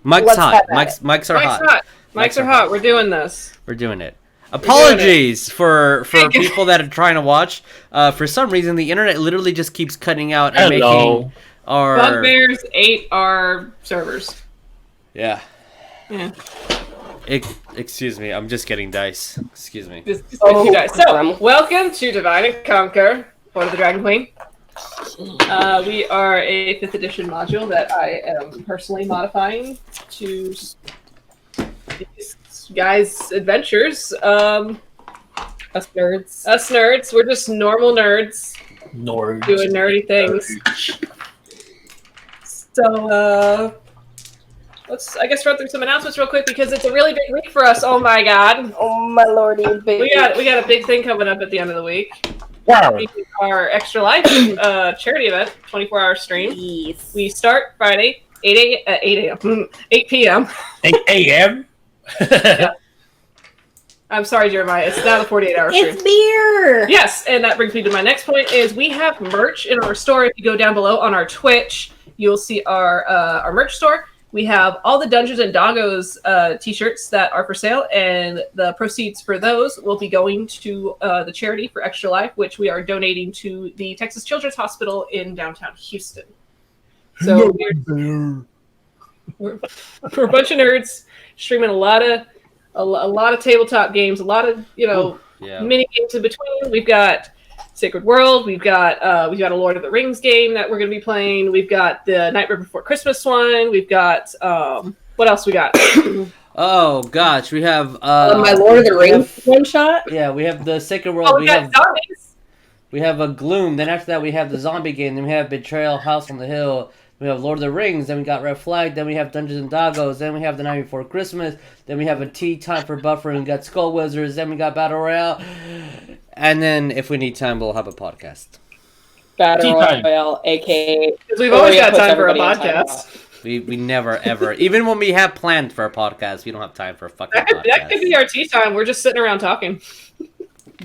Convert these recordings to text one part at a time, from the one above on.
Mics hot. Mics are hot. Mics are hot. We're doing this. We're doing it. Apologies for people that are trying to watch. For some reason, the internet literally just keeps cutting out and making our... Bugbears ate our servers. Yeah. Excuse me, I'm just getting dice. Excuse me. Dice. So, welcome to Divide and Conquer, Hoard of the Dragon Queen. We are a 5th edition module that I am personally modifying to these guys' adventures. Us nerds. We're just normal nerds. Doing nerdy things. So, let's, I guess, run through some announcements real quick because it's a really big week for us. Oh my god. Oh my lordy. We got a big thing coming up at the end of the week. Wow. Our Extra Life charity event, 24-hour stream. Yes. We start Friday, 8 p.m. 8 a.m.? Yeah. I'm sorry, Jeremiah. It's not a 48-hour stream. It's beer! Yes, and that brings me to my next point is we have merch in our store. If you go down below on our Twitch, you'll see our merch store. We have all the Dungeons and Doggos t-shirts that are for sale, and the proceeds for those will be going to the charity for Extra Life, which we are donating to the Texas Children's Hospital in downtown Houston. So we're a bunch of nerds streaming a lot of tabletop games, a lot of mini games in between. We've got Sacred World. We've got a Lord of the Rings game that we're going to be playing. We've got the Nightmare Before Christmas one. We've got what else we got? Oh gosh, we have my Lord of the Rings one shot. Yeah, we have the Sacred World. Oh, we got zombies. We have a Gloom. Then after that, we have the zombie game. Then we have Betrayal, House on the Hill. We have Lord of the Rings. Then we got Red Flag. Then we have Dungeons and Doggos. Then we have the Night Before Christmas. Then we have a Tea Time for Buffering. We got Skull Wizards. Then we got Battle Royale. And then, if we need time, we'll have a podcast. Battle Royale, a.k.a. Because we've always got time for a podcast. We never, ever. Even when we have planned for a podcast, we don't have time for a fucking podcast. That could be our tea time. We're just sitting around talking.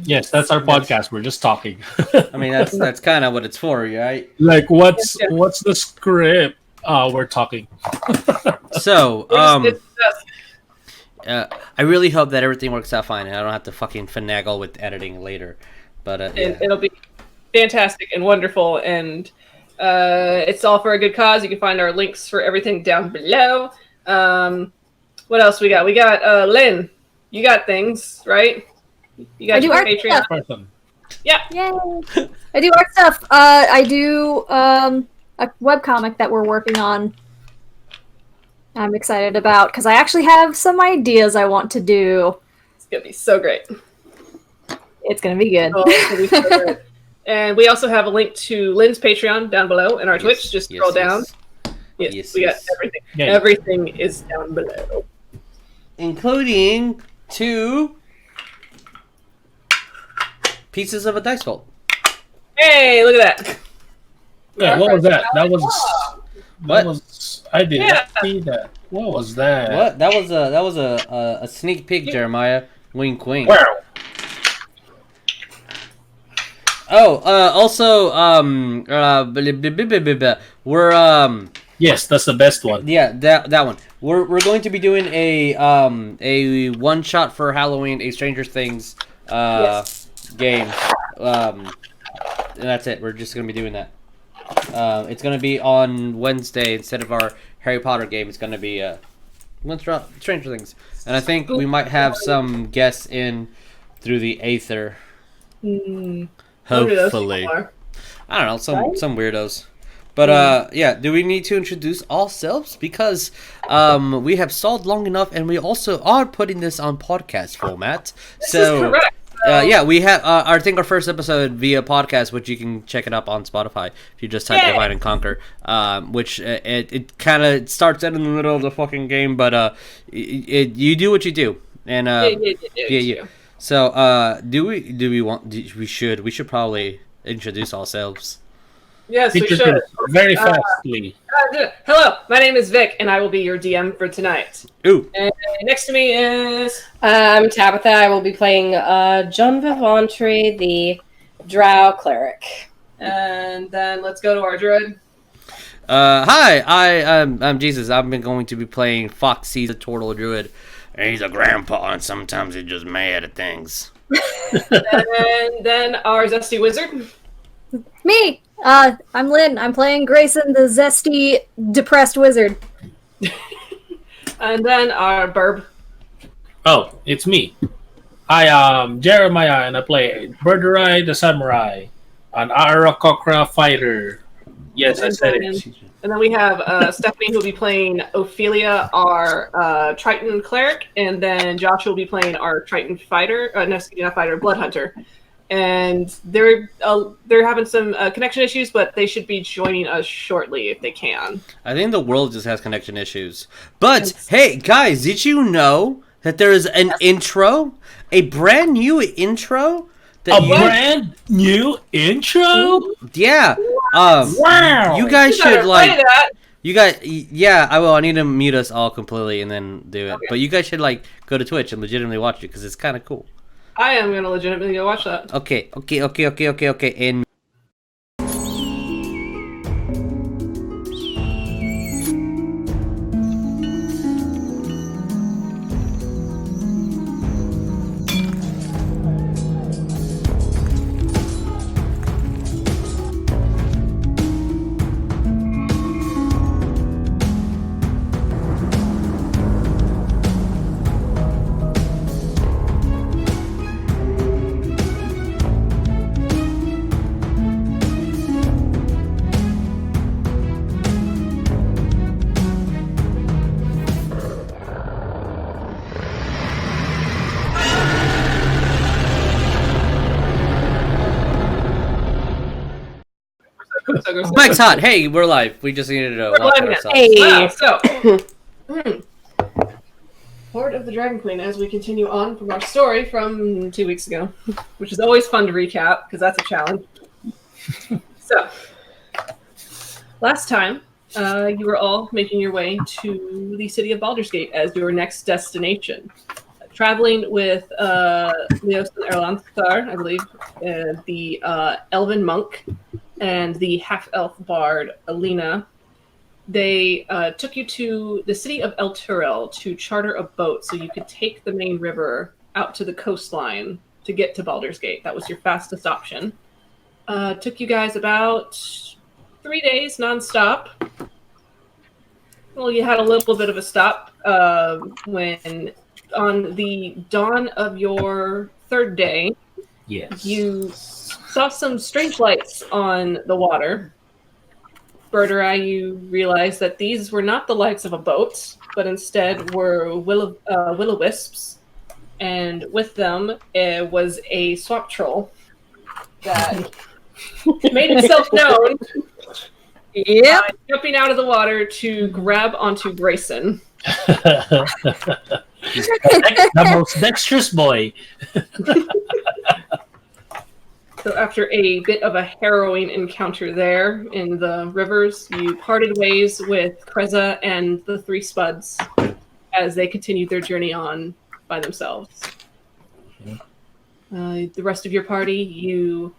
Yes, that's our podcast. We're just talking. I mean, that's kind of what it's for, right? Like, what's the script? We're talking. So, I really hope that everything works out fine, and I don't have to fucking finagle with editing later. But it'll be fantastic and wonderful, and it's all for a good cause. You can find our links for everything down below. What else we got? We got Lynn. You got things, right? You got your Patreon. Stuff. Yeah. Yay. I do art stuff. I do a webcomic that we're working on. I'm excited about because I actually have some ideas I want to do. It's gonna be so great. It's gonna be good. Oh, it's gonna be so good. And we also have a link to Lynn's Patreon down below and our Twitch. Just scroll down. Yes, we got everything. Yeah. Everything is down below, including 2 pieces of a dice vault. Hey, look at that! Yeah, what was that? That was. I didn't see that. What was that? What? That was a sneak peek, Jeremiah. Wink, wink. Wow. Oh, also, we're Yes, that's the best one. Yeah, that one. We're going to be doing a one shot for Halloween, a Stranger Things game. And that's it. We're just gonna be doing that. It's gonna be on Wednesday instead of our Harry Potter game. It's gonna be Stranger Things, and I think we might have some guests in through the Aether. Hopefully, I don't know, some weirdos. But do we need to introduce ourselves because we have stalled long enough, and we also are putting this on podcast format. This is correct. We have I think our first episode via podcast, which you can check it up on Spotify if you just type Divide and Conquer. Which it kind of starts out in the middle of the fucking game, but you do what you do, and yeah. So we should probably introduce ourselves. Yes, we should. Very fastly. Hello, my name is Vic, and I will be your DM for tonight. Ooh. And next to me is... I'm Tabatha. I will be playing Janva Vohntree, the Drow Cleric. And then let's go to our Druid. Hi, I'm Jesus. I'm going to be playing Foxy, the Tortle Druid. And he's a grandpa, and sometimes he's just mad at things. And then our Zesty Wizard. Me! I'm Lynn. I'm playing Greyson, the zesty, depressed wizard. And then our Burb. Oh, it's me. I am Jeremiah, and I play Birdurai, the samurai, an Aarakocra fighter. Yes, I said it. And then we have Stephanie, who will be playing Ophelia, our Triton cleric, and then Josh will be playing our Triton fighter. Not fighter, Bloodhunter. And they're having some connection issues, but they should be joining us shortly if they can. I think the world just has connection issues. But hey, guys, did you know that there is an intro, a brand new intro? Brand new intro? Yeah. Wow. You guys should play that. You guys, yeah, I will. I need to mute us all completely and then do it. Okay. But you guys should go to Twitch and legitimately watch it because it's kind of cool. I am going to legitimately go watch that. Okay. And Mike's hot. Hey, we're live. We just needed to watch it ourselves. Hey. Wow, so, Hoard of the Dragon Queen, as we continue on from our story from 2 weeks ago, which is always fun to recap, because that's a challenge. So, last time, you were all making your way to the city of Baldur's Gate as your next destination. Traveling with Leos and Erlanthar, I believe, the elven monk, and the half-elf bard, Alina. They took you to the city of El Turel to charter a boat so you could take the main river out to the coastline to get to Baldur's Gate. That was your fastest option. Took you guys about 3 days nonstop. Well, you had a little bit of a stop when, on the dawn of your third day, Yes. you saw some strange lights on the water. Birdurai, you realized that these were not the lights of a boat, but instead were will-o'-wisps. And with them was a swamp troll that made itself known by jumping out of the water to grab onto Greyson. The most dexterous boy. So after a bit of a harrowing encounter there in the rivers, you parted ways with Kreza and the three Spuds as they continued their journey on by themselves. The rest of your party, you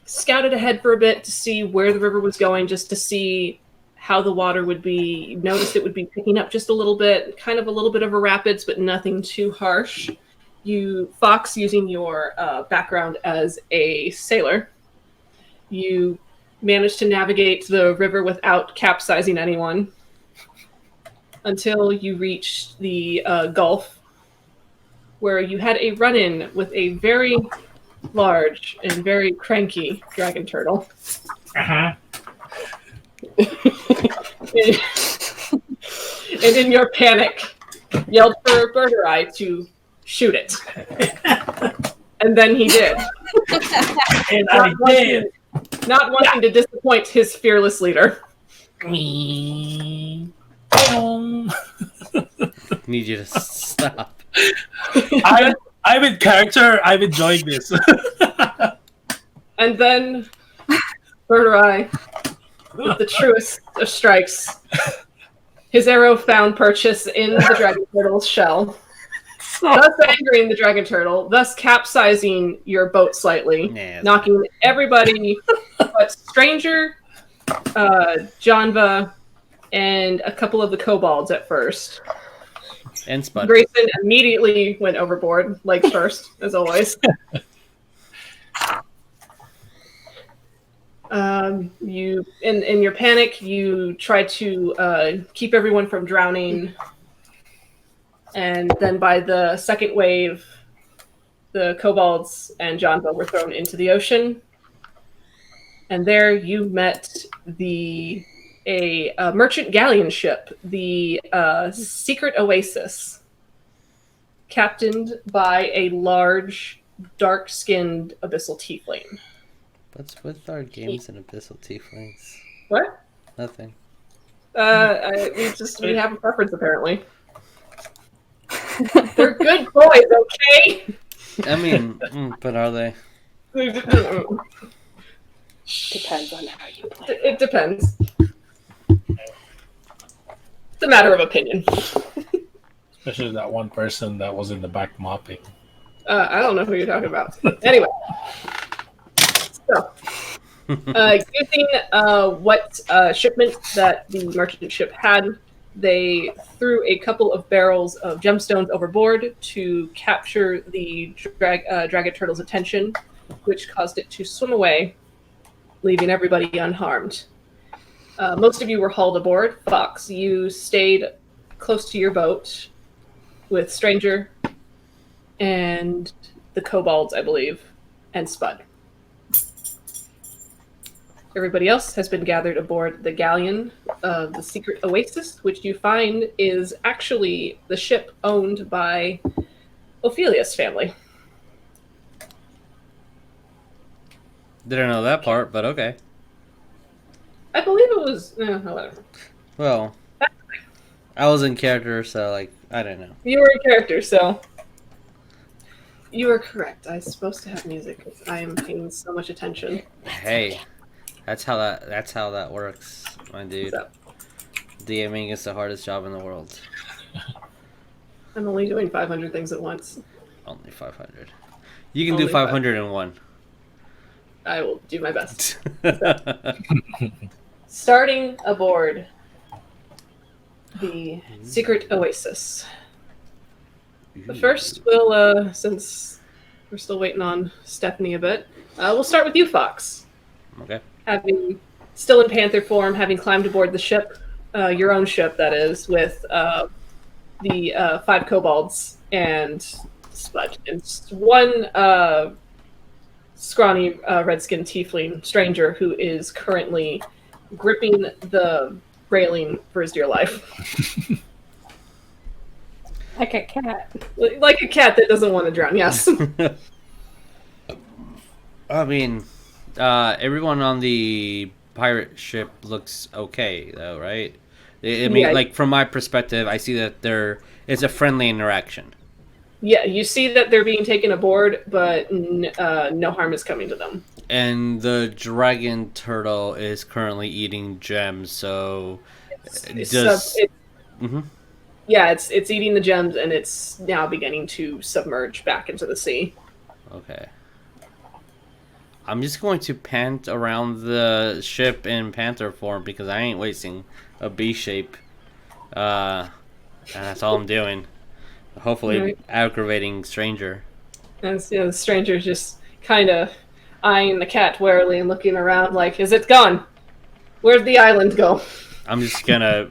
scouted ahead for a bit to see where the river was going, just to see how the water would be. You noticed it would be picking up just a little bit, kind of a little bit of a rapids, but nothing too harsh. You, Fox, using your background as a sailor, you managed to navigate the river without capsizing anyone until you reached the Gulf, where you had a run-in with a very large and very cranky dragon turtle. Uh-huh. And in your panic, yelled for Birdurai to shoot it. And then he did. And I did. Not wanting to disappoint his fearless leader. Me. Need you to stop. I'm in character. I'm enjoying this. And then Birdurai, with the truest of strikes, his arrow found purchase in the dragon turtle's shell, thus angering the dragon turtle, thus capsizing your boat slightly, Yes. knocking everybody but Stranger Janva, and a couple of the kobolds at first. And Spud. Greyson immediately went overboard, legs first, as always. You, in your panic, you try to keep everyone from drowning, and then by the second wave, the kobolds and Janva were thrown into the ocean, and there you met a merchant galleon ship, the Secret Oasis, captained by a large, dark-skinned abyssal tiefling. What's with our games and abyssal tieflings? What? Nothing. We have a preference, apparently. They're good boys, okay? I mean, but are they? Depends on how you play. It depends. It's a matter of opinion. Especially that one person that was in the back mopping. I don't know who you're talking about. Anyway. So, using what shipment that the merchant ship had, they threw a couple of barrels of gemstones overboard to capture the dragon turtle's attention, which caused it to swim away, leaving everybody unharmed. Most of you were hauled aboard. Fox, you stayed close to your boat with Stranger and the kobolds, I believe, and Spud. Everybody else has been gathered aboard the galleon of the Secret Oasis, which you find is actually the ship owned by Ophelia's family. Didn't know that part, but okay. I believe it was... whatever. Well, I was in character, so, like, I don't know. You were in character, so... You are correct. I'm supposed to have music because I am paying so much attention. Hey, that's how that works, my dude. So, DMing is the hardest job in the world. I'm only doing 500 things at once. Only 500. You can Only do 501. I will do my best. Starting aboard the Secret Oasis. But first, we'll, since we're still waiting on Stephanie a bit, we'll start with you, Fox. Okay. Having, still in Panther form, having climbed aboard the ship, your own ship, that is, with the 5 kobolds and Spud. And one scrawny red-skinned tiefling stranger who is currently gripping the railing for his dear life. Like a cat. Like a cat that doesn't want to drown, yes. I mean, everyone on the pirate ship looks okay, though, right? I mean, Yeah. like, from my perspective, I see that it's a friendly interaction. Yeah, you see that they're being taken aboard, but no harm is coming to them. And the dragon turtle is currently eating gems, so... Yeah, it's eating the gems, and it's now beginning to submerge back into the sea. Okay. I'm just going to pant around the ship in panther form because I ain't wasting a B shape. And that's all I'm doing. Hopefully Right. aggravating Stranger. And the stranger's just kind of eyeing the cat warily and looking around like, is it gone? Where'd the island go? I'm just gonna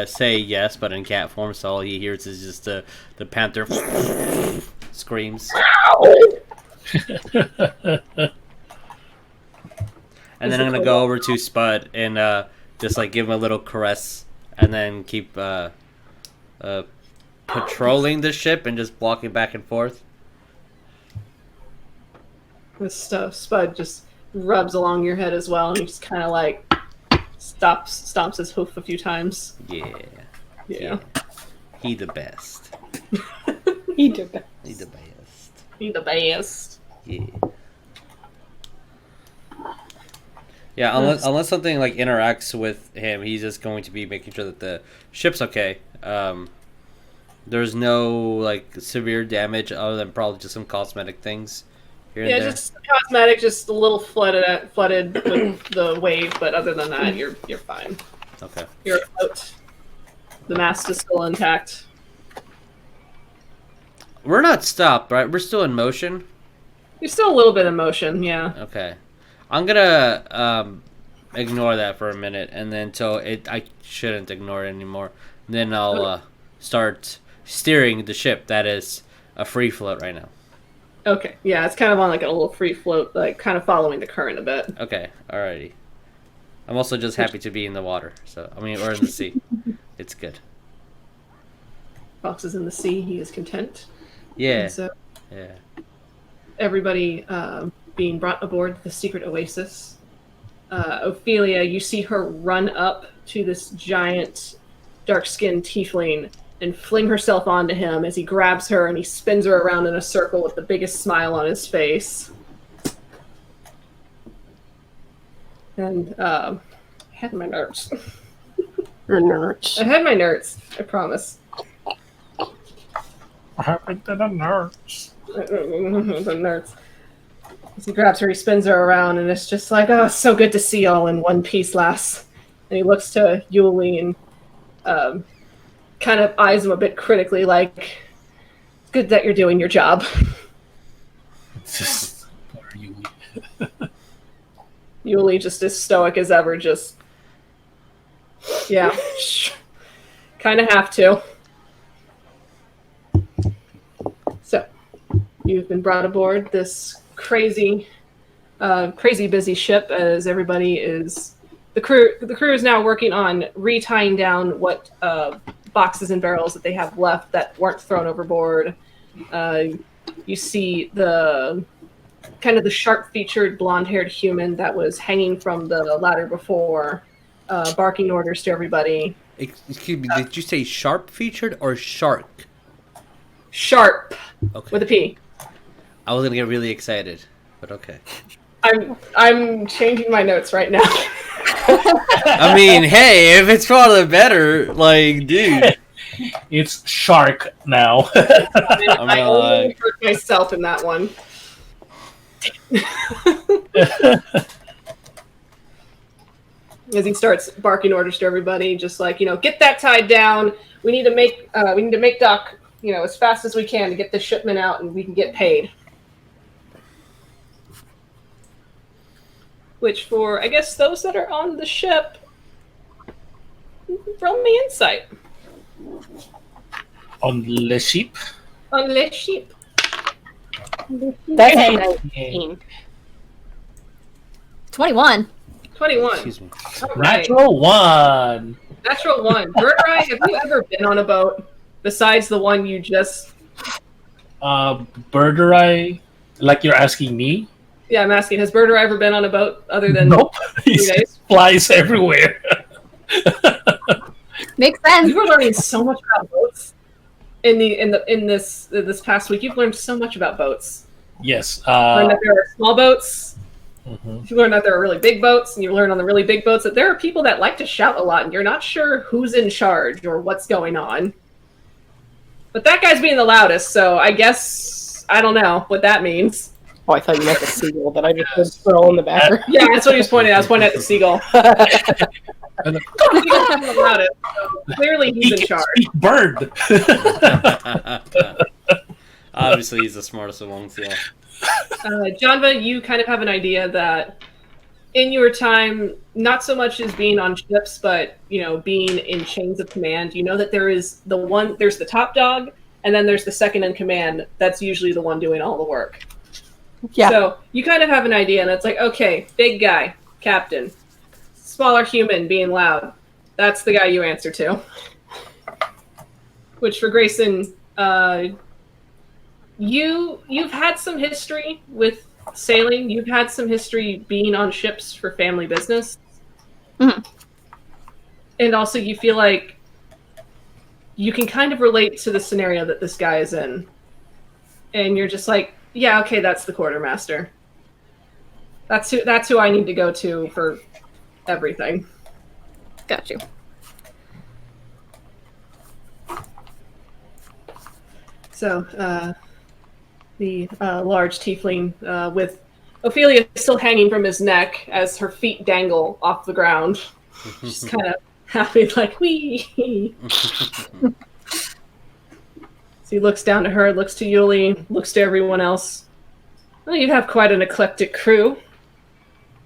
say yes, but in cat form, so all he hears is just the panther screams. And then I'm gonna go over to Spud and just like give him a little caress, and then keep patrolling the ship and just walking back and forth. This stuff, Spud just rubs along your head as well, and he just kind of like stomps his hoof a few times. Yeah. He the best. He did that. He the best. He the best. Yeah. Yeah, unless something like interacts with him, he's just going to be making sure that the ship's okay. There's no like severe damage other than probably just some cosmetic things here and Yeah, there? just cosmetic, just a little flooded with the wave, but other than that, you're fine. Okay. You're afloat. The mast is still intact. We're not stopped, right? We're still in motion. You're still a little bit in motion, yeah. Okay. I'm gonna ignore that for a minute, and then I shouldn't ignore it anymore. Then I'll start steering the ship that is a free float right now. Okay, yeah, it's kind of on like a little free float, like kind of following the current a bit. Okay, alrighty. I'm also just happy to be in the water, or in the sea. It's good. Fox is in the sea, he is content. Yeah. And so Yeah. everybody being brought aboard the secret oasis. Ophelia, you see her run up to this giant dark-skinned tiefling and fling herself onto him as he grabs her and he spins her around in a circle with the biggest smile on his face. And I had my nerves. Your nerds. I had my nerds, I promise. What happened to the nerds? The nerds. As he grabs her, he spins her around, and it's just like, oh, it's so good to see y'all in one piece, lass. And he looks to Yuliy and kind of eyes him a bit critically, like, it's good that you're doing your job. Poor Yuliy. Yuliy just as stoic as ever, just, yeah, kind of have to. So, you've been brought aboard this crazy busy ship as everybody is... The crew is now working on retying down what boxes and barrels that they have left that weren't thrown overboard. You see the sharp-featured, blonde-haired human that was hanging from the ladder before, barking orders to everybody. Excuse me, did you say sharp-featured or shark? Sharp, Okay. with a P. I was gonna get really excited, but okay. I'm changing my notes right now. I mean, hey, if it's for the better, like, dude. It's shark now. I only heard myself in that one. As he starts barking orders to everybody, just like, get that tied down. We need to make dock, as fast as we can to get this shipment out, and we can get paid. Which, for I guess those that are on the ship, roll me insight. On the ship. On the ship. That's Hey. 19. 21. 21. Excuse me. All right. Natural one. Natural one. Birdurai, have you ever been on a boat besides the one you just... Birdurai, like you're asking me? Yeah, I'm asking, has Birdurai ever been on a boot other than Nope. He days? flies everywhere. Makes sense. You were learning so much about boats in this past week. You've learned so much about boats. Yes. You learned that there are small boats. Mhm. You learned that there are really big boats, and you learn on the really big boats that there are people that like to shout a lot, and you're not sure who's in charge or what's going on. But that guy's being the loudest, so I guess I don't know what that means. Oh, I thought you meant the seagull that I just was throw in the background. Yeah, that's what he was pointing at. I was pointing at the seagull. And The seagull's being the loudest, so clearly he's in can charge. speak bird. Obviously, he's the smartest amongst you. Janva, you kind of have an idea that in your time, not so much as being on ships, but being in chains of command, that there's the top dog, and then there's the second in command. That's usually the one doing all the work. Yeah. So you kind of have an idea, and it's like, okay, big guy, captain, smaller human being loud. That's the guy you answer to. Which for Greyson, you've had some history with sailing. You've had some history being on ships for family business. Mhm. And also you feel like you can kind of relate to the scenario that this guy is in. And you're just like, yeah, okay, that's the quartermaster. That's who I need to go to for everything. Got you. So, the large tiefling with Ophelia still hanging from his neck as her feet dangle off the ground. She's kind of happy, like, wee. So he looks down to her, looks to Yuliy, looks to everyone else. Well, you have quite an eclectic crew.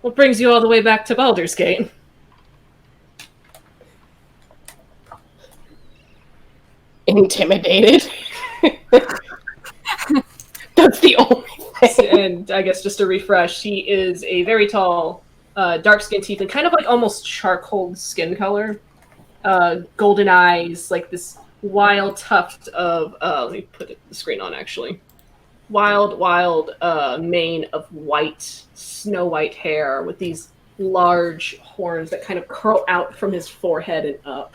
What brings you all the way back to Baldur's Gate? Intimidated. That's the only thing. And I guess just to refresh, he is a very tall, dark-skinned tiefling, kind of like almost charcoal skin color. Golden eyes, like this wild tuft of... let me put the screen on, actually. Wild mane of white, snow-white hair with these large horns that kind of curl out from his forehead and up.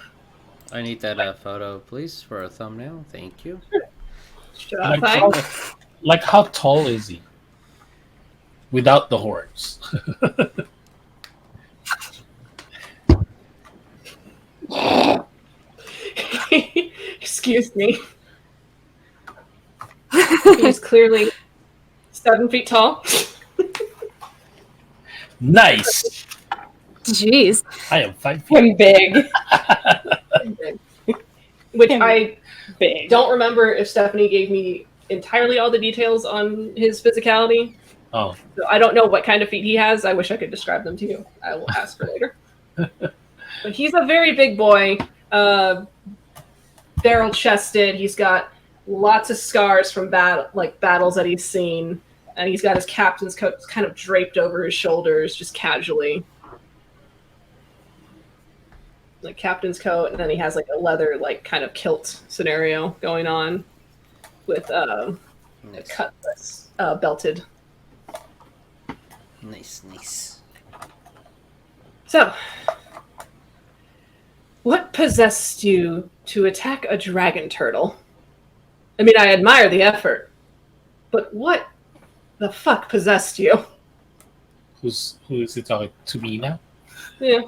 I need that photo, please, for a thumbnail. Thank you. Like how tall is he? Without the horns. Excuse me. He's clearly 7 feet tall. Nice. Jeez. I am 5 feet. I'm big. Which I Big. don't remember if Stephanie gave me entirely all the details on his physicality. Oh. So I don't know what kind of feet he has. I wish I could describe them to you. I will ask for later. But he's a very big boy. Barrel-chested. He's got lots of scars from battles that he's seen. And he's got his captain's coat kind of draped over his shoulders, just casually. Like captain's coat, and then he has like a leather, like kind of kilt scenario going on with a cutlass belted. Nice. So, what possessed you to attack a dragon turtle? I mean, I admire the effort, but what the fuck possessed you? Who is he talking to me now? Yeah.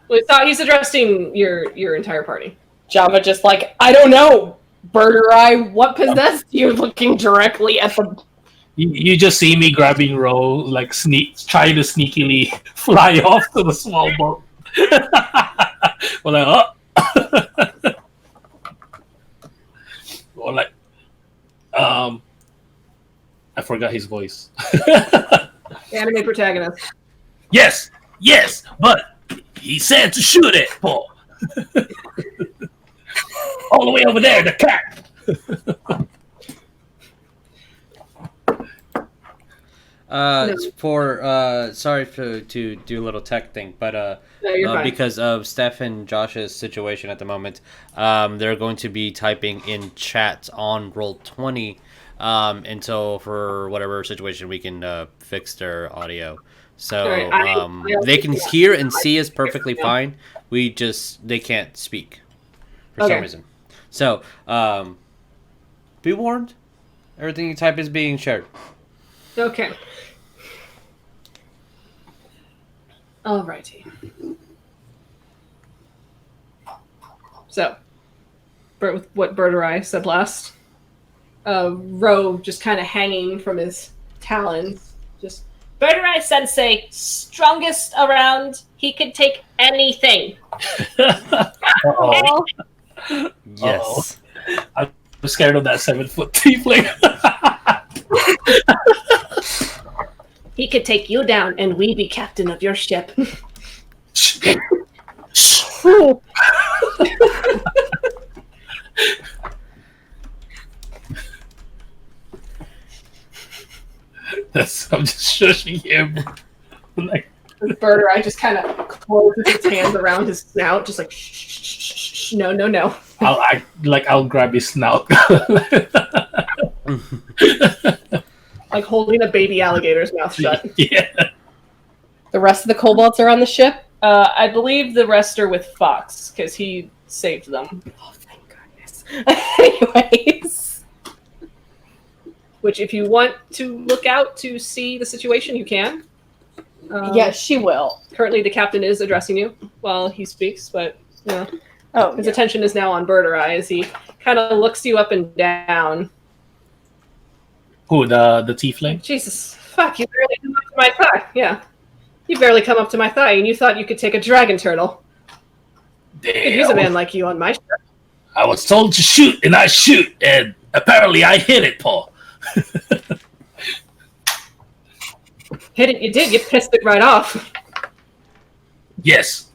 Well, he's addressing your entire party. Janva just like, I don't know, Birdurai, what possessed you? Looking directly at the... You just see me grabbing Ro, like trying to sneakily fly off to the small boat. We're like, oh. Or like, I forgot his voice. Anime protagonist. Yes, but he said to shoot it, Paul. All the way over there, the cat. Sorry to do a little tech thing, but No, you're fine. because of Steph and Josh's situation at the moment, they're going to be typing in chat on Roll20 until for whatever situation we can fix their audio. So Right, I they can hear and see us perfectly fine. They can't speak for some reason. So be warned, everything you type is being shared. Okay. Alrighty. So, with what Birdurai said last, Ro just kind of hanging from his talons, just Birdurai Sensei, strongest around. He could take anything. Uh-oh. Yes. I'm scared of that 7-foot tiefling. He could take you down, and we be captain of your ship. I'm just shushing him. Like, Birdurai just kind of closes his hands around his snout, just like shh, shh, shh, shh, shh, no. I'll grab his snout. Like holding a baby alligator's mouth shut. Yeah. The rest of the kobolds are on the ship? I believe the rest are with Fox, because he saved them. Oh, thank goodness. Anyways. Which, if you want to look out to see the situation, you can. Yes, she will. Currently, the captain is addressing you while he speaks, but his Yeah. attention is now on Birdurai as he kind of looks you up and down. Who, the tiefling? Jesus, fuck! You barely come up to my thigh. Yeah, you barely come up to my thigh, and you thought you could take a dragon turtle. Could use a man like you on my ship. I was told to shoot, and I shoot, and apparently I hit it, Paul. Hit it, you did. You pissed it right off. Yes.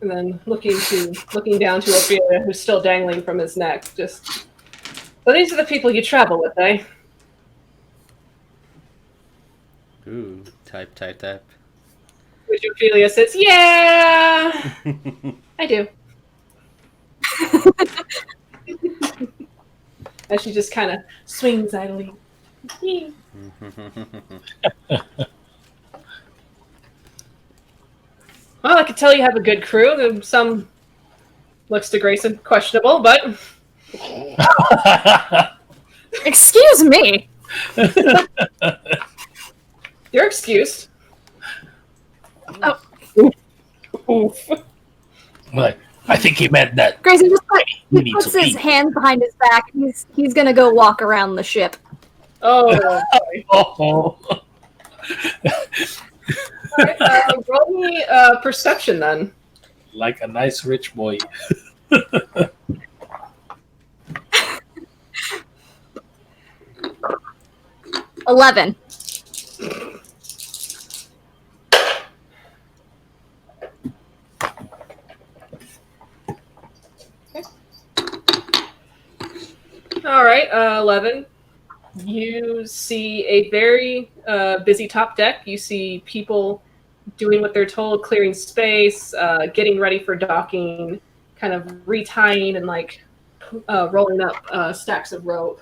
And then looking down to Ophelia, who's still dangling from his neck. Just, well, these are the people you travel with, eh? Ooh, type. Which Ophelia says, "Yeah, I do." As she just kind of swings idly. Well, I could tell you have a good crew. Some looks to Greyson questionable, but Excuse me. you're excused. Oh, Oof. Like, I think he meant that. Grayson just We he need puts to his eat. hand behind his back. He's gonna go walk around the ship. Oh, sorry. Oh. All right, roll me perception then. Like a nice rich boy. 11. All right, 11. You see a very busy top deck. You see people doing what they're told, clearing space, getting ready for docking, kind of retying and like rolling up stacks of rope.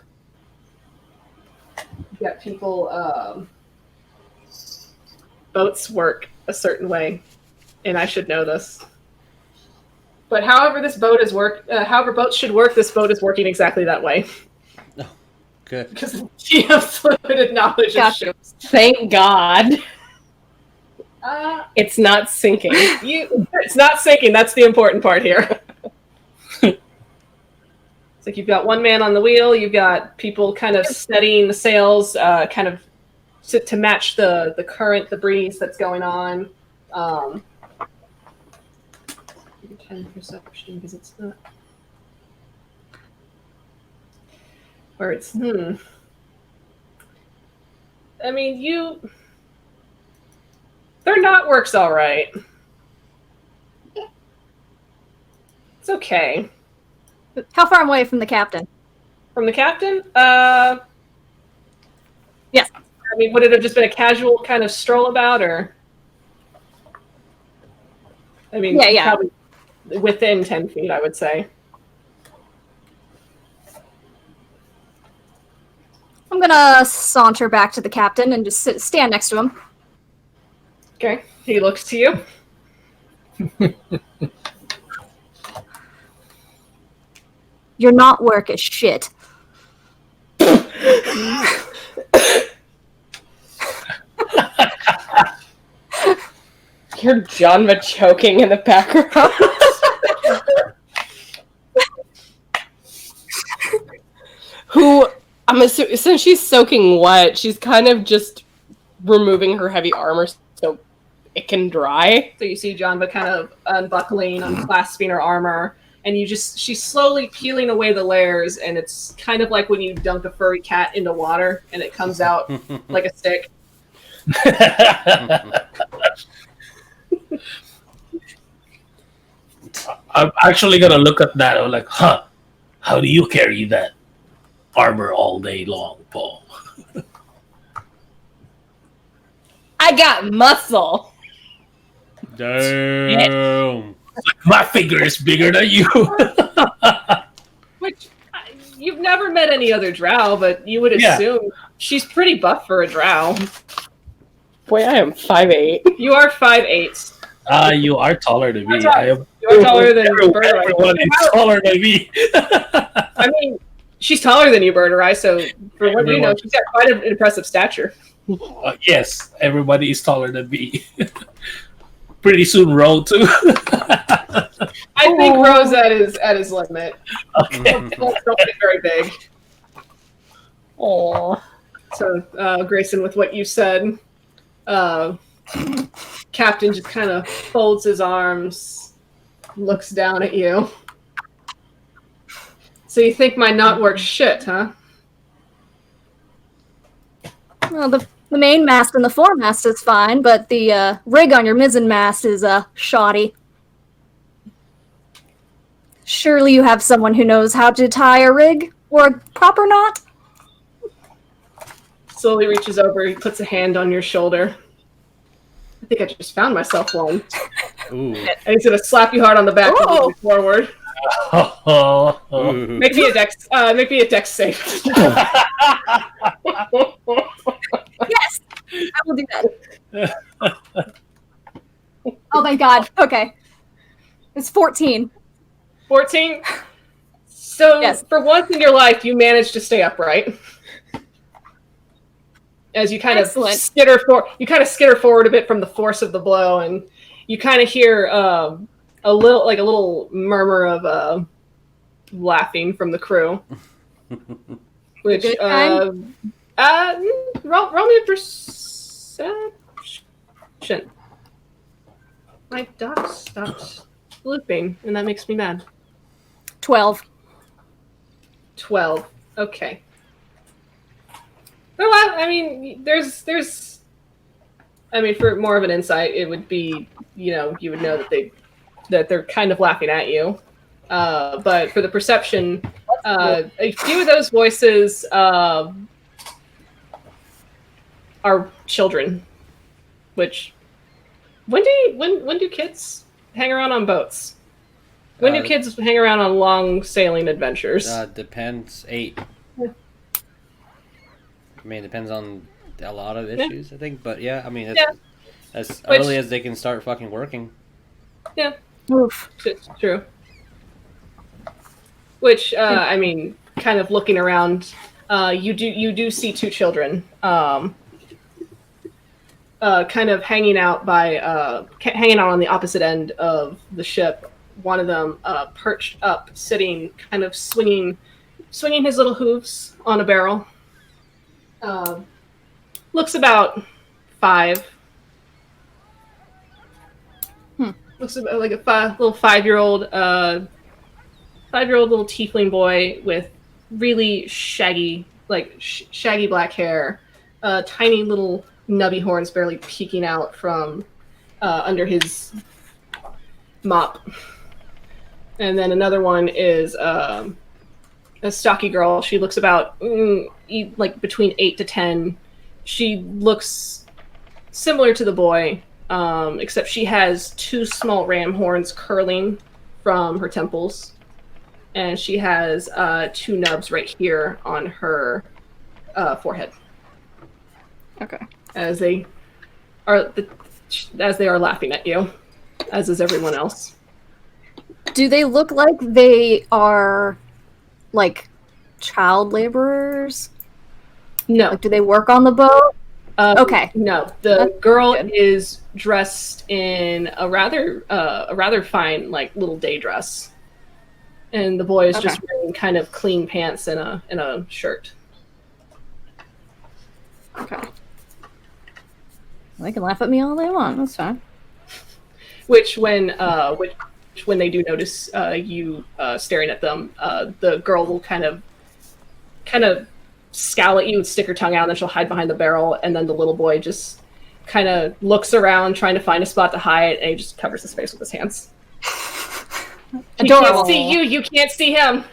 You got people. Boats work a certain way, and I should know this. But however however boats should work, this boat is working exactly that way. Good. Because she has limited knowledge of Gotcha. ships. Thank God. It's not sinking. It's not sinking. That's the important part here. It's like you've got one man on the wheel. You've got people kind of steadying the sails, kind of to match the current, the breeze that's going on. 10 perception because it's not. Or it's I mean, their knot works all right. It's okay. How far away from the captain? From the captain? Yes. I mean, would it have just been a casual kind of stroll about, or? I mean, Yeah. probably within 10 feet, I would say. I'm gonna saunter back to the captain and just stand next to him. Okay. He looks to you. Your knot work is shit. You're Janva choking in the background. Who, I'm assuming, since she's soaking wet, she's kind of just removing her heavy armor so it can dry. So you see Janva kind of unbuckling, unclasping her armor, and she's slowly peeling away the layers, and it's kind of like when you dunk a furry cat into water and it comes out like a stick. I'm actually gonna look at that. I'm like, huh? How do you carry that armor all day long, Paul? I got muscle. Damn. My finger is bigger than you. Which, you've never met any other drow, but you would assume she's pretty buff for a drow. Boy, I am 5'8". You are 5'8". You are taller than me. You're taller than Birdurai. Everyone is taller than me. I mean, she's taller than you, Birdurai, so for what you know, she's got quite an impressive stature. Yes, everybody is taller than me. pretty soon roll too. I think Ro's at his limit. Okay. Don't get very big. Oh. So, Greyson, with what you said, Captain just kind of folds his arms, looks down at you. So you think my knot works shit, huh? Well, the main mast and the foremast is fine, but the rig on your mizzen mast is shoddy. Surely you have someone who knows how to tie a rig or a proper knot? Slowly reaches over, he puts a hand on your shoulder. I think I just found myself one. Ooh. And he's gonna slap you hard on the back and move you forward. Ooh. Make me a dex save. Yes! I will do that. Oh my god. Okay. It's 14. 14? So, Yes. for once in your life, you managed to stay upright. As you kind Excellent. of skitter forward a bit from the force of the blow, and you kind of hear a little murmur of laughing from the crew. Which Good time? roll me a perception. My dog stopped looping, and that makes me mad. 12. 12. Okay. Well, I mean, there's. I mean, for more of an insight, it would be, you would know that they're kind of laughing at you. But for the perception, a few of those voices are children. Which, when do kids hang around on boats? When do kids hang around on long sailing adventures? Depends. 8. I mean, it depends on a lot of issues, I think. But yeah, I mean, as early as they can start fucking working. Yeah. Oof. It's true. Which, I mean, kind of looking around, you do see 2 children, kind of hanging out on the opposite end of the ship. One of them perched up, sitting, kind of swinging his little hooves on a barrel. Looks about 5. Looks about like a little 5-year-old little tiefling boy with really shaggy black hair, tiny little nubby horns barely peeking out from under his mop. And then another one is a stocky girl. She looks about between 8 to 10. She looks similar to the boy, except she has 2 small ram horns curling from her temples, and she has 2 nubs right here on her forehead. Okay. As they are laughing at you, as is everyone else. Do they look like they are, like, child laborers? No. Like, do they work on the boat? Okay. No, the girl good. is dressed in a rather fine, like, little day dress, and the boy is just wearing kind of clean pants and a shirt. Okay. They can laugh at me all they want. That's fine. Which when they do notice you staring at them, the girl will kind of scowl at you and stick her tongue out, and then she'll hide behind the barrel, and then the little boy just kind of looks around trying to find a spot to hide, and he just covers his face with his hands. He can't see you, you can't see him.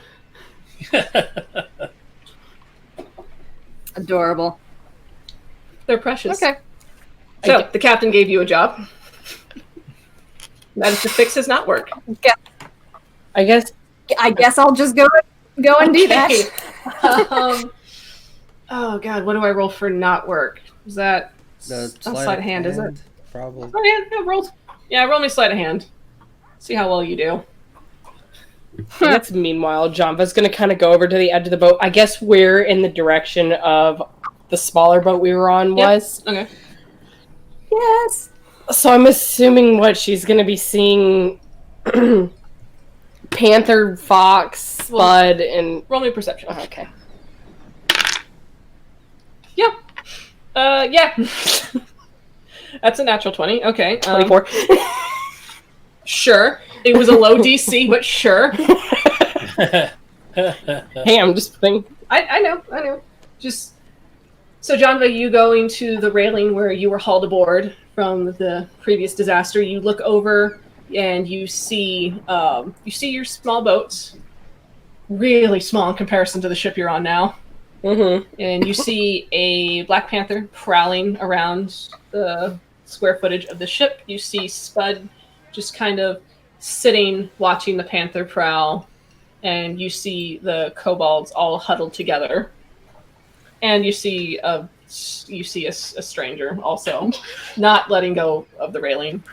Adorable. They're precious. Okay. So, the captain gave you a job. That is to fix his knot work. I guess I'll just go and do that. Oh god, what do I roll for knot work? Is that The sleight of hand, is it? Probably. Oh yeah, roll me sleight of hand. See how well you do. That's meanwhile, Janva's gonna kind of go over to the edge of the boat. I guess we're in the direction of the smaller boat we were on was. Okay. Yes. So I'm assuming what she's gonna be seeing Panther, Fox, Spud, and Roll me perception. oh, okay. Yeah. Yeah. That's a natural 20. Okay. 24. Sure. It was a low DC, but sure. Hey, I'm just thinking. I know. Just so, Janva, you going to the railing where you were hauled aboard from the previous disaster. You look over and you see your small boats, really small in comparison to the ship you're on now. Mm-hmm. And you see a Black Panther prowling around the square footage of the ship. You see Spud just kind of sitting, watching the Panther prowl, and you see the kobolds all huddled together. And you see a stranger also, not letting go of the railing.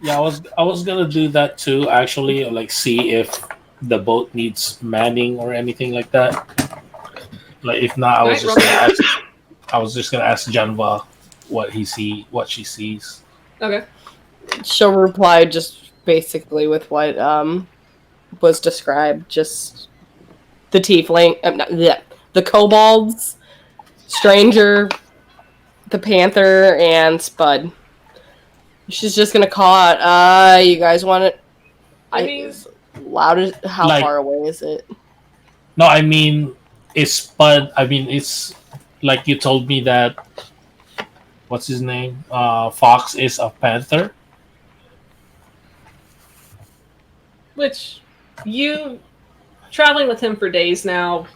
Yeah, I was gonna do that too. Actually, like see if the boat needs manning or anything like that. Like if not, I was just gonna ask Janva what she sees. Okay. She'll reply just basically with what was described. Just the tiefling, the kobolds, stranger, the panther, and Spud. She's just gonna call out. You guys want it? As loud as how far away is it? No, I mean it's Spud. I mean it's like you told me that. What's his name? Fox is a panther. Which, you, traveling with him for days now,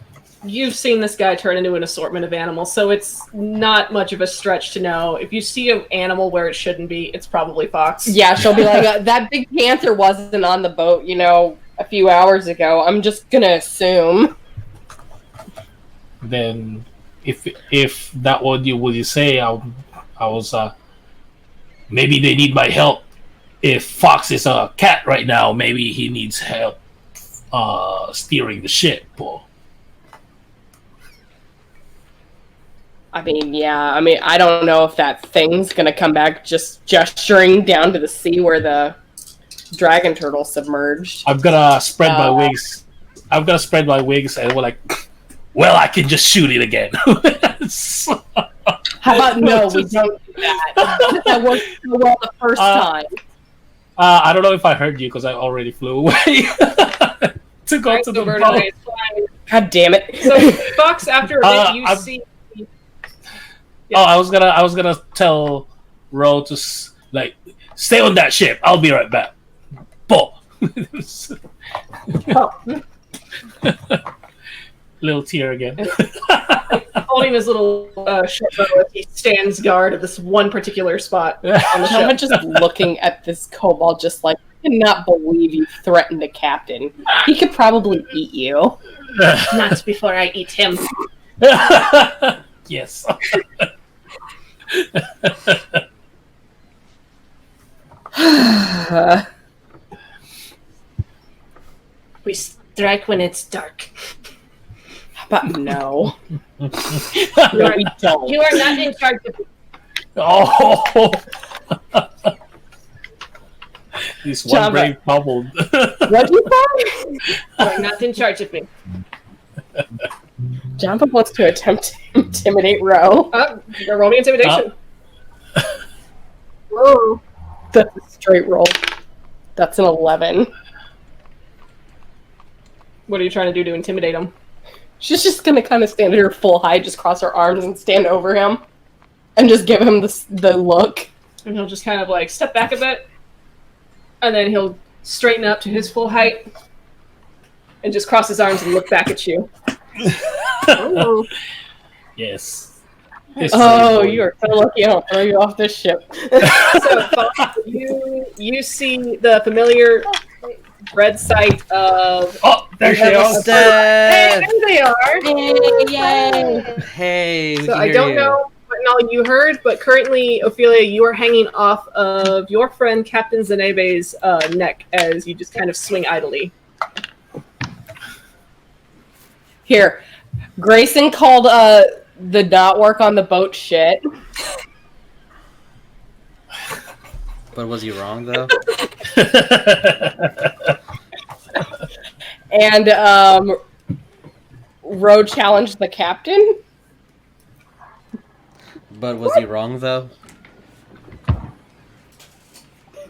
you've seen this guy turn into an assortment of animals, so it's not much of a stretch to know. If you see an animal where it shouldn't be, it's probably Fox. Yeah, she'll be like, that big panther wasn't on the boat, a few hours ago. I'm just gonna assume. Then, if that would you say, I was maybe they need my help. If Fox is a cat right now, maybe he needs help steering the ship. I don't know if that thing's gonna come back just gesturing down to the sea where the dragon turtle submerged. I'm gonna spread my wings. I'm gonna spread my wings and we're like, well, I can just shoot it again. How about no, we don't do that. That worked so well the first time. I don't know if I heard you because I already flew away to go to the boat. God damn it! So Fox, after a bit, you see. Yeah. Oh, I was gonna tell Ro to stay on that ship. I'll be right back. Boom. Little tear again. Holding his little short bow as he stands guard at this one particular spot on the ship. I'm just looking at this kobold, just like, I cannot believe you threatened a captain. He could probably eat you. Not before I eat him. Yes. We strike when it's dark. But no. You are not in charge of me. Oh. This one brain bubbled. What'd you say? You are not in charge of me. Janva wants to attempt to intimidate Ro. Roll me intimidation. Whoa. That's a straight roll. That's an 11. What are you trying to do to intimidate him? She's just gonna kind of stand at her full height, just cross her arms and stand over him, and just give him the look. And he'll just kind of step back a bit, and then he'll straighten up to his full height, and just cross his arms and look back at you. Oh. Yes. You are so lucky I don't throw you off this ship. So you see the familiar red sight of... Oh, there she is. Hey, there they are! Yay! Hey. So I don't know what all you heard, but currently, Ophelia, you are hanging off of your friend Captain Zanebe's neck as you just kind of swing idly. Here, Greyson called the not work on the boat shit. But was he wrong though? And Ro challenged the captain. But was he wrong though?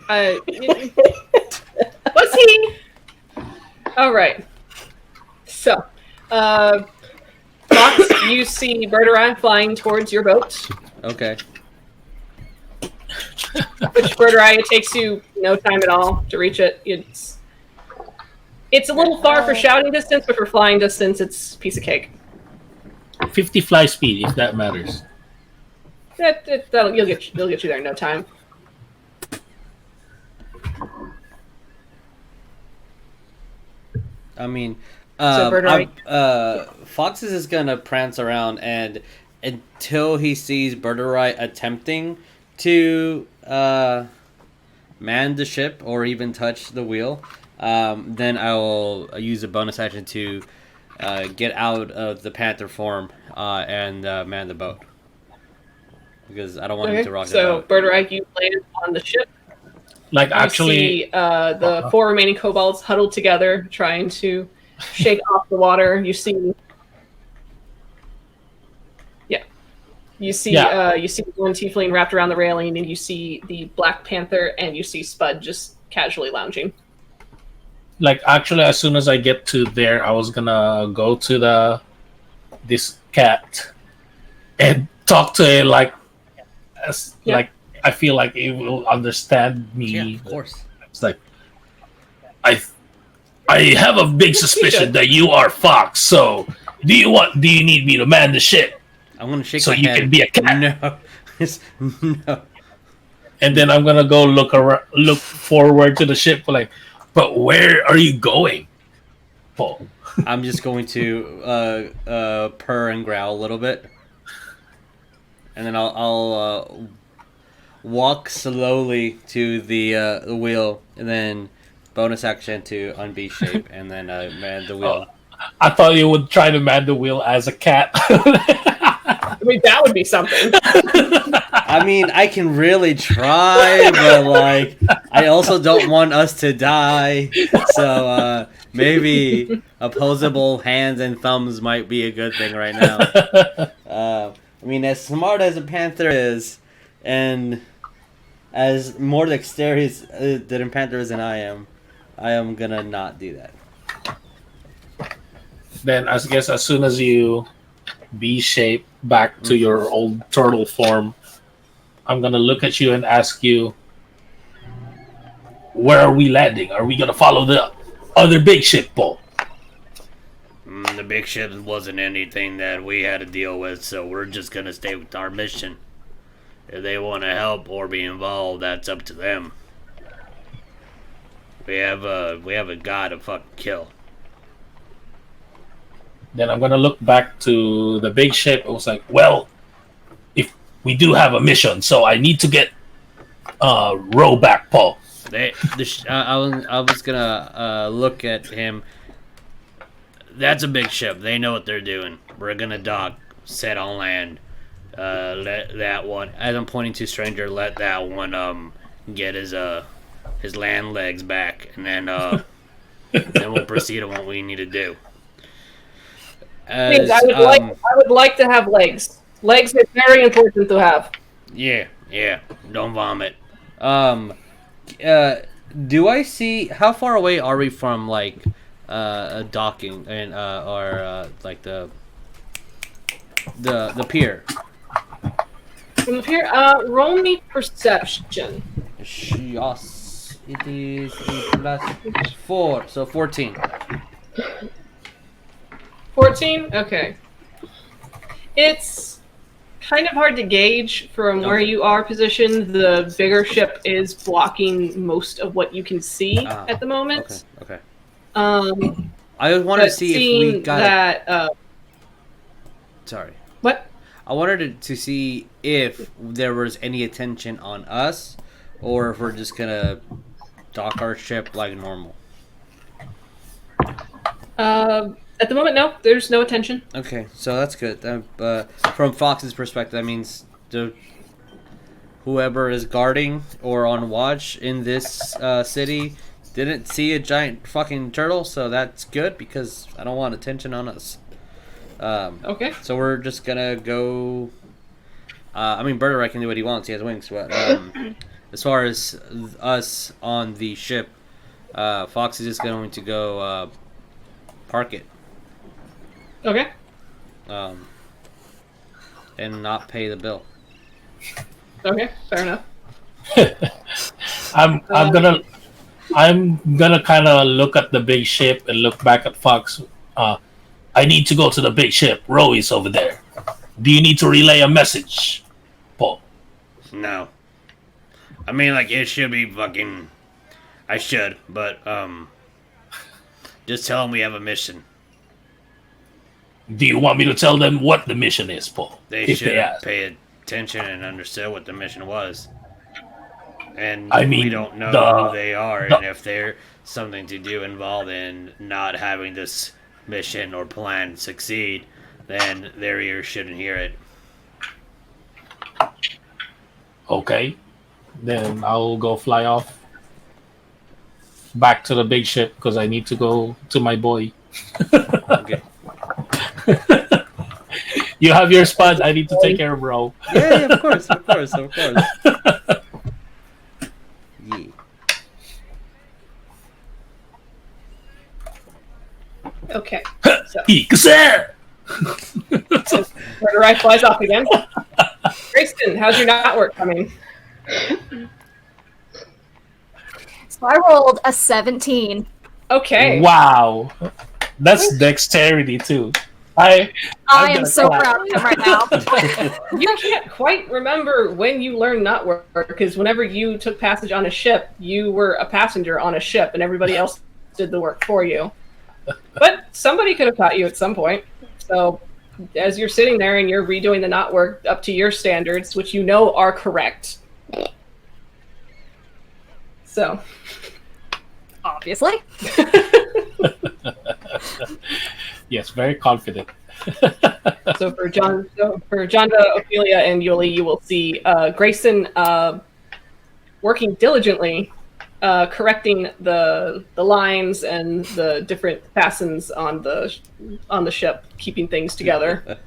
Was he? All right. So, Fox, you see Birdurai flying towards your boat. Okay. Which Birdurai, it takes you no time at all to reach it. It's a little far for shouting distance, but for flying distance, it's a piece of cake. 50 fly speed, if that matters. You'll get you there in no time. I mean, Birdurai. Foxes is gonna prance around, and until he sees Birdurai attempting to man the ship or even touch the wheel, then I will use a bonus action to get out of the panther form and man the boat, because I don't want him to rock the boat. So, Birdurai, you landed on the ship. Like, You actually, see the four remaining kobolds huddled together, trying to shake off the water. You see, you see the one tiefling wrapped around the railing, and you see the Black Panther, and you see Spud just casually lounging. like, actually, as soon as I get to there, I was gonna go to this cat and talk to it like I feel like it will understand me. Yeah, of course. It's like, I have a big suspicion that you are Fox. So do you need me to man the ship? I'm gonna shake So my you head. can be a cat. No. No. And then I'm gonna go look forward to the ship. Like, but where are you going, Paul? I'm just going to purr and growl a little bit, and then I'll walk slowly to the wheel, and then bonus action to unbe shape, and then man the wheel. I thought you would try to man the wheel as a cat. I mean, that would be something. I mean, I can really try, but like, I also don't want us to die. So maybe opposable hands and thumbs might be a good thing right now. I mean, as smart as a panther is, and as more dexterous than a panther is than I am gonna not do that. Then I guess as soon as you B-shape back to your old turtle form, I'm gonna look at you and ask you, where are we landing? Are we gonna follow the other big ship, Paul? The big ship wasn't anything that we had to deal with, so we're just gonna stay with our mission. If they want to help or be involved, that's up to them. We have a guy to fucking kill. Then I'm gonna look back to the big ship. It was like, well, if we do have a mission, so I need to get row back, Paul. I was gonna look at him. That's a big ship. They know what they're doing. We're gonna dock, set on land. Let that one, as I'm pointing to stranger, let that one get his land legs back, and then then we'll proceed on what we need to do. Please, I would like to have legs. Legs are very important to have. Yeah. Don't vomit. Do I see how far away are we from like a docking and or like the pier? From the pier, roll me perception. Yes, it is a plus 4, so 14. 14? Okay. It's kind of hard to gauge from where you are positioned. The bigger ship is blocking most of what you can see at the moment. Okay. I I wanted to see if we got that. Sorry. What? I wanted to see if there was any attention on us, or if we're just gonna dock our ship like normal. At the moment, no. There's no attention. Okay, so that's good. From Fox's perspective, that means whoever is guarding or on watch in this city didn't see a giant fucking turtle, so that's good because I don't want attention on us. Okay. So we're just gonna go. I mean, Birdurai can do what he wants. He has wings, but as far as us on the ship, Foxy's just going to go park it. Okay. And not pay the bill. Okay. Fair enough. I'm gonna kind of look at the big ship and look back at Fox. I need to go to the big ship. Rowy's over there. Do you need to relay a message, Paul? No. I mean, like, it should be fucking... I should, but, just tell them we have a mission. Do you want me to tell them what the mission is, Paul? They should pay attention and understand what the mission was. And I mean, we don't know who they are, and if they're something to do involved in not having this mission or plan succeed, then their ears shouldn't hear it. Okay. Then I'll go fly off back to the big ship because I need to go to my boy. Okay. You have your spot. I need to take care of bro. Yeah, of course. Yeah. Okay. Birdurai flies off again. Greyson, how's your knot work coming? So I rolled a 17. Okay. Wow. That's dexterity too. I am so proud of him right now. You can't quite remember when you learned knot work, because whenever you took passage on a ship, you were a passenger on a ship and everybody else did the work for you. But somebody could have taught you at some point. So as you're sitting there and you're redoing the knot work up to your standards, which you know are correct. So obviously. Yes, very confident. So for Janva, Ophelia, and Yuliy, you will see Greyson working diligently, correcting the lines and the different fastens on the ship, keeping things together.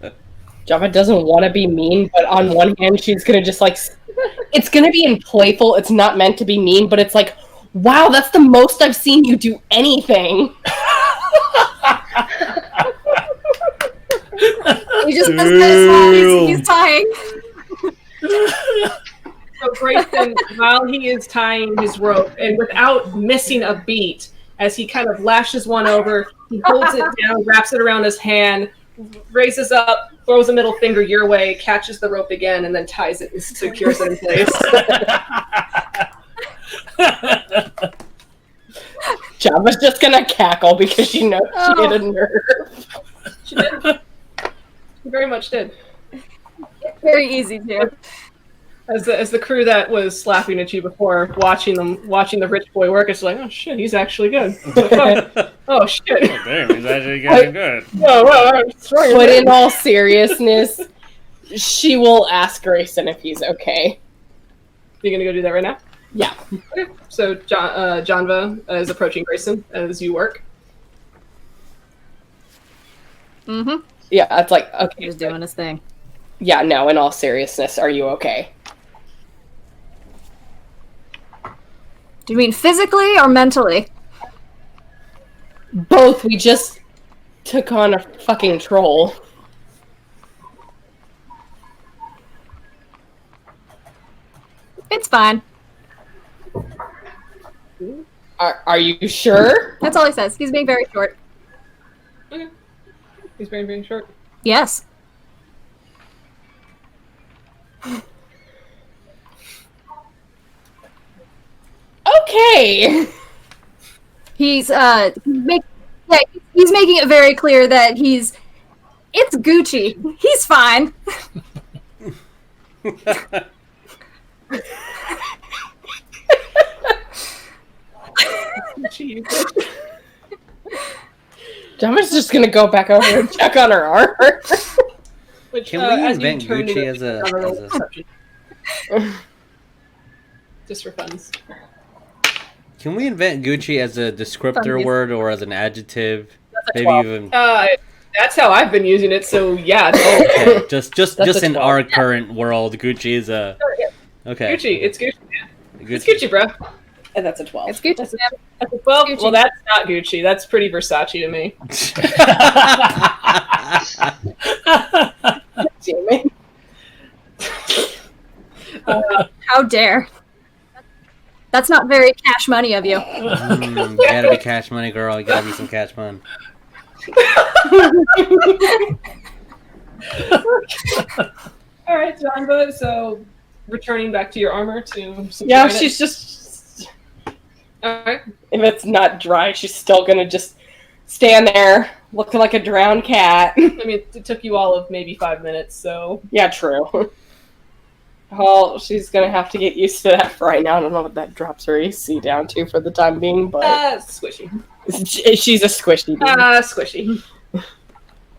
Janva doesn't want to be mean, but on one hand, she's gonna just like, it's gonna be in playful. It's not meant to be mean, but it's like, wow, that's the most I've seen you do anything. He just does this while he's tying. So Greyson, while he is tying his rope, and without missing a beat, as he kind of lashes one over, he holds it down, wraps it around his hand, raises up, throws a middle finger your way, catches the rope again, and then ties it and secures it in place. Java's just gonna cackle because she knows she hit a nerve. She did. She very much did. Very easy too. As the crew that was slapping at you before, watching the rich boy work, it's like, oh shit, he's actually good. Oh shit. Oh, damn, he's actually getting good. But in all seriousness, she will ask Greyson if he's okay. You gonna go do that right now? Yeah. Okay. So Janva is approaching Greyson as you work. Mm-hmm. Yeah, it's like, okay. He's doing his thing. Yeah, no, in all seriousness, are you okay? Do you mean physically or mentally? Both. We just took on a fucking troll. It's fine. Are you sure? That's all he says. He's being very short. Okay. He's very, very short. Yes. Okay. He's making it very clear that it's Gucci. He's fine. Jama's just gonna go back over and check on her armor. Which, Can we invent Gucci as a... just for funs. Can we invent Gucci as a descriptor Funsies. word or as an adjective? That's a Maybe 12. even That's how I've been using it. So yeah. okay. Just That's a in 12. our current world, Gucci is a okay. Gucci. It's Gucci. Gucci. It's Gucci, bro. And that's a 12. It's Gucci. That's a 12. Gucci. Well, that's not Gucci. That's pretty Versace to me. Jamie. How dare. That's not very cash money of you. You gotta be cash money, girl. You gotta be some cash money. All right, Janva. So, returning back to your armor to. Yeah, subtract it. she's just. All right. If it's not dry, she's still gonna just stand there looking like a drowned cat. I mean, it took you all of maybe 5 minutes, so. Yeah, true. Well, she's gonna have to get used to that for right now. I don't know what that drops her AC down to for the time being, but Squishy. she's a squishy. Dude. Squishy.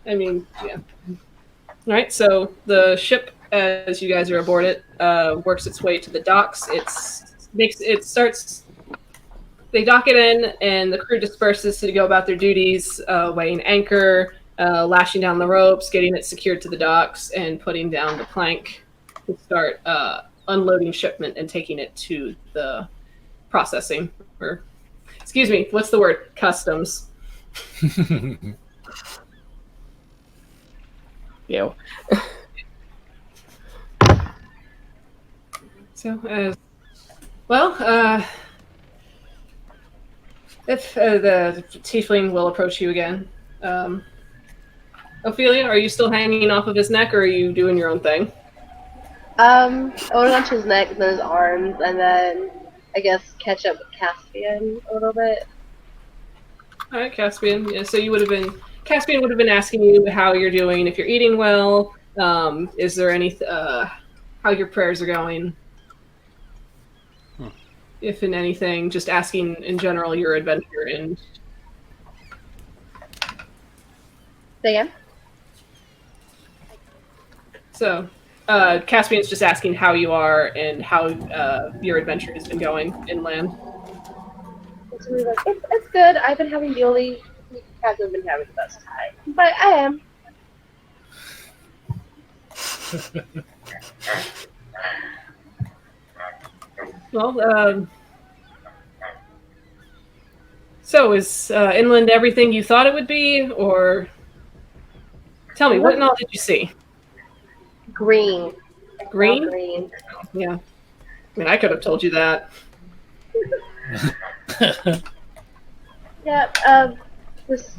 I mean, yeah. All right, so the ship, as you guys are aboard it, works its way to the docks. They dock it in, and the crew disperses to go about their duties, weighing anchor, lashing down the ropes, getting it secured to the docks, and putting down the plank to start unloading shipment and taking it to the processing, or, excuse me, what's the word? Customs. Ew. So, if the tiefling will approach you again. Ophelia, are you still hanging off of his neck, or are you doing your own thing? I want to watch his neck and then his arms, and then I guess catch up with Caspian a little bit. All right, Caspian. Yeah, so Caspian would have been asking you how you're doing, if you're eating well. Is there any how your prayers are going? If in anything, just asking in general your adventure and. Say again? So, Caspian's just asking how you are and how your adventure has been going inland. It's really like, it's good. I've been having Yuliy. He hasn't been having the best time, but I am. Well, so is inland everything you thought it would be, or tell me, what and all did you see? Green. Green? Green. Yeah. I mean, I could have told you that. Yeah, just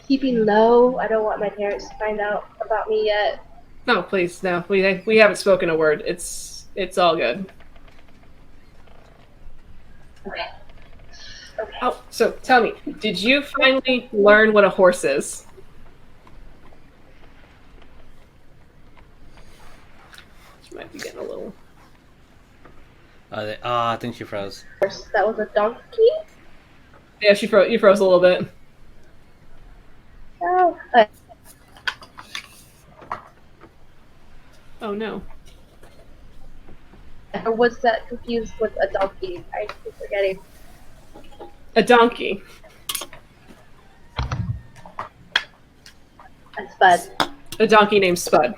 keeping low. I don't want my parents to find out about me yet. No, please, no. We haven't spoken a word. It's all good. Okay. Okay. Oh, so tell me, did you finally learn what a horse is? She might be getting a little. I think she froze. That was a donkey? Yeah, you froze a little bit. Oh. Oh no. Or was that confused with a donkey? I keep forgetting. A donkey. A spud. A donkey named Spud.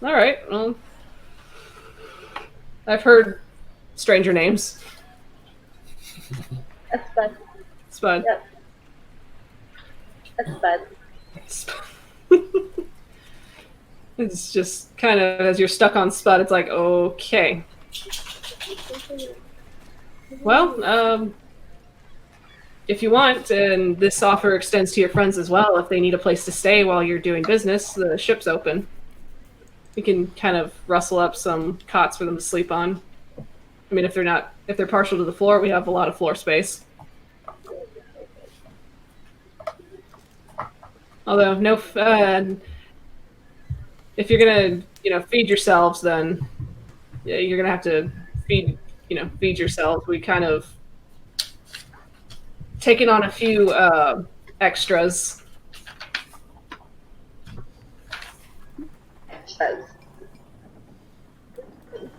All right. Well, I've heard stranger names. A spud. Spud. Yep. A spud. It's just kind of, as you're stuck on Spud, it's like, okay. Well, if you want, and this offer extends to your friends as well, if they need a place to stay while you're doing business, the ship's open. We can kind of rustle up some cots for them to sleep on. I mean, if they're partial to the floor, we have a lot of floor space. Although, if you're gonna, feed yourselves, then you're gonna have to feed yourselves. We kind of taken on a few extras. Extras.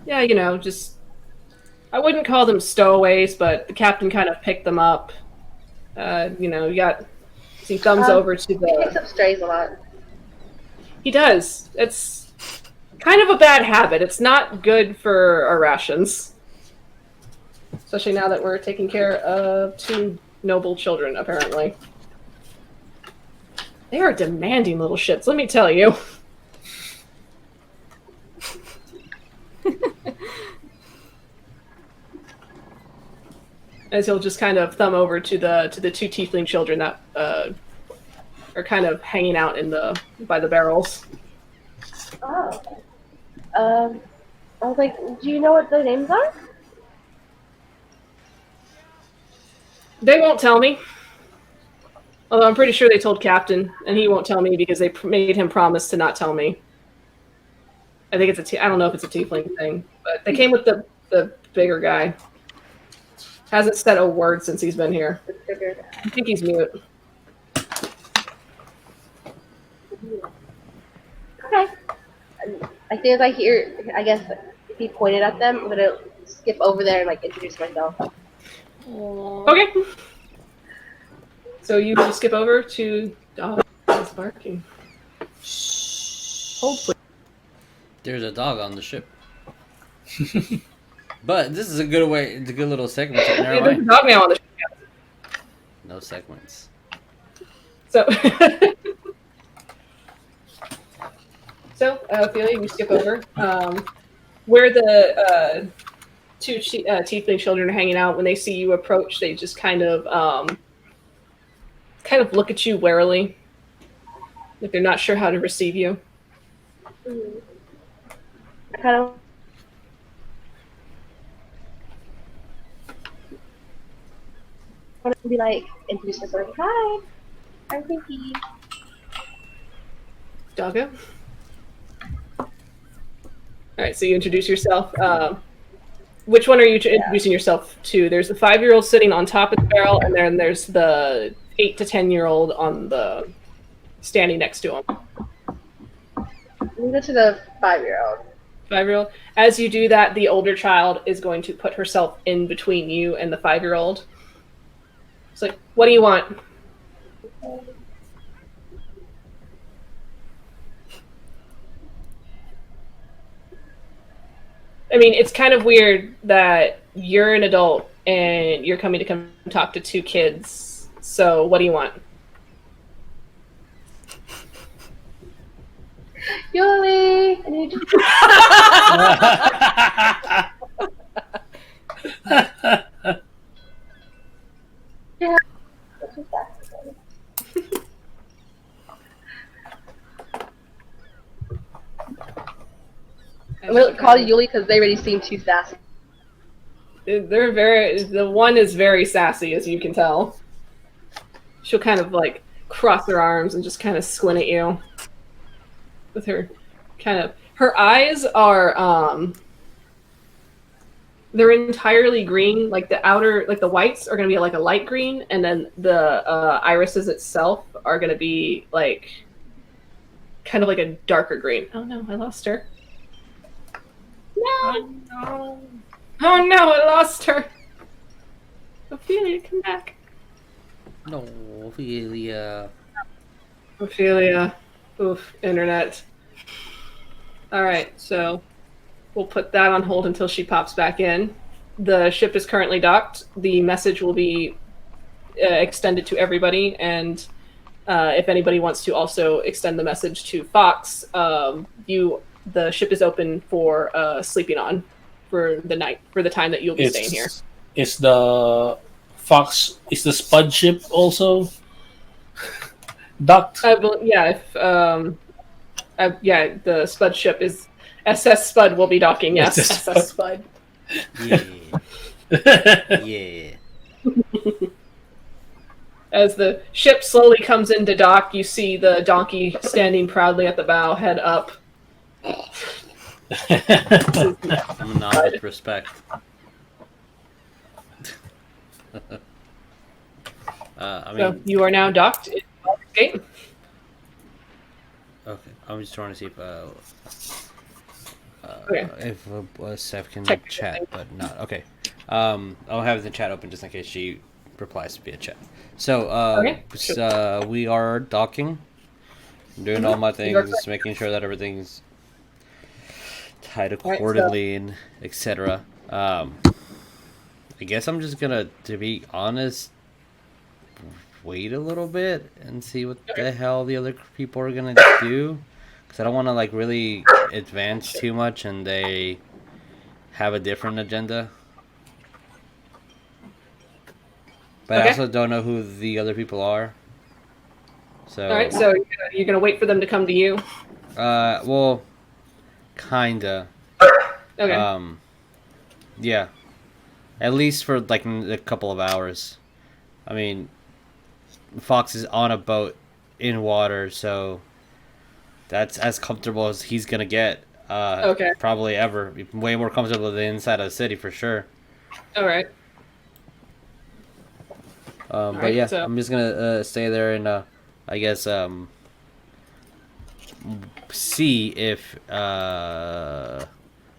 Yeah, just I wouldn't call them stowaways, but the captain kind of picked them up. You got he thumbs over to He picks the. up strays a lot. He does. It's kind of a bad habit. It's not good for our rations, especially now that we're taking care of 2 noble children. Apparently, they are demanding little shits. Let me tell you. As he'll just kind of thumb over to the 2 tiefling children that are kind of hanging out by the barrels. Oh. I was like, do you know what their names are? They won't tell me. Although I'm pretty sure they told Captain, and he won't tell me because they made him promise to not tell me. I think I don't know if it's a tiefling thing, but they came with the bigger guy. Hasn't said a word since he's been here. I think he's mute. Okay. As soon as I hear, I guess, if he pointed at them, I'm gonna skip over there and introduce myself. Okay. So you just skip over to dog is barking. Hopefully. There's a dog on the ship. But this is a good way. It's a good little segment. So never There's a mind. dog now on the ship. No segments. So, Ophelia, you skip over. Where the 2 tiefling children are hanging out, when they see you approach, they just kind of look at you warily, like they're not sure how to receive you. I kind of. I want to be introduce myself. Hi, I'm Pinky. Doggo. All right, so you introduce yourself. Which one are you introducing yourself to? There's the 5-year-old sitting on top of the barrel, and then there's the 8 to 10-year-old standing next to him. Move it to the 5-year-old. 5-year-old. As you do that, the older child is going to put herself in between you and the 5-year-old. It's like, what do you want? I mean, it's kind of weird that you're an adult and you're coming to come talk to 2 kids. So, what do you want? Yuliy, I need yeah. I'm gonna call Yuliy because they already seem too sassy. The one is very sassy, as you can tell. She'll kind of cross her arms and just kind of squint at you. With her eyes are they're entirely green. The whites are gonna be a light green, and then the irises itself are gonna be kind of like a darker green. Oh no, I lost her. No. Oh no, I lost her. Ophelia, come back. No, Ophelia. Ophelia. Oof, internet. Alright, so we'll put that on hold until she pops back in. The ship is currently docked. The message will be extended to everybody, and if anybody wants to also extend the message to Fox, the ship is open for sleeping on for the night, for the time that you'll be staying here. Is the Fox, is the Spud ship also docked? Yeah, the Spud ship is SS Spud will be docking. Yes, SS Spud. Yeah. Yeah. As the ship slowly comes into dock, you see the donkey standing proudly at the bow, head up. I'm a nod with respect. So you are now docked in Baldur's Gate. Okay, I'm just trying to see if Okay. if Seth can Check chat, but not okay. I'll have the chat open just in case she replies via chat. So, Okay. we are docking, doing all my things, making sure that everything's tied accordingly and etc. I guess I'm just gonna, to be honest, wait a little bit and see what the hell the other people are gonna do, because I don't want to like really advance too much and they have a different agenda. But I also don't know who the other people are. So. All right, so you're gonna wait for them to come to you. Well, kinda. Okay. Yeah. At least for like a couple of hours. I mean, Fox is on a boat in water, so that's as comfortable as he's gonna get. Probably ever. Way more comfortable than inside of the city for sure. All right. But yeah, so I'm just gonna stay there and I guess see if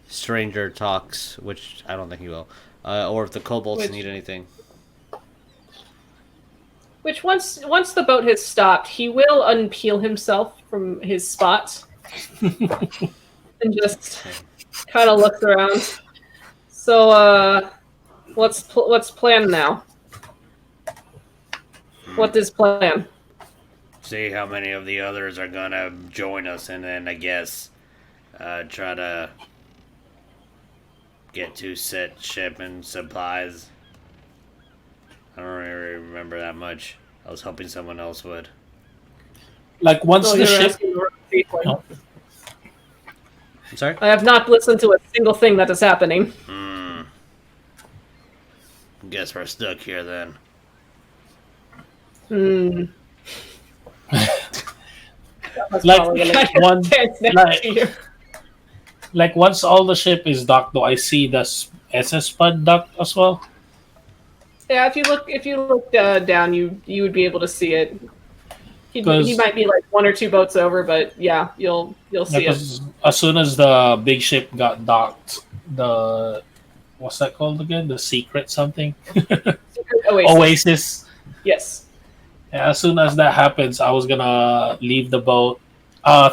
Stranger talks, which I don't think he will, or if the kobolds need anything. Which once the boat has stopped, he will unpeel himself from his spot and just kind of looks around. So what's plan now? What is plan? See how many of the others are gonna join us, and then I guess try to get to set shipping supplies. I don't really remember that much. I was hoping someone else would. Like once the ship. I'm sorry? I have not listened to a single thing that is happening. Guess we're stuck here then. Like once all the ship is docked, though, I see the SS Spud docked as well. Yeah, if you look down, you would be able to see it. He might be like one or two boats over, but yeah, you'll see it. As soon as the big ship got docked, what's that called again? The secret something? Secret Oasis. Yes. Yeah, as soon as that happens, I was gonna leave the boat,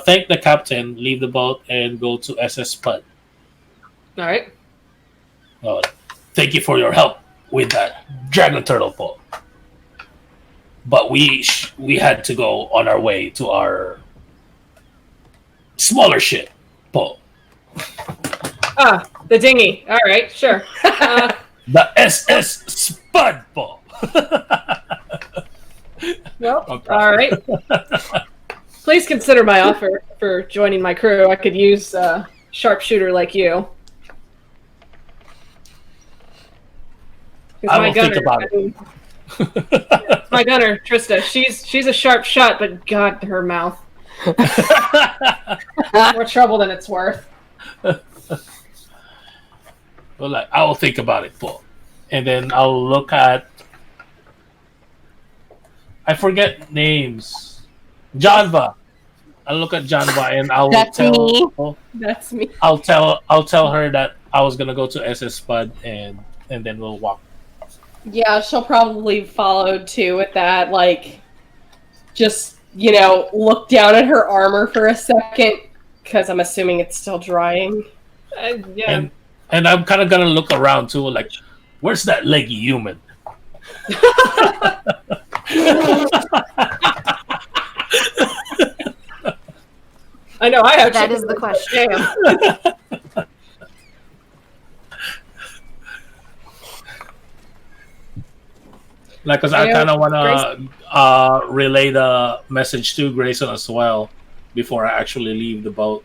thank the captain, leave the boat, and go to SS Spud. All right. Thank you for your help with that dragon turtle pole. But we had to go on our way to our smaller ship pole. The dinghy. All right, sure. The SS Spud pole. Well, all right. Please consider my offer for joining my crew. I could use a sharpshooter like you. I will think about it. My gunner, Trista, she's a sharp shot, but God, her mouth. More trouble than it's worth. Well, I will think about it, Paul. And then I'll look at... I forget names. Janva. I'll look at Janva and I'll tell... That's me. I'll tell her that I was gonna go to SS Spud and then we'll walk. Yeah, she'll probably follow too with that. Like, just, look down at her armor for a second, because I'm assuming it's still drying. Yeah. And I'm kind of gonna look around too, like, where's that leggy human? I know, I have. That is the question. Like, because I kind of want to relay the message to Greyson as well before I actually leave the boat.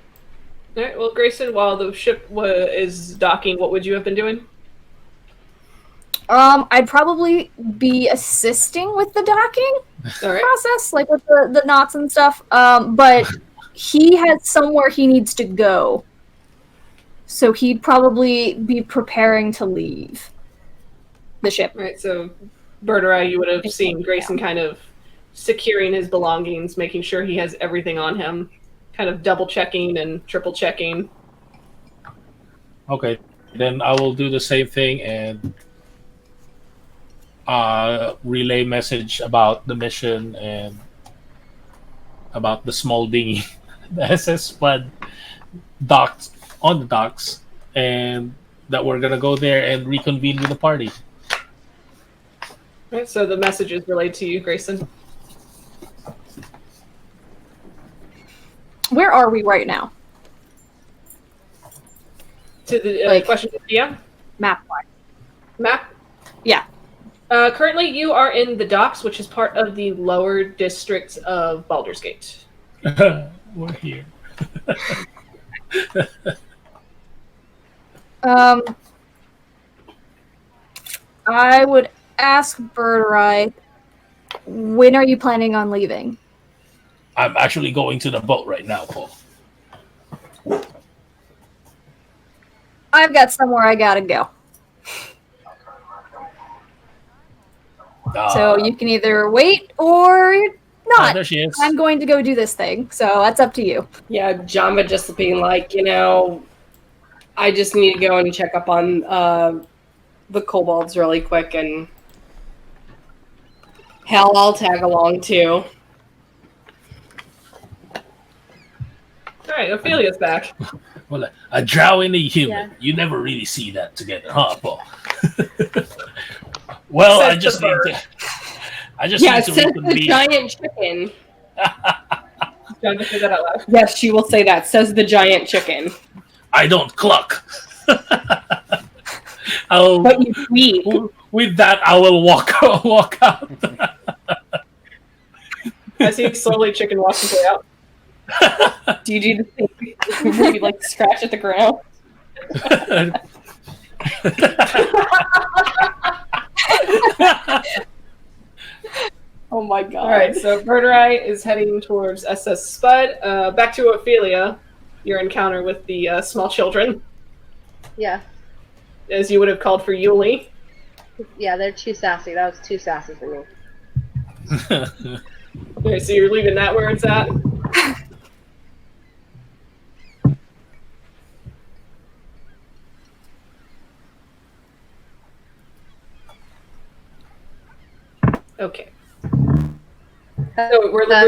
All right. Well, Greyson, while the ship is docking, what would you have been doing? I'd probably be assisting with the docking process, like with the knots and stuff. But he has somewhere he needs to go, so he'd probably be preparing to leave the ship. Right. So, Birdurai, you would have seen Greyson kind of securing his belongings, making sure he has everything on him, kind of double checking and triple checking. Okay. Then I will do the same thing and relay message about the mission and about the small dinghy, the SS Spud docked on the docks, and that we're gonna go there and reconvene with the party. Right, so the message is relayed to you, Greyson. Where are we right now? To the Like- question, yeah, Map-wise. map. Yeah. Currently, you are in the docks, which is part of the lower district of Baldur's Gate. We're here. I would ask Birdurai, when are you planning on leaving? I'm actually going to the boat right now, Paul. I've got somewhere I gotta go. So you can either wait or not. There she is. I'm going to go do this thing, so that's up to you. Yeah, Janva just being like, I just need to go and check up on the kobolds really quick, and hell, I'll tag along too. All right, Ophelia's back. Well, a drow and a human. Yeah. You never really see that together, huh, Paul? Well, I just need to. I just Yeah, need it to says the reconvene. giant chicken. Trying to say that out loud. Yes, she will say that. Says the giant chicken. I don't cluck. I'll, But you tweet. with that, I will walk out. As he slowly chicken walks his way out. Do you do the thing where you like scratch at the ground? Oh my god. All right, so Birdurai is heading towards SS Spud. Back to Ophelia, your encounter with the small children, Yeah. as you would have called for Yuliy. Yeah, they're too sassy. That was too sassy for me. Okay, so you're leaving that where it's at? Okay.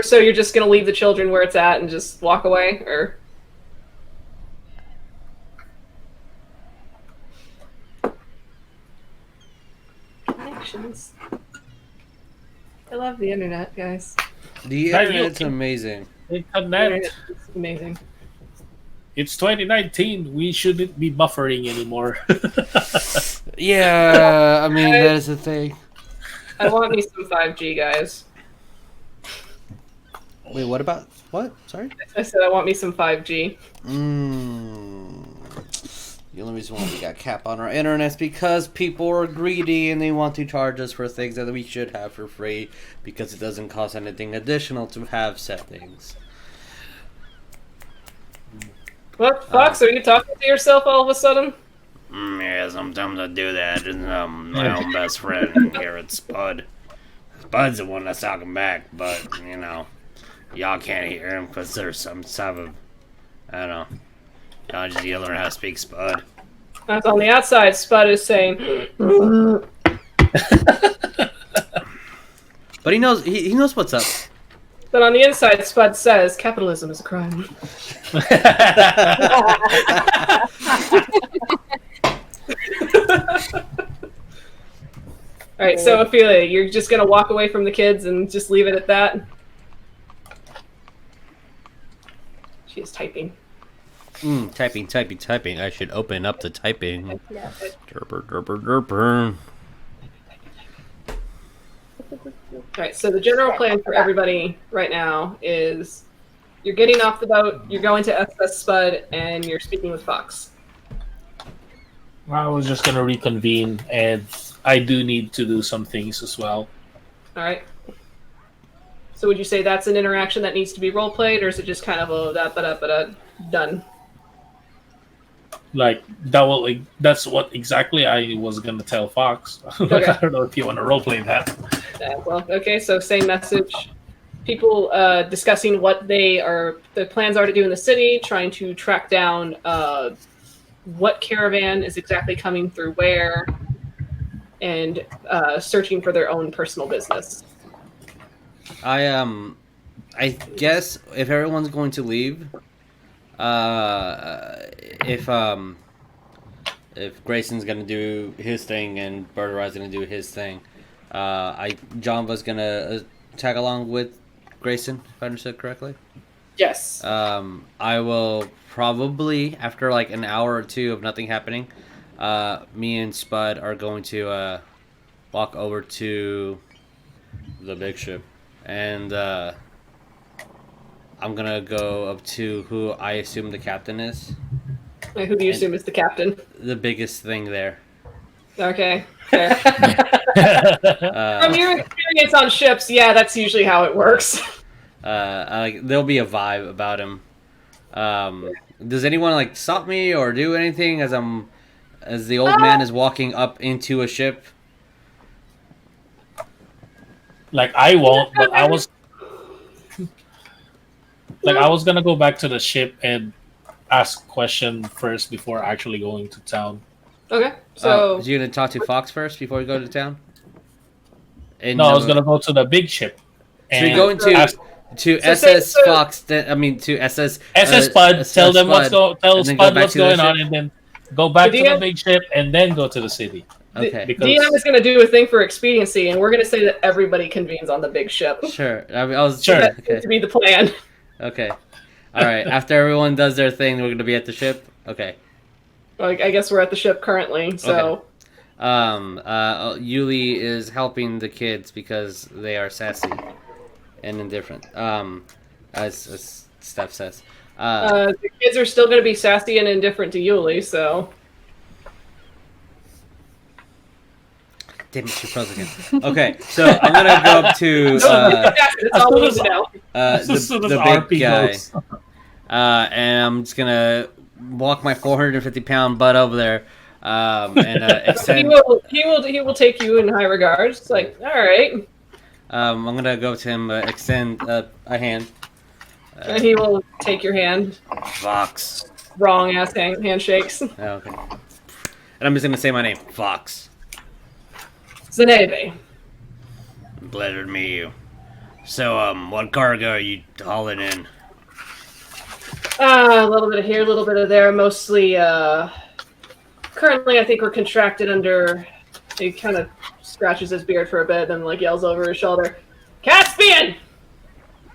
So you're just gonna leave the children where it's at and just walk away, or? Connections. I love the internet, guys. The Right, internet's you- amazing. The Connect. internet is amazing. It's 2019. We shouldn't be buffering anymore. Yeah, I mean, that is the thing. I want me some 5G, guys. Wait, what about what? Sorry. I said I want me some 5G. The only reason why we got cap on our internet is because people are greedy and they want to charge us for things that we should have for free because it doesn't cost anything additional to have said things. What, Fox? Are you talking to yourself all of a sudden? Yeah, sometimes I do that. And, my own best friend here at Spud. Spud's the one that's talking back, but, y'all can't hear him because there's some type of, I don't know. Y'all just yelling how to speak Spud. That's on the outside. Spud is saying, But he knows he knows what's up. but on the inside, Spud says, capitalism is a crime. All right, so Ophelia, you're just gonna walk away from the kids and just leave it at that? She is typing. Typing. I should open up the typing. Yeah. Derper. All right, so the general plan for everybody right now is you're getting off the boat, you're going to SS Spud, and you're speaking with Fox. I was just gonna reconvene, and I do need to do some things as well. All right. So would you say that's an interaction that needs to be role played, or is it just kind of a done? Like that's what exactly I was gonna tell Fox. Okay. I don't know if you want to roleplay that. Well, okay. So same message. People discussing what the plans are to do in the city, trying to track down what caravan is exactly coming through where, and searching for their own personal business. I guess if everyone's going to leave, if Greyson's gonna do his thing and Birdurai gonna do his thing, Janva's gonna tag along with Greyson, if I understood correctly. Yes. I will probably, after like an hour or two of nothing happening, me and Spud are going to walk over to the big ship, and I'm gonna go up to who I assume the captain is. Who do you assume is the captain? The biggest thing there. Okay, fair. From your experience on ships, yeah, that's usually how it works. There'll be a vibe about him. Does anyone like stop me or do anything as the old man is walking up into a ship? Like I won't, but I was gonna go back to the ship and ask question first before actually going to town. Okay, so you're gonna talk to Fox first before you go to town? No, I was gonna go to the big ship. So you're going to SS Fox. To SS Spud. Tell them Spud what's going on, and then go back to the big ship, and then go to the city. Okay. DM is going to do a thing for expediency, and we're going to say that everybody convenes on the big ship. Sure. That seems to be the plan. Okay. All right. After everyone does their thing, we're going to be at the ship. Okay. Well, I guess we're at the ship currently. So. Okay. Yuliy is helping the kids because they are sassy and indifferent. As Steph says. The kids are still going to be sassy and indifferent to Yuliy, so. Damn it, she froze again. Okay, so I'm gonna go up to the big guy, and I'm just gonna walk my 450-pound butt over there, and extend. He will take you in high regards. It's like, all right. I'm gonna go to him, extend a hand. And he will take your hand. Fox. Wrong ass handshakes. Okay. And I'm just gonna say my name, Fox. Zenebe. Pleasure to meet you. So, what cargo are you hauling in? A little bit of here, a little bit of there. Mostly, currently I think we're contracted under... He kind of scratches his beard for a bit, then yells over his shoulder. Caspian!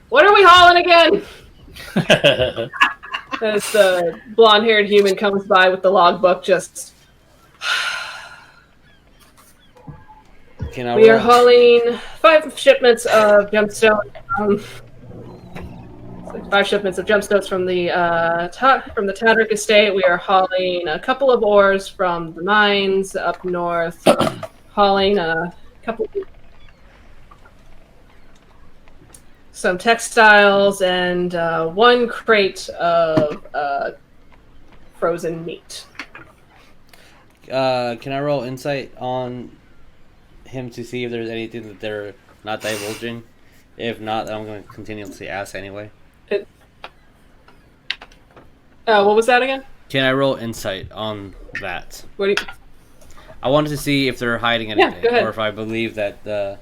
What are we hauling again? As the blonde-haired human comes by with the logbook, just... We are hauling 5 shipments of gemstones. 5 shipments of gemstones from the Tataric estate. We are hauling a couple of ores from the mines up north. Hauling a couple, some textiles, and 1 crate of frozen meat. Can I roll insight on him to see if there's anything that they're not divulging? If not, then I'm going to continuously ask anyway. What was that again? Can I roll insight on that? What do you... I wanted to see if they're hiding anything, go ahead. or if I believe that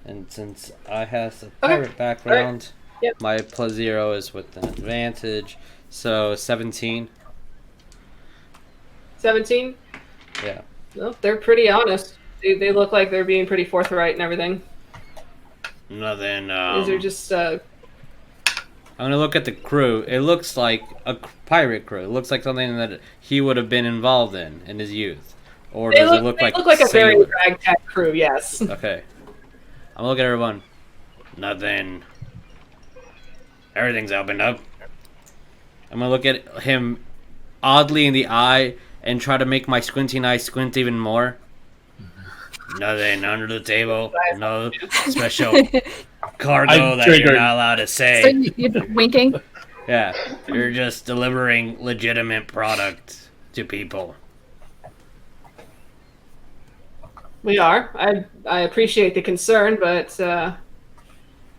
and since I have a pirate background, Yep. my +0 is with an advantage, so 17. 17? Yeah. Well, they're pretty honest. They look like they're being pretty forthright and everything. Nothing. These are just. I'm gonna look at the crew. It looks like a pirate crew. It looks like something that he would have been involved in his youth. Or does it look like? They look like a very ragtag crew. Yes. Okay. I'm gonna look at everyone. Nothing. Everything's opened up. I'm gonna look at him oddly in the eye and try to make my squinting eye squint even more. Nothing under the table. No special cargo that you're not allowed to say. So you're winking? Yeah, you're just delivering legitimate product to people. We are. I appreciate the concern, but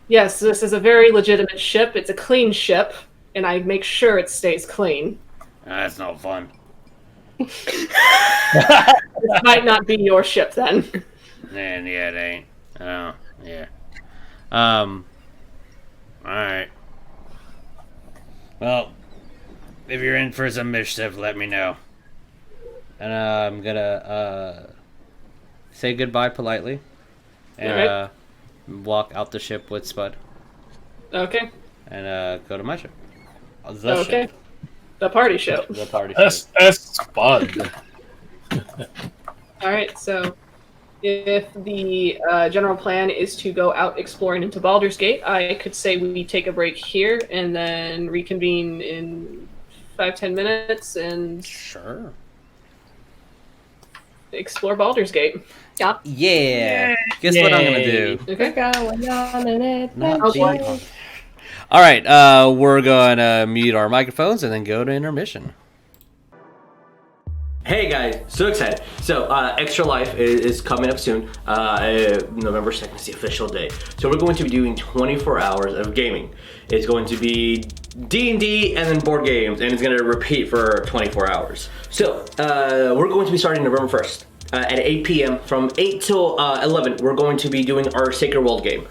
yes, this is a very legitimate ship. It's a clean ship, and I make sure it stays clean. That's no fun. This might not be your ship then. Man, yeah, it ain't. Oh, yeah. Alright. Well, if you're in for some mischief, let me know. And I'm gonna say goodbye politely and walk out the ship with Spud. Okay. And go to my ship. Okay. Ship. The party ship. The party ship. That's Spud. All right. So, if the general plan is to go out exploring into Baldur's Gate, I could say we take a break here and then reconvene in 5-10 minutes and Sure. explore Baldur's Gate. Yep. Yeah. Guess what I'm gonna do? Okay. Going on an Not adventure. be- All right. We're gonna mute our microphones and then go to intermission. Hey guys, so excited. So, Extra Life is coming up soon. November 2nd is the official day. So we're going to be doing 24 hours of gaming. It's going to be D&D and then board games, and it's going to repeat for 24 hours. So, we're going to be starting November 1st. At 8 p.m. from 8 till 11, we're going to be doing our Sacred World game.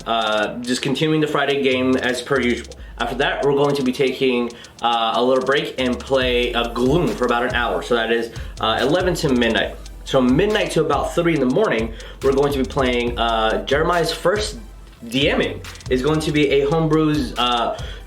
Just continuing the Friday game as per usual. After that, we're going to be taking a little break and play Gloom for about an hour. So that is 11 to midnight. So midnight to about 3 in the morning, we're going to be playing Jeremiah's first DMing. Is going to be a homebrew's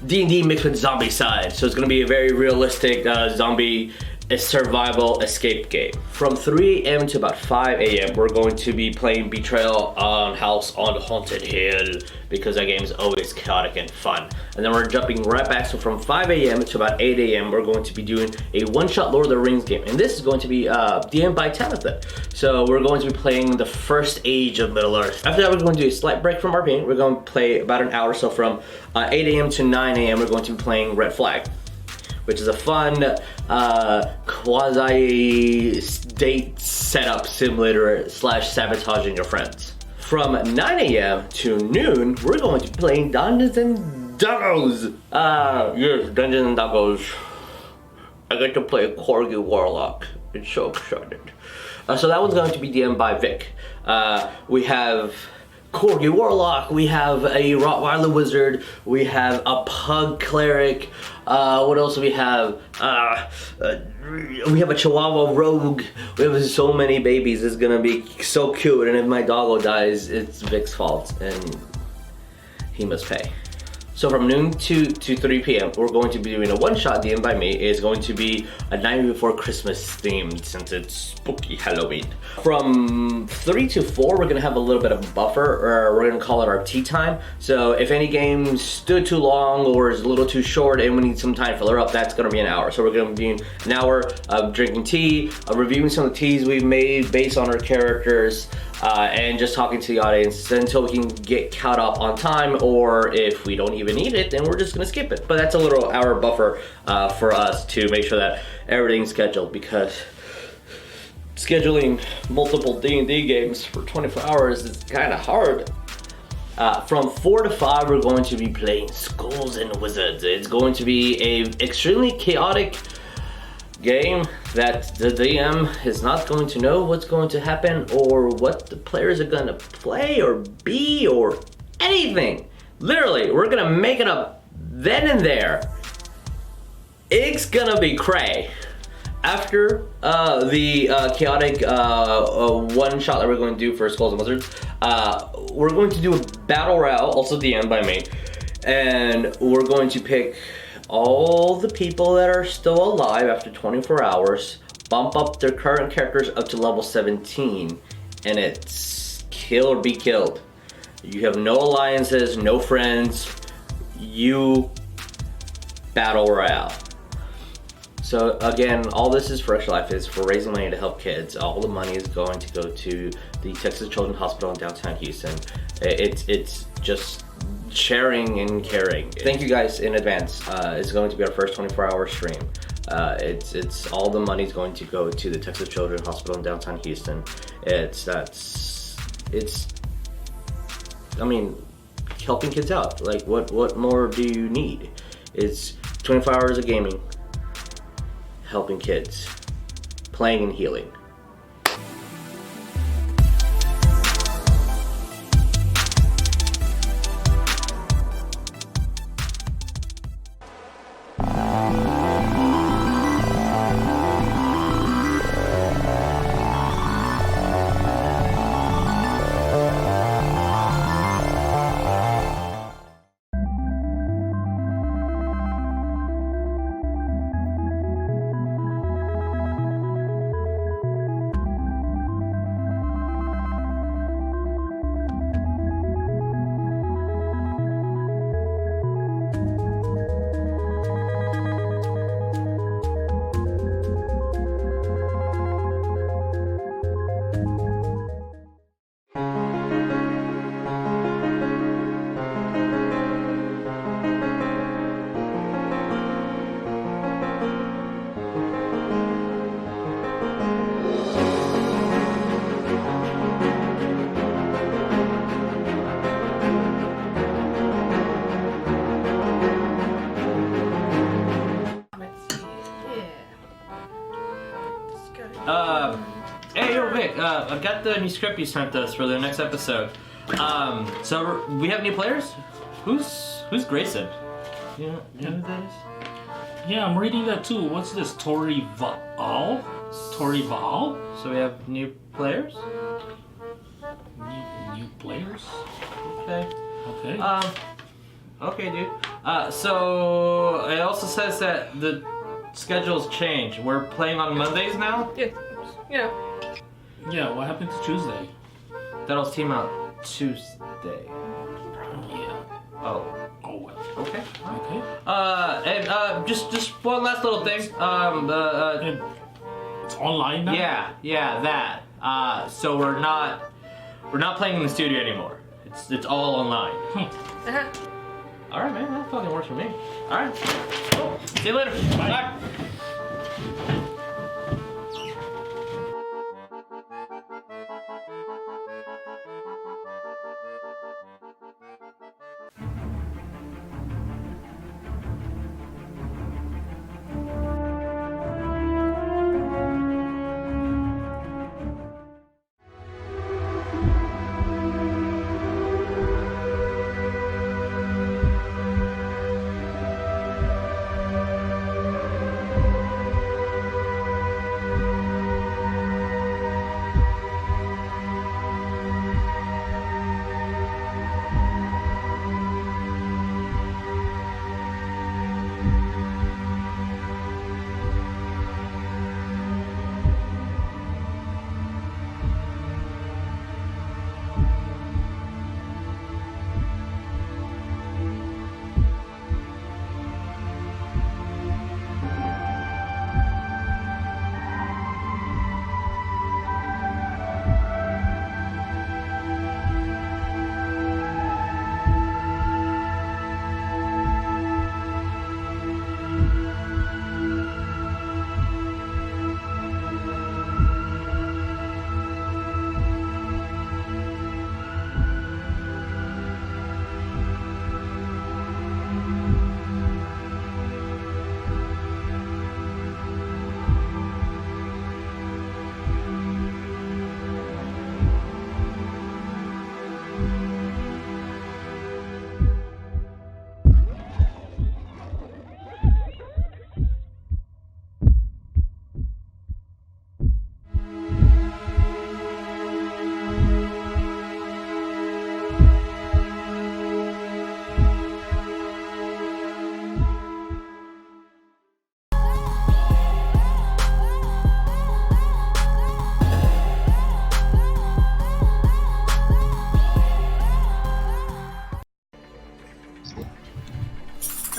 D&D mixed with zombie side. So it's going to be a very realistic zombie survival escape game. From 3 a.m. to about 5 a.m. we're going to be playing Betrayal on House on the Haunted Hill because that game is always chaotic and fun. And then we're jumping right back, so from 5 a.m. to about 8 a.m. we're going to be doing a one-shot Lord of the Rings game. And this is going to be DM'd by Tabatha. So we're going to be playing the first age of Middle Earth. After that, we're going to do a slight break from RPing. We're going to play about an hour, so from 8 a.m. to 9 a.m. we're going to be playing Red Flag, which is a fun quasi-state setup simulator / sabotaging your friends. From 9 a.m. to noon, we're going to be playing Dungeons and Dragons. Yes, Dungeons and Dragons. I get to play a Corgi Warlock. It's so exciting. So that one's going to be DM'd by Vic. We have Corgi Warlock, we have a Rottweiler Wizard, we have a Pug Cleric, what else do we have? We have a Chihuahua Rogue. We have so many babies. It's gonna be so cute, and if my doggo dies, it's Vic's fault, and he must pay. So from noon to 3 p.m. we're going to be doing a one-shot DM'd by me. It's going to be a Night Before Christmas themed since it's spooky Halloween. From 3 to 4 we're going to have a little bit of a buffer, or we're going to call it our tea time. So if any game stood too long or is a little too short and we need some time to fill her up, that's going to be an hour. So we're going to be doing an hour of drinking tea, reviewing some of the teas we've made based on our characters, and just talking to the audience until we can get caught up on time, or if we don't even need it, then we're just gonna skip it. But that's a little hour buffer for us to make sure that everything's scheduled, because scheduling multiple D&D games for 24 hours is kind of hard. From 4 to 5 we're going to be playing Skulls and Wizards. It's going to be a extremely chaotic game that the DM is not going to know what's going to happen or what the players are gonna play or be or anything. Literally, we're gonna make it up then and there. It's gonna be cray. After the chaotic one shot that we're going to do for Skulls and Wizards, we're going to do a battle royale, also DM'd by me, and we're going to pick all the people that are still alive after 24 hours, bump up their current characters up to level 17, and it's kill or be killed. You have no alliances, no friends, you battle royale. So again, all this is for Extra Life is for raising money to help kids. All the money is going to go to the Texas Children's Hospital in downtown Houston. It's just sharing and caring. Thank you guys in advance. It's going to be our first 24-hour stream. It's all the money is going to go to the Texas Children's Hospital in downtown Houston. I mean, helping kids out. Like, what more do you need? It's 24 hours of gaming, helping kids, playing and healing. Hey, yo, Vic, I've got the new script you sent us for the next episode. So we have new players? Who's Greyson? You know who that is? Yeah, I'm reading that too. What's this? Torival? Torival? So we have new players? New players? Okay. Okay. Okay, dude. So it also says that the schedule's changed. We're playing on Mondays now? Yeah. You know. Yeah, what happened to Tuesday? That'll team out Tuesday. Yeah. Oh. Oh well. Okay. Okay. And just one last little thing. And it's online now? Yeah, that. So we're not playing in the studio anymore. It's all online. Uh-huh. All right, man. That fucking works for me. All right. Cool. See you later. Bye.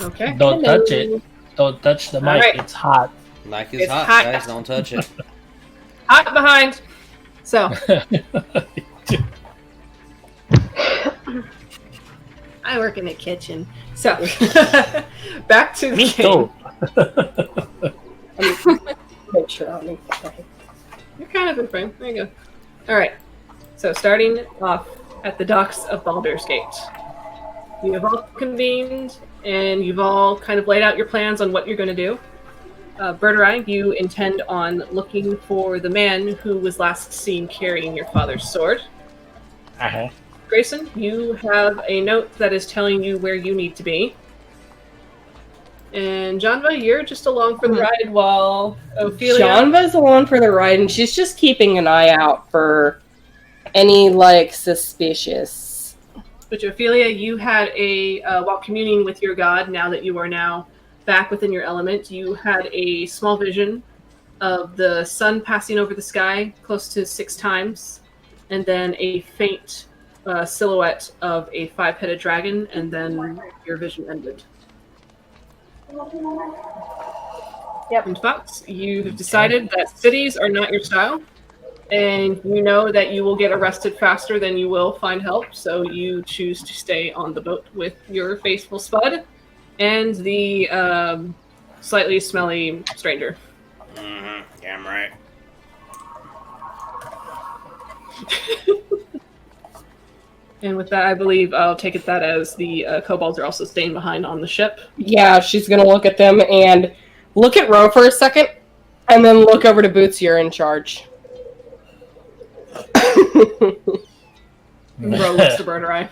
Okay. Don't touch it. Don't touch the mic. Alright. It's hot. Mic is It's hot, hot. guys. Don't touch it. Hot behind. So. I work in the kitchen. So. Back to the Me game. too. Make sure I'll make that right. You're kind of in frame. There you go. All right. So starting off at the docks of Baldur's Gate. You have all convened, and you've all kind of laid out your plans on what you're going to do. Birdurai, you intend on looking for the man who was last seen carrying your father's sword. Uh-huh. Greyson, you have a note that is telling you where you need to be. And Janva, you're just along for the ride while Ophelia... Janva's along for the ride, and she's just keeping an eye out for any, like, suspicious... But Ophelia, you had while communing with your god, now that you are now back within your element, you had a small vision of the sun passing over the sky close to 6 times, and then a faint silhouette of a 5-headed dragon, and then your vision ended. Yep. And Fox, you have decided that cities are not your style, and you know that you will get arrested faster than you will find help, so you choose to stay on the boat with your faithful Spud and the slightly smelly stranger. Mm-hmm. Yeah, I'm right. And with that, I believe I'll take it that as the kobolds are also staying behind on the ship. Yeah, she's gonna look at them and look at Ro for a second, and then look over to Boots. You're in charge. Ro looks to Birdurai.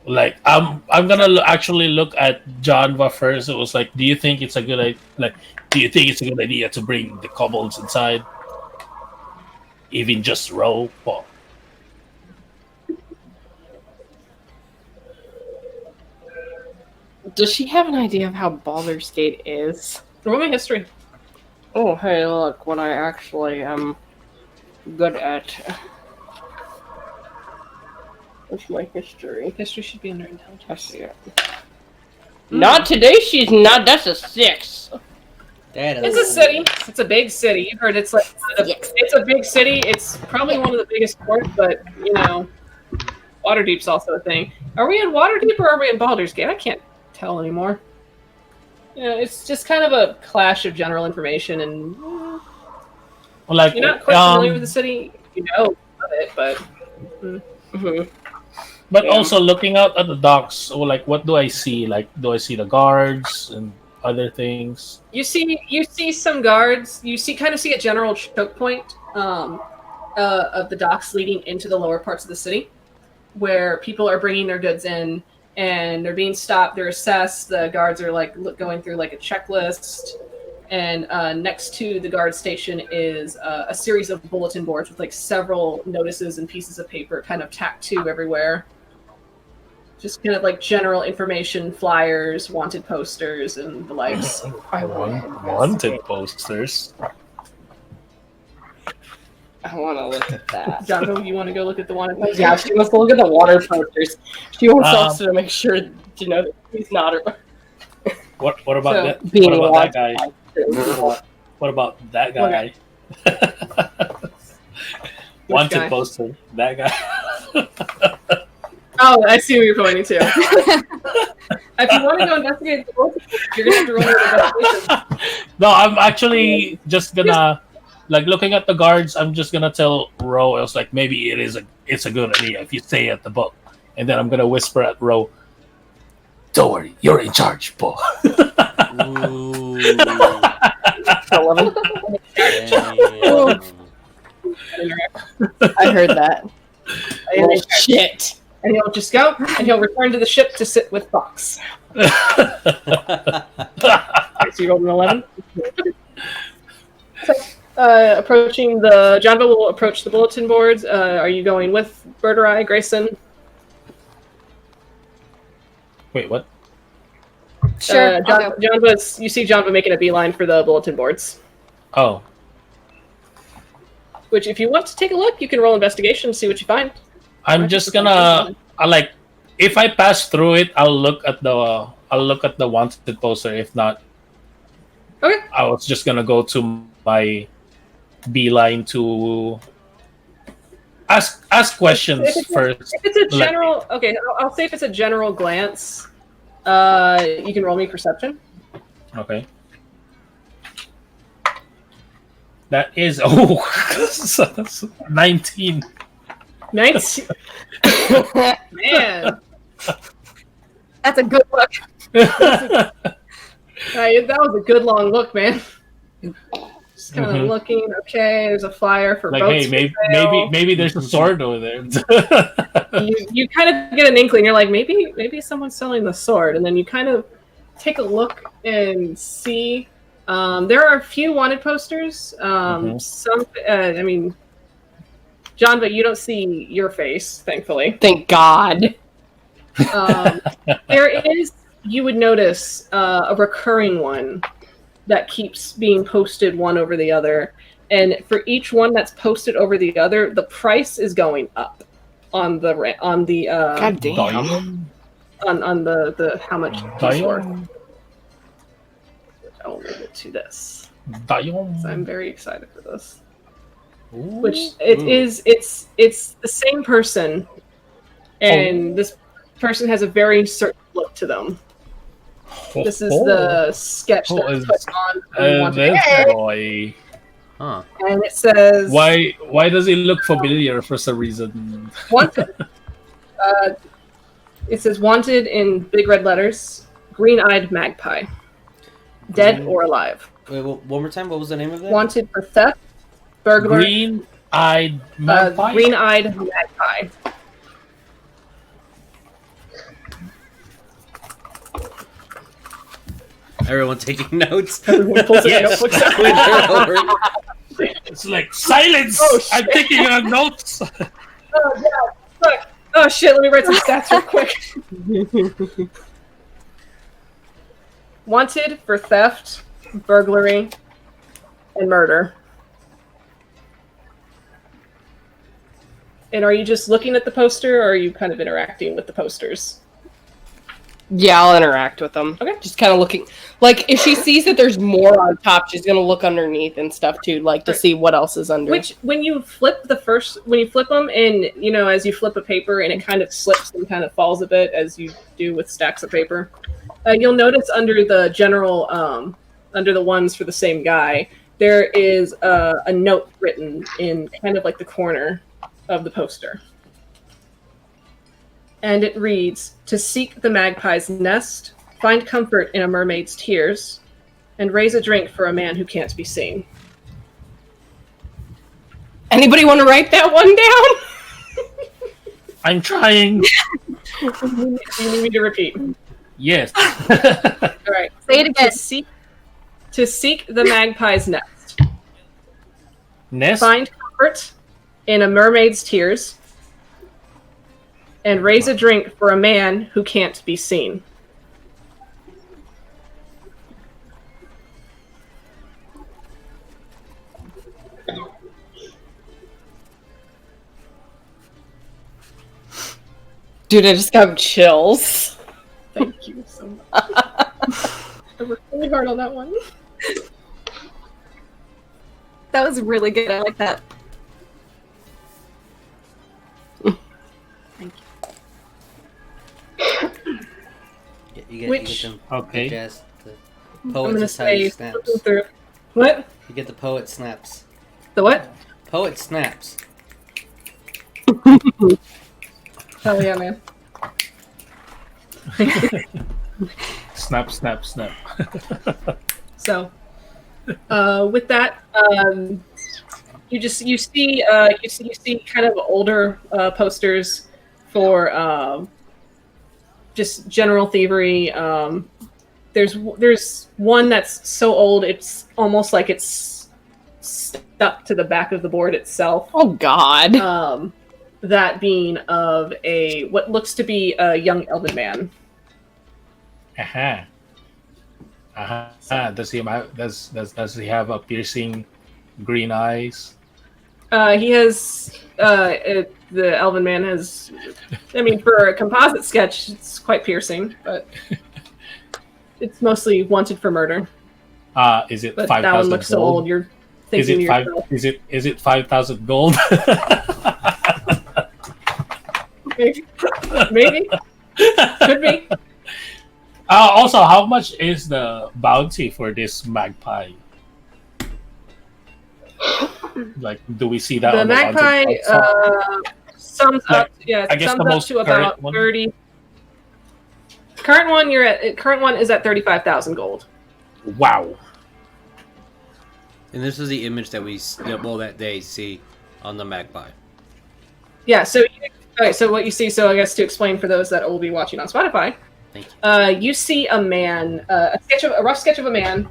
Like I'm gonna actually look at Janva first. It was like, do you think it's a good idea to bring the kobolds inside? Even just Ro? Well, Does she have an idea of how Baldur's Gate is? Roll me history. Oh, hey, look, what I actually am good at. What's my history? History should be under I intelligence. see it. Not today, she's not. That's a 6. It's a city. It's a big city. You've heard it's like it's a big city. It's probably one of the biggest ports, but you know, Waterdeep's also a thing. Are we in Waterdeep or are we in Baldur's Gate? I can't tell anymore. You know, it's just kind of a clash of general information, and like you're not quite familiar with the city. You know about it, but. Mm-hmm. But also looking out at the docks, so like, what do I see? Like, do I see the guards and other things? You see some guards. You kind of see a general choke point of the docks leading into the lower parts of the city, where people are bringing their goods in and they're being stopped. They're assessed. The guards are like going through like a checklist. And next to the guard station is a series of bulletin boards with like several notices and pieces of paper kind of tacked to everywhere. Just kind of like general information, flyers, wanted posters, and the likes. Wanted posters. I want to look at that. Janva, you want to go look at the wanted posters? Yeah, she must look at the water posters. She wants also to make sure, you know, that he's not. What about So, that? being What about that guy? wanted. What about that guy? Wanted guy? poster. That guy. Oh, I see what you're pointing to. If you want to go investigate the bulletin, you're going to have to roll an investigation. No, I'm actually just gonna, like, looking at the guards. I'm just gonna tell Ro. I was like, maybe it's a good idea if you stay at the boat, and then I'm gonna whisper at Ro. Don't worry, you're in charge, Bo. Ooh. I heard that. Oh, shit. And he'll just go, and he'll return to the ship to sit with Fox. So you rolled an 11. So, approaching the Janva will approach the bulletin boards. Are you going with Birdurai, Greyson? Wait, what? Sure. I'll go. You see Janva making a beeline for the bulletin boards. Oh, Which, if you want to take a look, you can roll investigation and see what you find. I'm just gonna like, if I pass through it, I'll look at the wanted poster. If not, Okay. I was just gonna go to my beeline to ask questions first. If it's a general, okay, I'll say if it's a general glance, you can roll me perception. Okay. That is 19. 19. Man. That's a good look. That was a good long look, man. Just kind of looking. Okay, there's a flyer for Like, boats. hey, maybe there's a sword over there. You kind of get an inkling. You're like, maybe someone's selling the sword, and then you kind of take a look and see. There are a few wanted posters. Some, I mean, Janva, you don't see your face, thankfully. Thank God. There is, you would notice, a recurring one that keeps being posted one over the other, and for each one that's posted over the other, the price is going up on the God damn. on the how much it's worth. I'll move it to this. So I'm very excited for this. Which it's the same person, and this person has a very certain look to them. This is the sketch that was put on. Boy. Huh. And it says, Why does he look familiar for some reason? wanted. It says wanted in big red letters, green-eyed magpie, dead or alive. Wait, one more time. What was the name of that? Wanted for theft, burglary, Green-eyed magpie? green-eyed magpie. Everyone taking notes. Everyone pulls their Yes. notebooks out. It's like, silence! Oh, shit. I'm taking on notes! Oh, God. Fuck. Oh, shit. Let me write some stats real quick. Wanted for theft, burglary, and murder. And are you just looking at the poster, or are you kind of interacting with the posters? Yeah, I'll interact with them. Okay. Just kind of looking. Like, if she sees that there's more on top, she's going to look underneath and stuff, too, like, to see what else is under. Which, when you flip them, and, you know, as you flip a paper, and it kind of slips and kind of falls a bit, as you do with stacks of paper, you'll notice under the general, under the ones for the same guy, there is a note written in kind of like the corner of the poster. And it reads, to seek the magpie's nest, find comfort in a mermaid's tears, and raise a drink for a man who can't be seen. Anybody want to write that one down? I'm trying. You need me to repeat. Yes. All right. Say it again. To seek the magpie's nest. Nest? Find comfort in a mermaid's tears, and raise a drink for a man who can't be seen. Dude, I just got chills. Thank you so much. I worked really hard on that one. That was really good. I like that. Thank you. You get them. Okay. Jazz, the I'm poet gonna society say snaps. flipping through. What? You get the poet snaps. The what? Poet snaps. Hell yeah, man. Snap, snap, snap. So, with that, you see kind of older posters for just general thievery. There's one that's so old it's almost like it's stuck to the back of the board itself. Oh, God. That being of what looks to be a young elven man. Aha. Does he have a piercing green eyes? He has the elven man has. I mean, for a composite sketch, it's quite piercing, but it's mostly wanted for murder. Is it But 5,000 that one looks so old. gold? You're Is thinking it to yourself, Is it 5,000 gold? maybe could be. Also, how much is the bounty for this magpie? Like, do we see that? The on magpie sums Like, up. Yeah, I guess sums the up most to about current one? 30. Current one is at 35,000 gold. Wow. And this is the image that that they see on the magpie. Yeah. So, okay. So what you see. So I guess to explain for those that will be watching on Spotify, Thank you. you see a man, a rough sketch of a man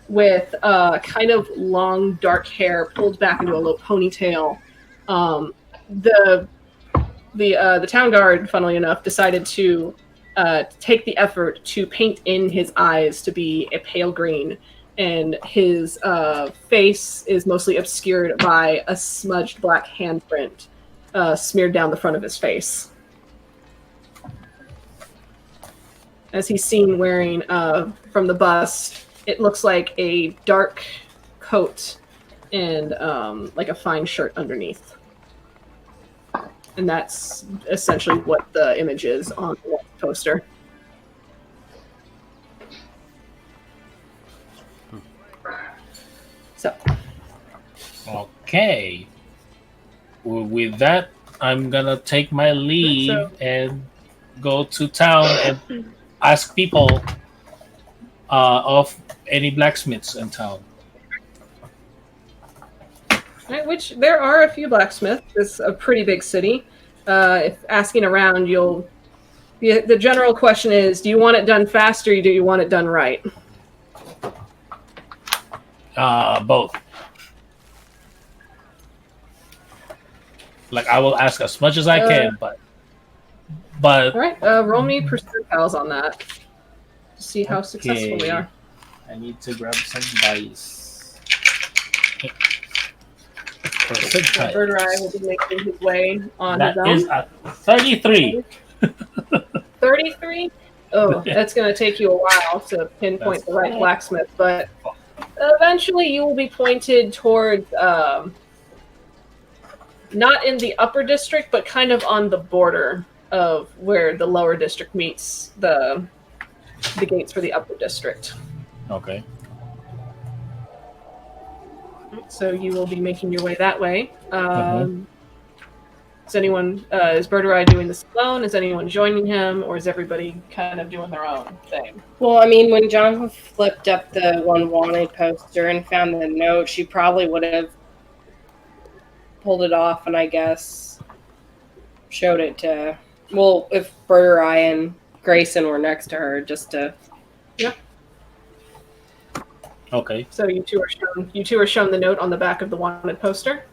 with kind of long dark hair pulled back into a low ponytail. The town guard, funnily enough, decided to take the effort to paint in his eyes to be a pale green, and his face is mostly obscured by a smudged black handprint smeared down the front of his face. As he's seen wearing from the bust, it looks like a dark coat and like a fine shirt underneath. And that's essentially what the image is on the poster. So. Okay. Well, with that, I'm gonna take my leave and go to town and ask people of any blacksmiths in town. Right, which there are a few blacksmiths. It's a pretty big city. If asking around, the general question is: do you want it done fast, or do you want it done right? Both. Like I will ask as much as I can, but all right. Roll me percentiles on that to see how successful we are. I need to grab some dice. Birdurai will be making his way on That his own. is a 33. 33? Oh, that's going to take you a while to pinpoint the right blacksmith, but eventually you will be pointed towards, not in the upper district, but kind of on the border of where the lower district meets the gates for the upper district. Okay. So you will be making your way that way. Is Birdurai doing this alone? Is anyone joining him, or is everybody kind of doing their own thing? Well, I mean, when Janva flipped up the one wanted poster and found the note, she probably would have pulled it off and I guess showed it to, well, if Birdurai and Greyson were next to her, just to... Yeah. Okay. So you two are shown the note on the back of the wanted poster.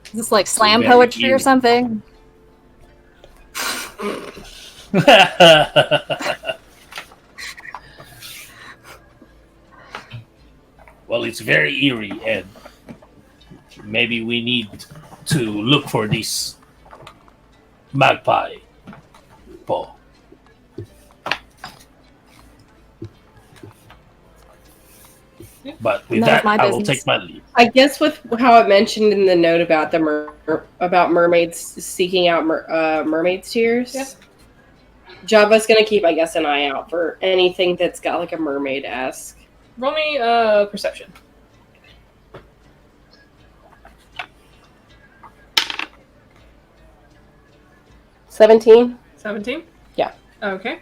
Is this like slam poetry or something? Well, it's very eerie, and maybe we need to look for this magpie. Paul. But with None of that, my I will business. take my leave. I guess with how it mentioned in the note about the about mermaids seeking out mermaid's tears, Yeah. Java's gonna keep, I guess, an eye out for anything that's got like a mermaid-esque. Roll me perception. $17? 17? Yeah. Okay.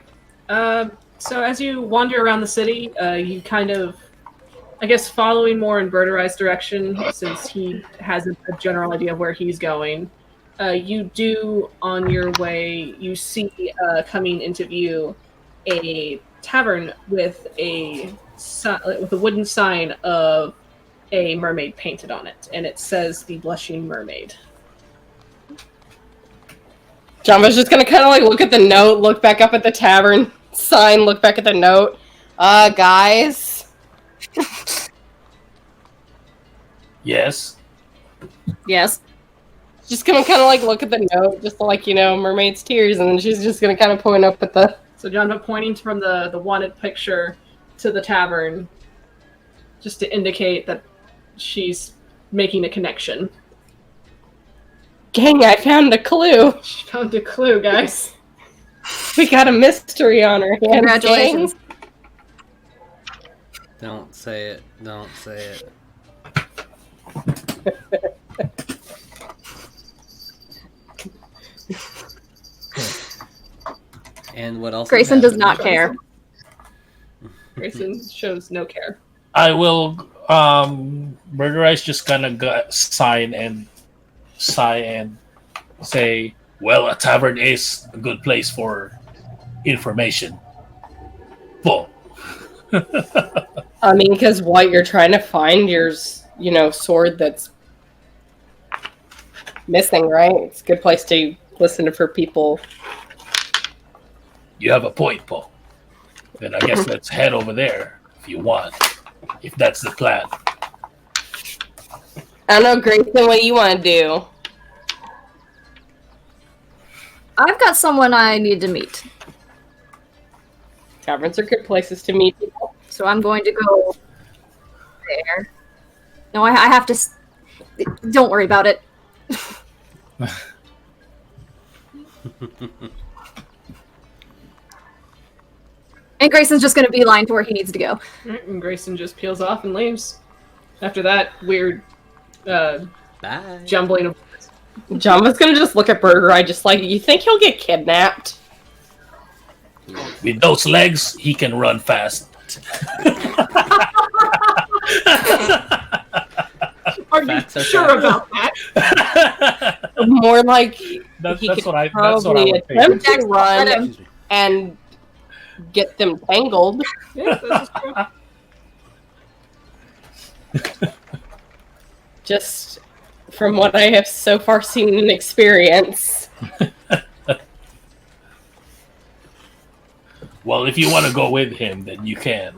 So as you wander around the city, you kind of, I guess, following more in Birdurai's direction, since he has a general idea of where he's going. You do, on your way, you see coming into view a tavern with a wooden sign of a mermaid painted on it, and it says the Blushing Mermaid. Java's just gonna kind of like look at the note, look back up at the tavern sign, look back at the note. Guys. Yes. Yes. Just gonna kind of like look at the note, just like, mermaid's tears, and then she's just gonna kind of point up at the... So Janva pointing from the wanted picture to the tavern, just to indicate that she's making a connection. Gang, I found a clue. She found a clue, guys. We got a mystery on her hands. Congratulations. Don't say it. Don't say it. And what else? Greyson does not care. Grayson shows no care. I will. Birdurai just gonna sigh and say, "Well, a tavern is a good place for information." Well, I mean, because what you're trying to find your, sword that's missing, right? It's a good place to listen for people. you have a point, Paul. Then I guess let's head over there if you want. If that's the plan. I don't know, Grayson, what do you want to do? I've got someone I need to meet, Taverns are good places to meet people. so I'm going to go there. No, I have to. Don't worry about it. And Grayson's just going to beeline to where he needs to go. Right, and Grayson just peels off and leaves. After that weird Bye. jumbling of Janva's gonna just look at Birdurai just like, you think he'll get kidnapped? With those legs, he can run fast. Are you Facts are sure facts. about that? More like That's he what could I probably would attempt think. to run Excuse me. and get them tangled. Yeah, that's true. Just from what I have so far seen and experienced. Well, if you want to go with him, then you can.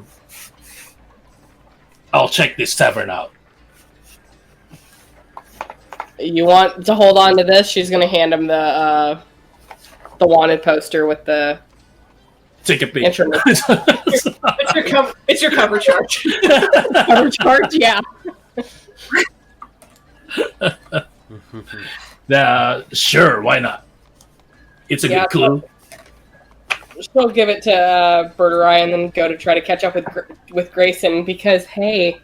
I'll check this tavern out. You want to hold on to this? She's gonna hand him the wanted poster with the Take a peek. intro. It's your cover charge. Cover charge, yeah. Sure, why not? It's a Yeah, good clue. She'll give it to Birdurai and then go to try to catch up with Grayson because, hey,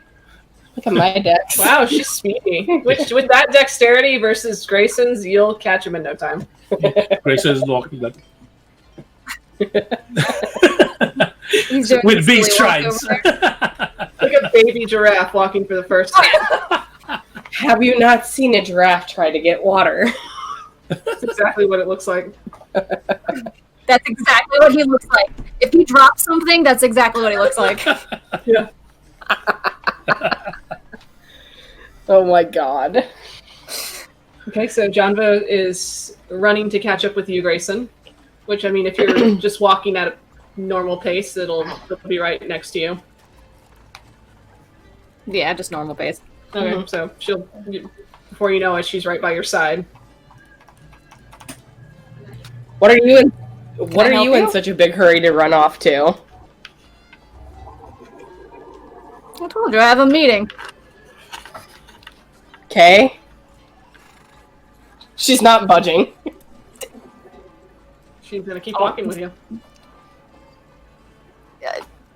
look at my decks. Wow, she's speedy. With that dexterity versus Grayson's, you'll catch him in no time. Grayson is walking like He's doing with his big silly walk strides. over there. Like a baby giraffe walking for the first time. Have you not seen a giraffe try to get water? That's exactly what it looks like. That's exactly what he looks like. If he drops something, that's exactly what he looks like. Yeah. Oh my god. Okay, so Janva is running to catch up with you, Grayson. Which, I mean, if you're just walking at a normal pace, it'll be right next to you. Yeah, just normal pace. Okay, so before you know it, she's right by your side. What are you in? What I are help you in you? such a big hurry to run off to? I told you I have a meeting. Okay. She's not budging. She's gonna keep walking with you.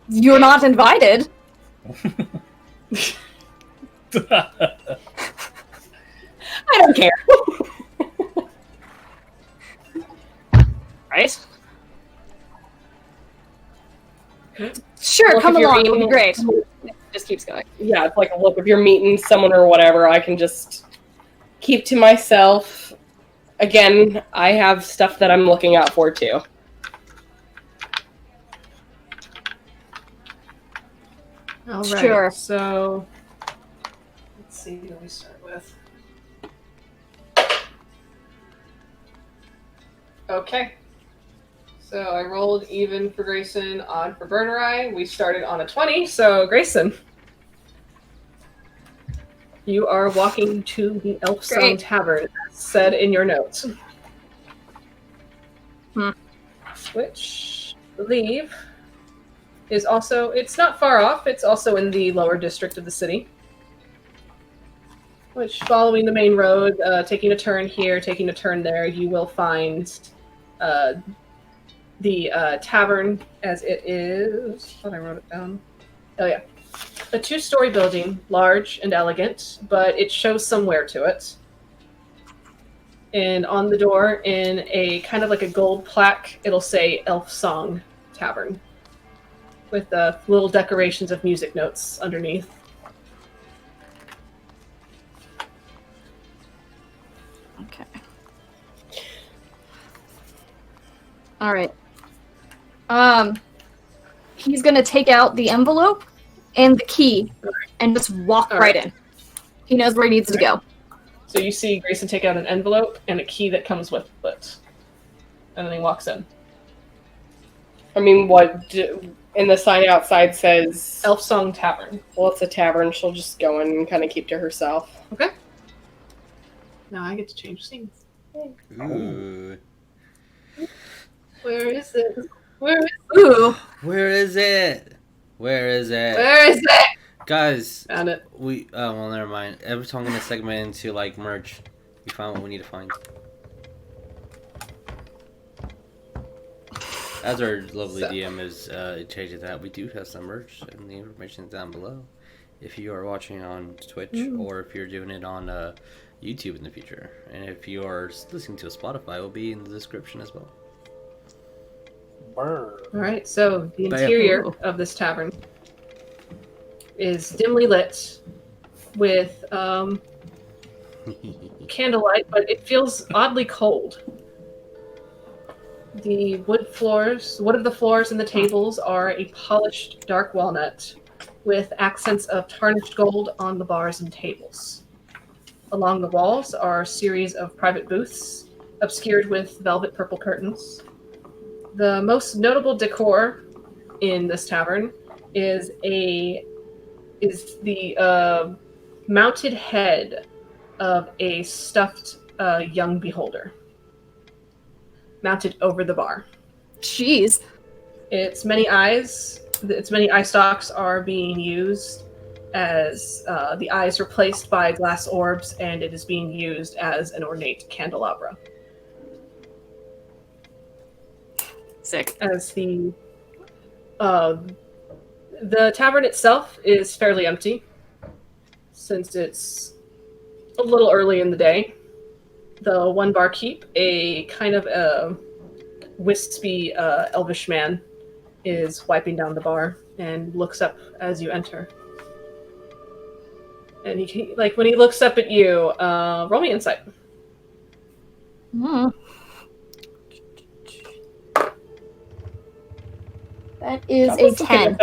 You're not invited. I don't care. Right? Sure, Look, come if you're along. It'll be eating- great. It just keeps going. Yeah, it's like, look, if you're meeting someone or whatever, I can just keep to myself. Again, I have stuff that I'm looking out for too. All right. Sure. So let's see who we start with. Okay. So I rolled even for Grayson, odd for Birdurai. We started on a 20. So Grayson, you are walking to the Elfstone Great. Tavern, as said in your notes. Which I believe is also, it's not far off, it's also in the lower district of the city. Which, following the main road, taking a turn here, taking a turn there, you will find the tavern as it is. I thought I wrote it down. Oh, yeah. A 2-story building, large and elegant, but it shows some wear to it. And on the door, in a kind of like a gold plaque, it'll say Elf Song Tavern, with little decorations of music notes underneath. Okay. All right. He's gonna take out the envelope and the key and just walk right in. He knows where he needs to go. So you see Greyson take out an envelope and a key that comes with it. And then he walks in. I mean, and the sign outside says Elf Song Tavern. Well, it's a tavern. She'll just go in and kind of keep to herself. Okay. Now I get to change scenes. Ooh. Where is it? Where is Ooh. Where is it? Where is it? Where is it? Guys, Found it. well, never mind. Every time I'm gonna segment into like merch. We found what we need to find. As our lovely DM is changing that, we do have some merch, and the information is down below. If you are watching on Twitch, or if you're doing it on YouTube in the future, and if you are listening to a Spotify, it will be in the description as well. All right, so the interior of this tavern is dimly lit with candlelight, but it feels oddly cold. The wood of the floors and the tables are a polished dark walnut with accents of tarnished gold on the bars and tables. Along the walls are a series of private booths, obscured with velvet purple curtains. The most notable decor in this tavern is the mounted head of a stuffed young beholder, mounted over the bar. Jeez. Its many eye stalks are being used as the eyes replaced by glass orbs, and it is being used as an ornate candelabra. Sick. As the tavern itself is fairly empty, since it's a little early in the day. The one barkeep, a kind of a wispy elvish man, is wiping down the bar and looks up as you enter. And when he looks up at you, roll me insight. That is a 10.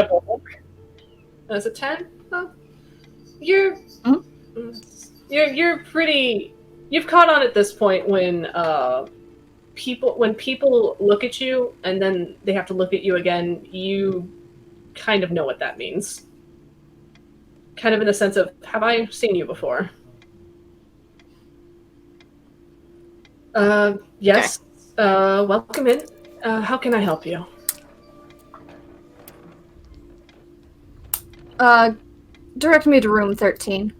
That's a 10? Well, you're pretty. You've caught on at this point when people look at you and then they have to look at you again. You kind of know what that means. Kind of in the sense of, have I seen you before? Yes. Okay. Welcome in. How can I help you? Direct me to room 13.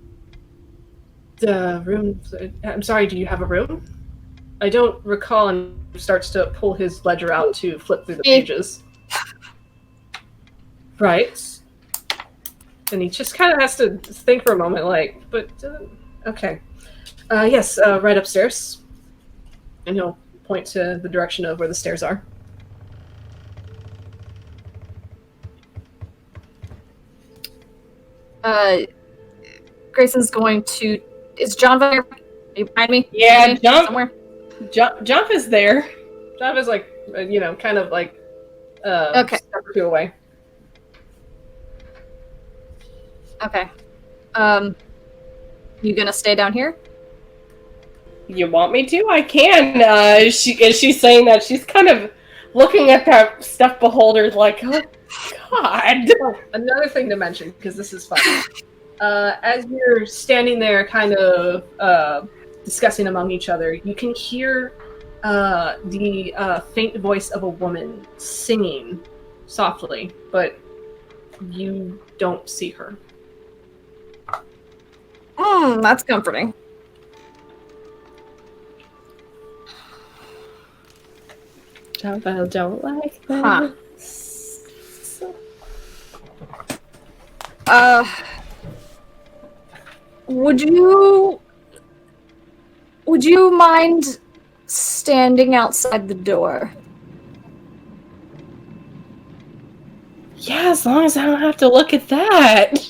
The room... I'm sorry, do you have a room? I don't recall, and he starts to pull his ledger out to flip through the pages. Right. And he just kind of has to think for a moment, okay. Yes, right upstairs. And he'll point to the direction of where the stairs are. Greyson's going to... Is Janva here? Are you behind me? Yeah, somewhere. Jump is there. Jump is kind of like okay. Step or two away. Okay. You gonna stay down here? You want me to? I can. She's saying that she's kind of looking at that stuffed beholder like, oh god. Another thing to mention, because this is fun. As you're standing there kind of discussing among each other, you can hear the faint voice of a woman singing softly, but you don't see her. That's comforting. I don't like that. Would you Would you mind standing outside the door? Yeah, as long as I don't have to look at that.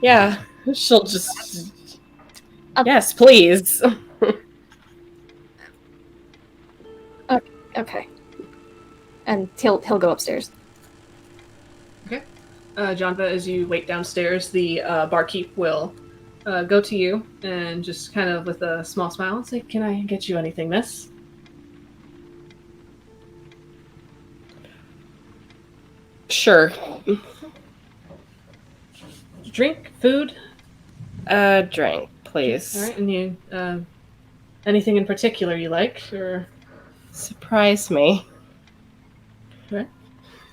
Yeah, she'll just... Yes, please. Okay. And he'll go upstairs. Janva, as you wait downstairs, the barkeep will go to you and just kind of with a small smile say, "Can I get you anything, miss?" Sure. Drink, food? Drink, please. All right, and you, anything in particular you like, or? Surprise me. Okay.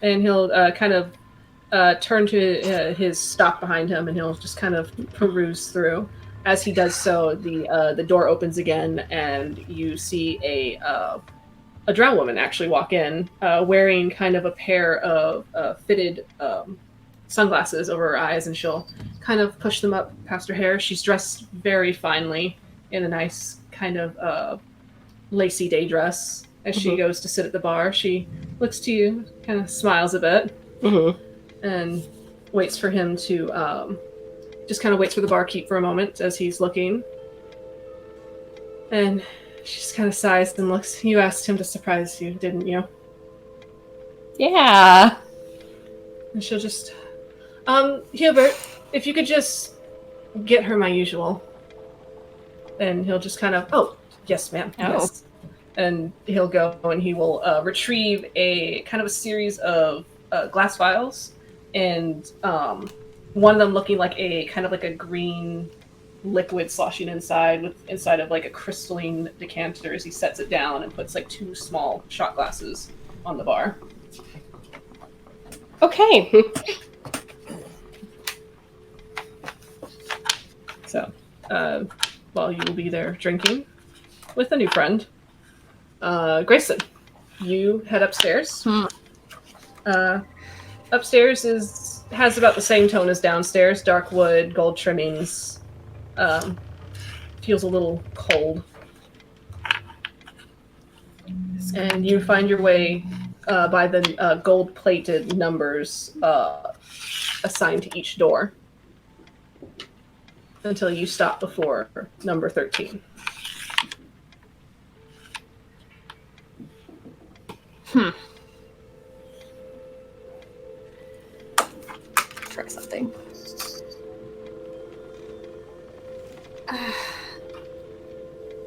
And he'll kind of turn to his stock behind him, and he'll just kind of peruse through. As he does so, the door opens again, and you see a Drow woman actually walk in, wearing kind of a pair of fitted sunglasses over her eyes, and she'll kind of push them up past her hair. She's dressed very finely in a nice kind of lacy day dress. As she goes to sit at the bar, she looks to you, kind of smiles a bit, and waits for him to just kind of waits for the barkeep for a moment as he's looking. And she just kind of sighs and looks. You asked him to surprise you, didn't you? Yeah. And she'll just, Hubert, if you could just get her my usual. And he'll just kind of, oh, yes, ma'am, yes. And he'll go and he will retrieve a kind of a series of glass vials, and one of them looking like a kind of like a green liquid sloshing inside of like a crystalline decanter as he sets it down and puts like 2 small shot glasses on the bar. Okay. So, while you will be there drinking with a new friend, Greyson, you head upstairs. Upstairs has about the same tone as downstairs. Dark wood, gold trimmings. Feels a little cold. And you find your way by the gold-plated numbers assigned to each door until you stop before number 13. Try something.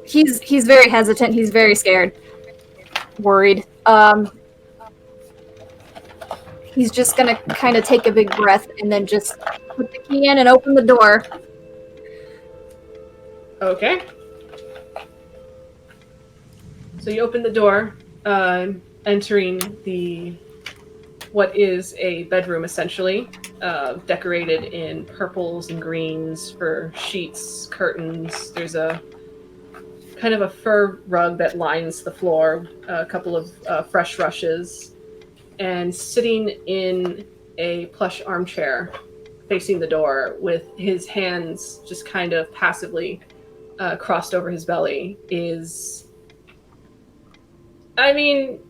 He's very hesitant. He's very scared, worried. He's just gonna kind of take a big breath and then just put the key in and open the door. Okay. So you open the door, entering what is a bedroom essentially, decorated in purples and greens for sheets, curtains. There's a kind of a fur rug that lines the floor, a couple of fresh rushes, and sitting in a plush armchair facing the door with his hands just kind of passively crossed over his belly is, I mean,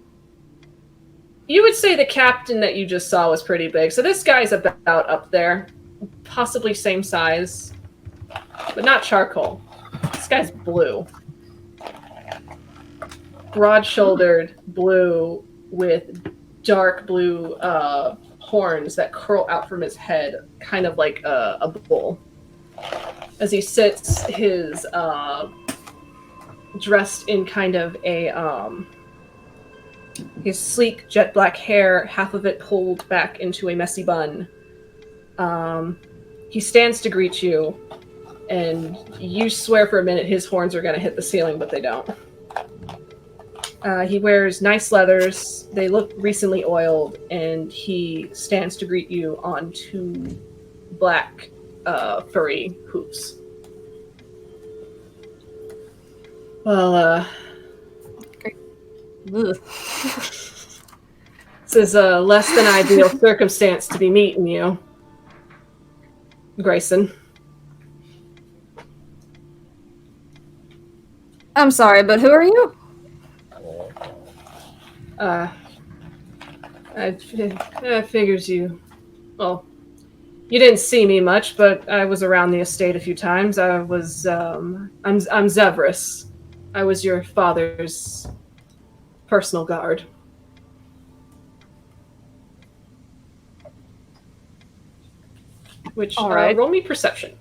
you would say the captain that you just saw was pretty big. So this guy's about up there, possibly same size, but not charcoal. This guy's blue. Broad-shouldered blue with dark blue horns that curl out from his head, kind of like a bull. As he sits, his dressed in kind of a his sleek jet black hair, half of it pulled back into a messy bun. He stands to greet you, and you swear for a minute his horns are going to hit the ceiling, but they don't. He wears nice leathers. They look recently oiled, and he stands to greet you on 2 black furry hooves. Well, this is a less than ideal circumstance to be meeting you, Greyson. I'm sorry, but who are you? I figures you. Well, you didn't see me much, but I was around the estate a few times. I'm Zevris. I was your father's personal guard. Which, All right. roll me perception.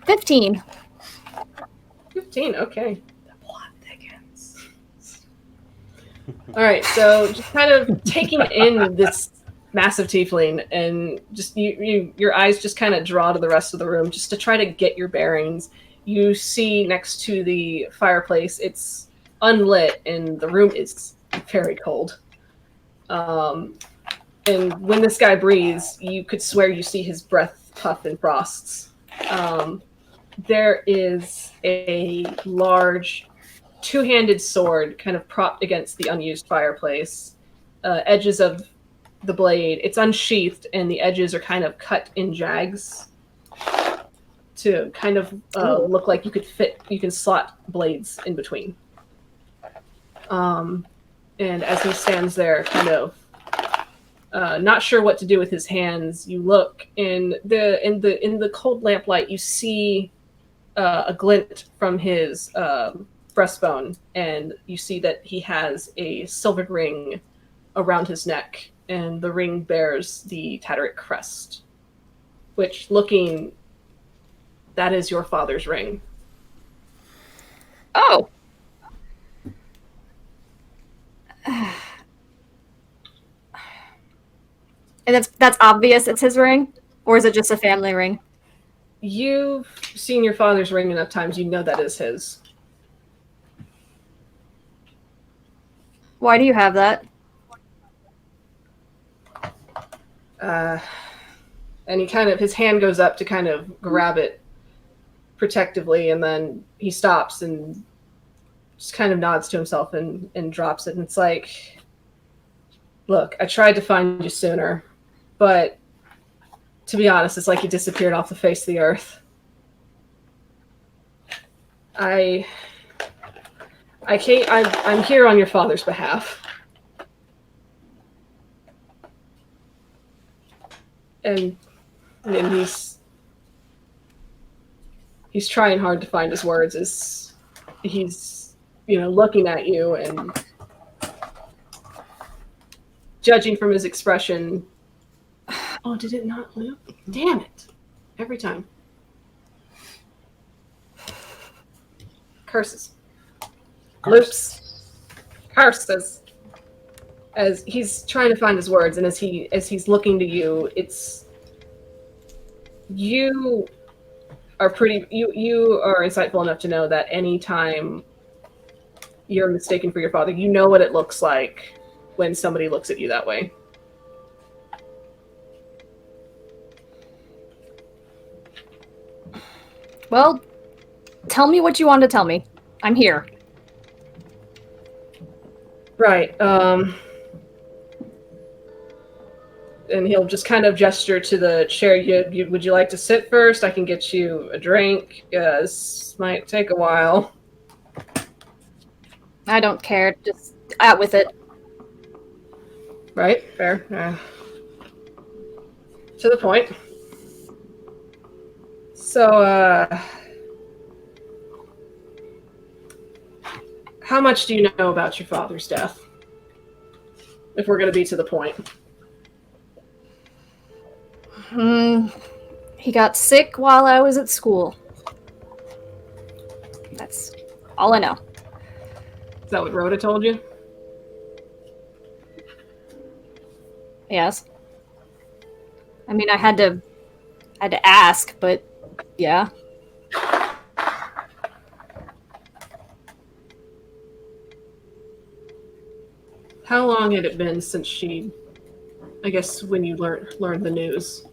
15. 15, okay. The plot thickens. All right, so just kind of taking in this massive tiefling, and just your eyes just kind of draw to the rest of the room just to try to get your bearings. You see next to the fireplace, it's unlit, and the room is very cold. And when this guy breathes, you could swear you see his breath puff in frosts. There is a large two-handed sword kind of propped against the unused fireplace. Edges of the blade, it's unsheathed, and the edges are kind of cut in jags to kind of look like you can slot blades in between. And as he stands there, kind of not sure what to do with his hands, you look in the cold lamplight. You see a glint from his breastbone, and you see that he has a silvered ring around his neck, and the ring bears the Tataric crest, which, looking, that is your father's ring. Oh. And that's obvious it's his ring? Or is it just a family ring? You've seen your father's ring enough times, you know that is his. Why do you have that? And he his hand goes up to kind of grab it protectively, and then he stops and just kind of nods to himself and drops it. And it's like, look, I tried to find you sooner, but to be honest, it's like you disappeared off the face of the earth. I'm here on your father's behalf. And he's trying hard to find his words as he's, looking at you, and judging from his expression. Oh, did it not loop? Damn it. Every time. Curses. Loops. Curses. As he's trying to find his words, and as he's looking to you, you are you are insightful enough to know that anytime you're mistaken for your father, you know what it looks like when somebody looks at you that way. Well, tell me what you want to tell me. I'm here. Right. And he'll just kind of gesture to the chair. Would you like to sit first? I can get you a drink. This might take a while. I don't care. Just out with it. Right. Fair. To the point. So, how much do you know about your father's death? If we're going to be to the point. He got sick while I was at school. That's all I know. Is that what Rhoda told you? Yes. I mean, I had to ask, but yeah. How long had it been since she, I guess, when you learned the news?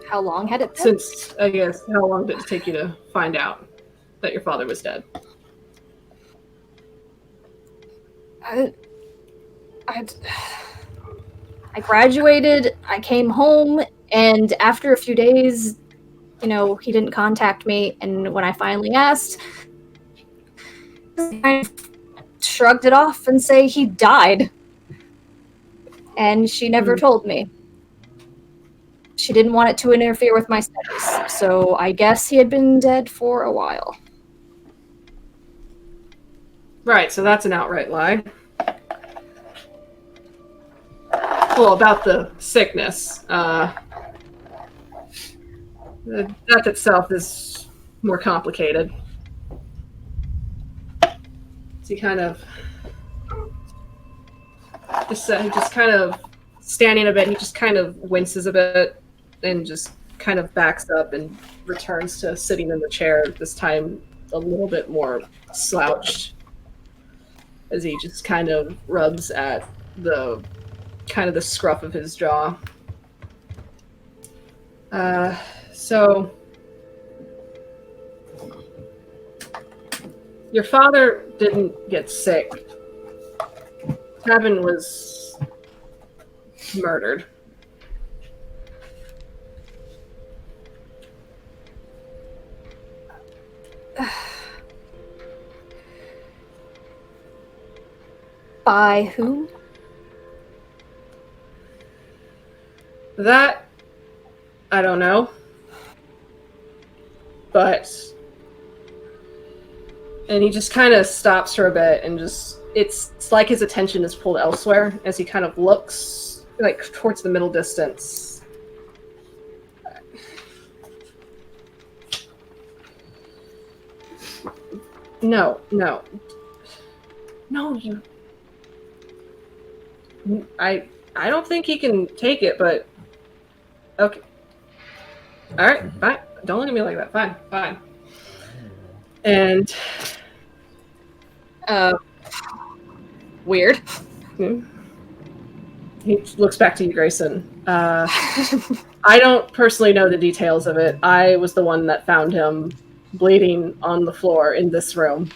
How long had it been? Since, I guess, how long did it take you to find out that your father was dead? I graduated, I came home, and after a few days, he didn't contact me, and when I finally asked, he kind of shrugged it off and say he died. And she never told me. She didn't want it to interfere with my studies, so I guess he had been dead for a while. Right, so that's an outright lie. Well, about the sickness. The death itself is more complicated. So he kind of just kind of standing a bit. He just kind of winces a bit and just kind of backs up and returns to sitting in the chair. This time, a little bit more slouched, as he just kind of rubs at the scruff of his jaw. So your father didn't get sick. Tavin was murdered. By who? That I don't know. And he just kind of stops for a bit and it's like his attention is pulled elsewhere as he kind of looks like towards the middle distance. No, you. I don't think he can take it, but okay. All right, fine. Don't look at me like that. Fine. And weird. He looks back to you, Greyson. I don't personally know the details of it. I was the one that found him bleeding on the floor in this room.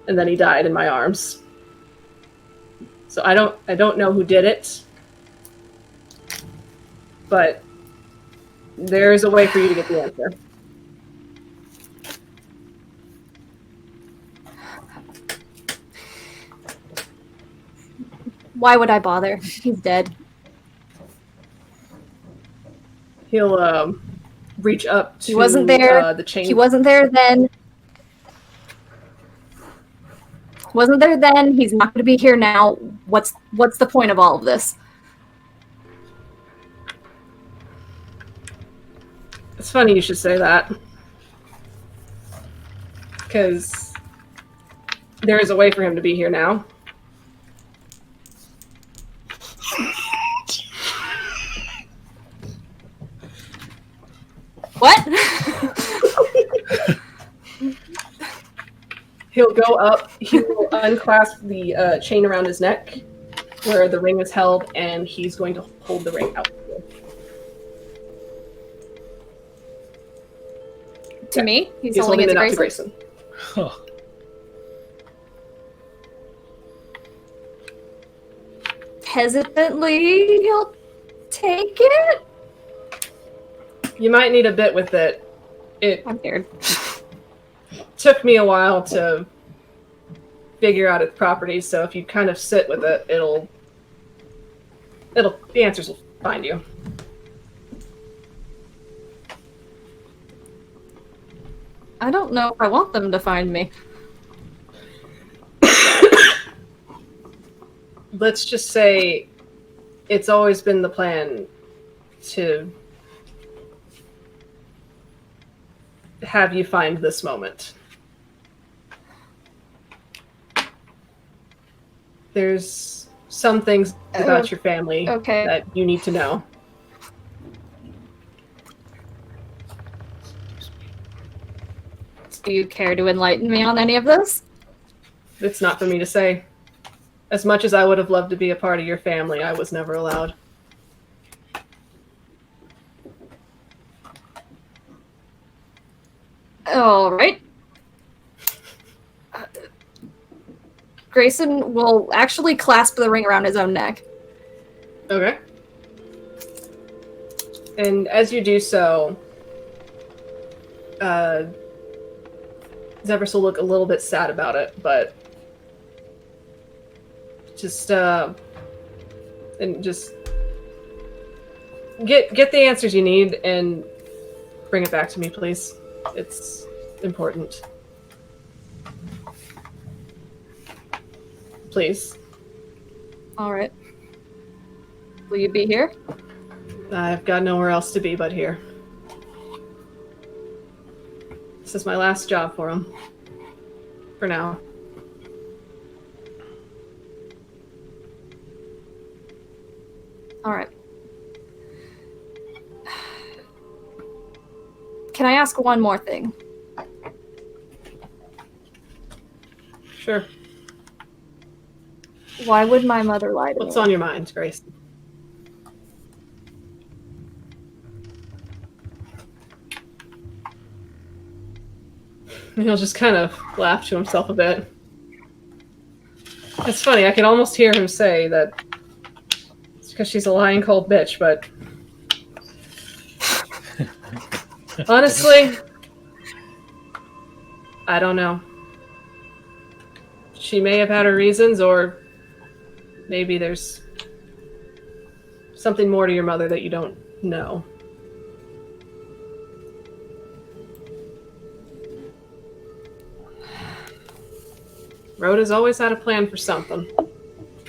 And then he died in my arms. So I don't know who did it. But there is a way for you to get the answer. Why would I bother? He's dead. He'll reach up to He wasn't there. The chain. He wasn't there then. Wasn't there then. He's not going to be here now. What's the point of all of this? It's funny you should say that. Because there is a way for him to be here now. What? He'll go up, he will unclasp the chain around his neck where the ring is held, and he's going to hold the ring out. To me? He's holding it out to Greyson. Huh. Hesitantly, he'll take it? You might need a bit with it. I'm scared. Took me a while to figure out its properties, so if you kind of sit with it, the answers will find you. I don't know if I want them to find me. Let's just say it's always been the plan to have you find this moment. There's some things about your family that you need to know. Do you care to enlighten me on any of this? It's not for me to say. As much as I would have loved to be a part of your family, I was never allowed. All right. Greyson will actually clasp the ring around his own neck. Okay. And as you do so, Zevers will look a little bit sad about it, but just get the answers you need and bring it back to me, please. It's important. Please. All right. Will you be here? I've got nowhere else to be but here. This is my last job for him. For now. All right. Can I ask one more thing? Sure. Why would my mother lie to me? What's on your mind, Grace? He'll just kind of laugh to himself a bit. It's funny, I can almost hear him say that it's because she's a lying cold bitch, but honestly, I don't know. She may have had her reasons, or maybe there's something more to your mother that you don't know. Rhoda's always had a plan for something.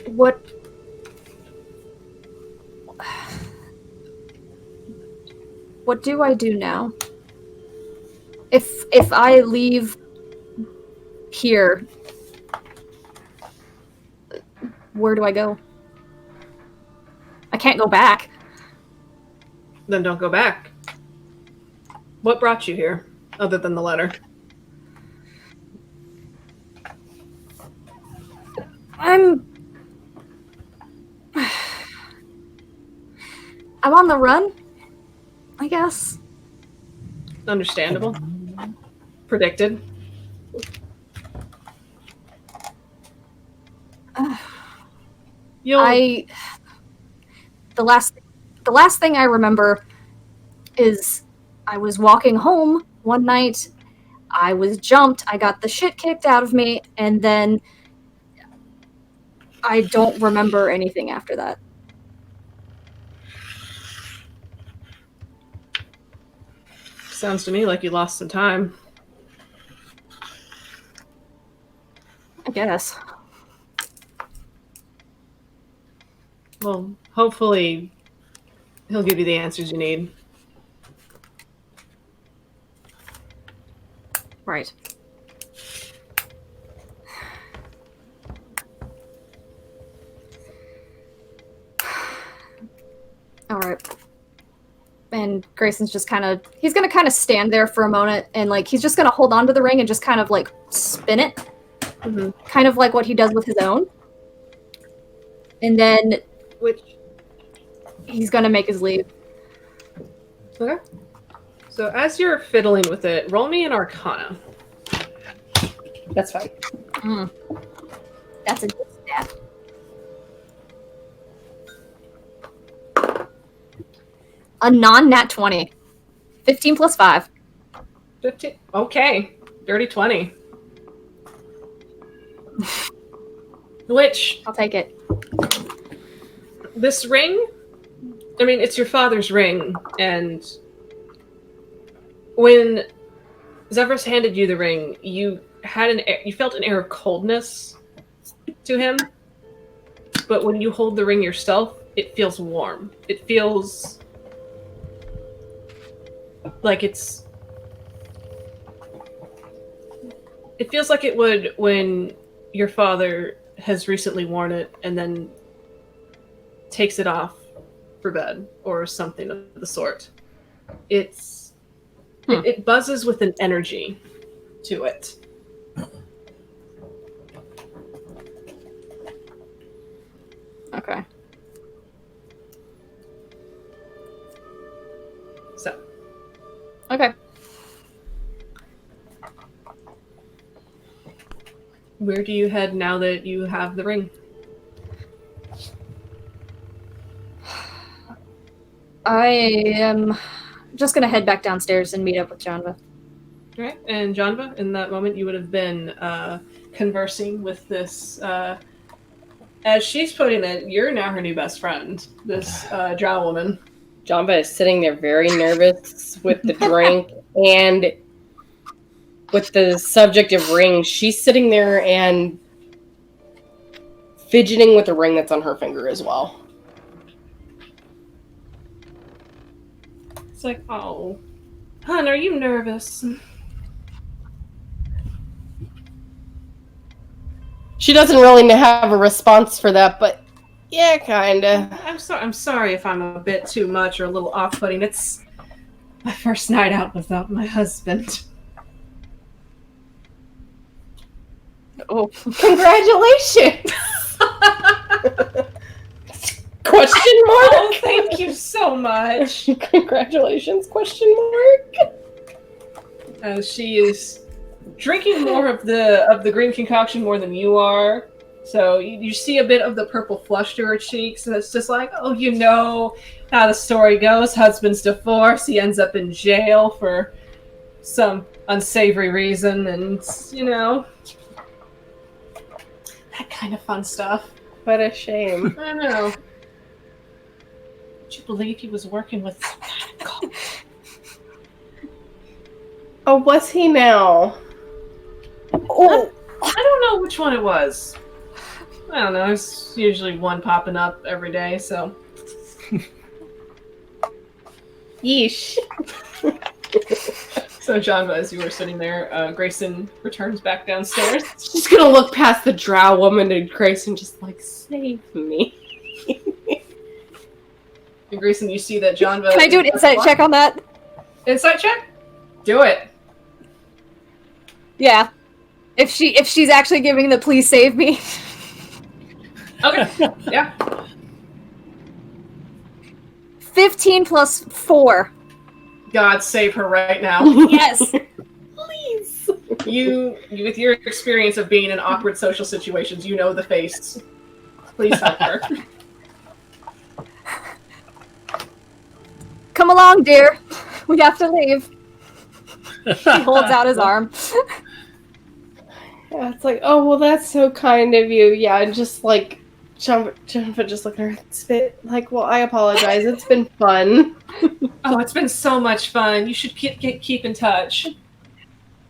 What do I do now? If I leave here, where do I go? I can't go back. Then don't go back. What brought you here, other than the letter? I'm on the run, I guess. Understandable. Predicted. The last thing I remember is I was walking home one night. I was jumped. I got the shit kicked out of me, and then I don't remember anything after that. Sounds to me like you lost some time. I guess. Well, hopefully he'll give you the answers you need. Right. All right. And Grayson's just he's gonna kind of stand there for a moment, and like he's just gonna hold on to the ring and just kind of like spin it, kind of like what he does with his own. And then he's gonna make his leave. Okay. So as you're fiddling with it, roll me an Arcana. That's fine. That's a good stat. A non-nat 20. 15 plus 5. 15. Okay. Dirty 20. Which, I'll take it. this ring, I mean, it's your father's ring, and when Zevers handed you the ring, you felt an air of coldness to him, but when you hold the ring yourself, it feels warm. It feels like it feels like it would when your father has recently worn it and then takes it off for bed or something of the sort. It buzzes with an energy to it. Okay. So. Okay. where do you head now that you have the ring? I am just gonna head back downstairs and meet up with Janva. All right, and Janva, in that moment, you would have been conversing with this. As she's putting it, you're now her new best friend, this drow woman. Janva is sitting there very nervous with the drink and with the subject of rings. She's sitting there and fidgeting with the ring that's on her finger as well. It's like, oh, hon, are you nervous? She doesn't really have a response for that, but yeah, kinda. I'm sorry if I'm a bit too much or a little off-putting. It's my first night out without my husband. Oh, Congratulations! Question mark? Oh, thank you so much. Congratulations? Question mark? She is drinking more of the green concoction more than you are. So you see a bit of the purple flush to her cheeks, and it's just like, oh, you know how the story goes. Husband's divorced. He ends up in jail for some unsavory reason, and, you know, that kind of fun stuff. What a shame. I know. Would you believe he was working with some kind of cult? Oh, what's he now? Oh, I don't know which one it was. I don't know. There's usually one popping up every day, so. Yeesh. So, Janva, as you were sitting there, Greyson returns back downstairs. She's gonna look past the drow woman and Greyson just like, save me. And Greyson, you see that Janva. can I do an insight check on that? Insight check? Do it. Yeah. If she's actually giving the please save me. Okay. Yeah. 15 plus 4. God save her right now. Yes. Please. You, with your experience of being in awkward social situations, you know the face. Please help her. Come along, dear. We have to leave. He holds out his arm. Yeah, it's like, oh, well, that's so kind of you. Yeah, and just like, Janva just looking at her, it's bit like, well, I apologize. It's been fun. Oh, it's been so much fun. You should keep in touch.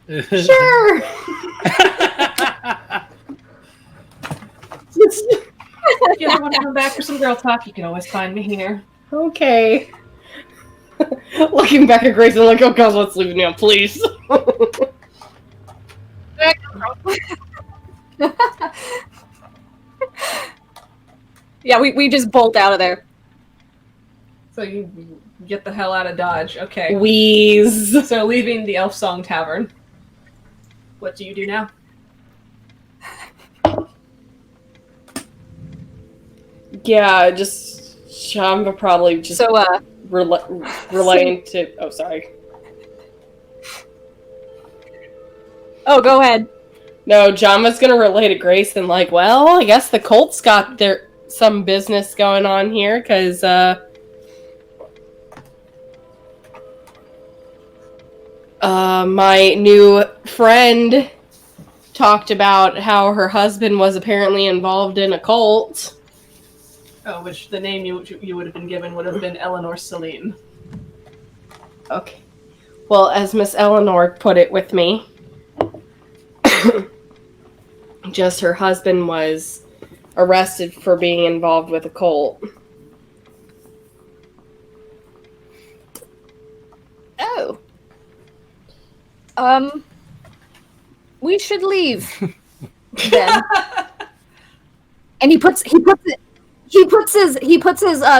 Sure. If you ever want to come back for some girl talk, you can always find me here. Okay. Looking back at Greyson, like, oh god, let's leave now, please. Yeah, we just bolt out of there. So you get the hell out of Dodge. Okay. Wheeze. So leaving the Elf Song Tavern. What do you do now? Yeah, just Janva probably just So relaying to. Oh, sorry. Oh, go ahead. No, Janva's gonna relay to Greyson, like, well, I guess the cult's got some business going on here, because my new friend talked about how her husband was apparently involved in a cult. Oh, which the name you would have been given would have been Eleanor Celine. Okay. Well, as Miss Eleanor put it with me, just her husband was arrested for being involved with a cult. Oh. We should leave. Then. And he puts his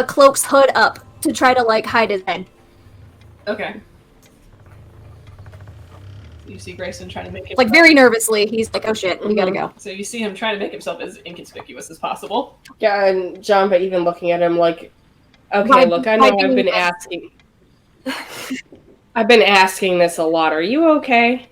cloak's hood up to try to like hide his head. Okay. You see Greyson trying to make it Like very nervously, he's like, "Oh shit, we gotta go." So you see him trying to make himself as inconspicuous as possible. Yeah, and Janva even looking at him like, okay, look, I know I've been asking. I've been asking this a lot. Are you okay?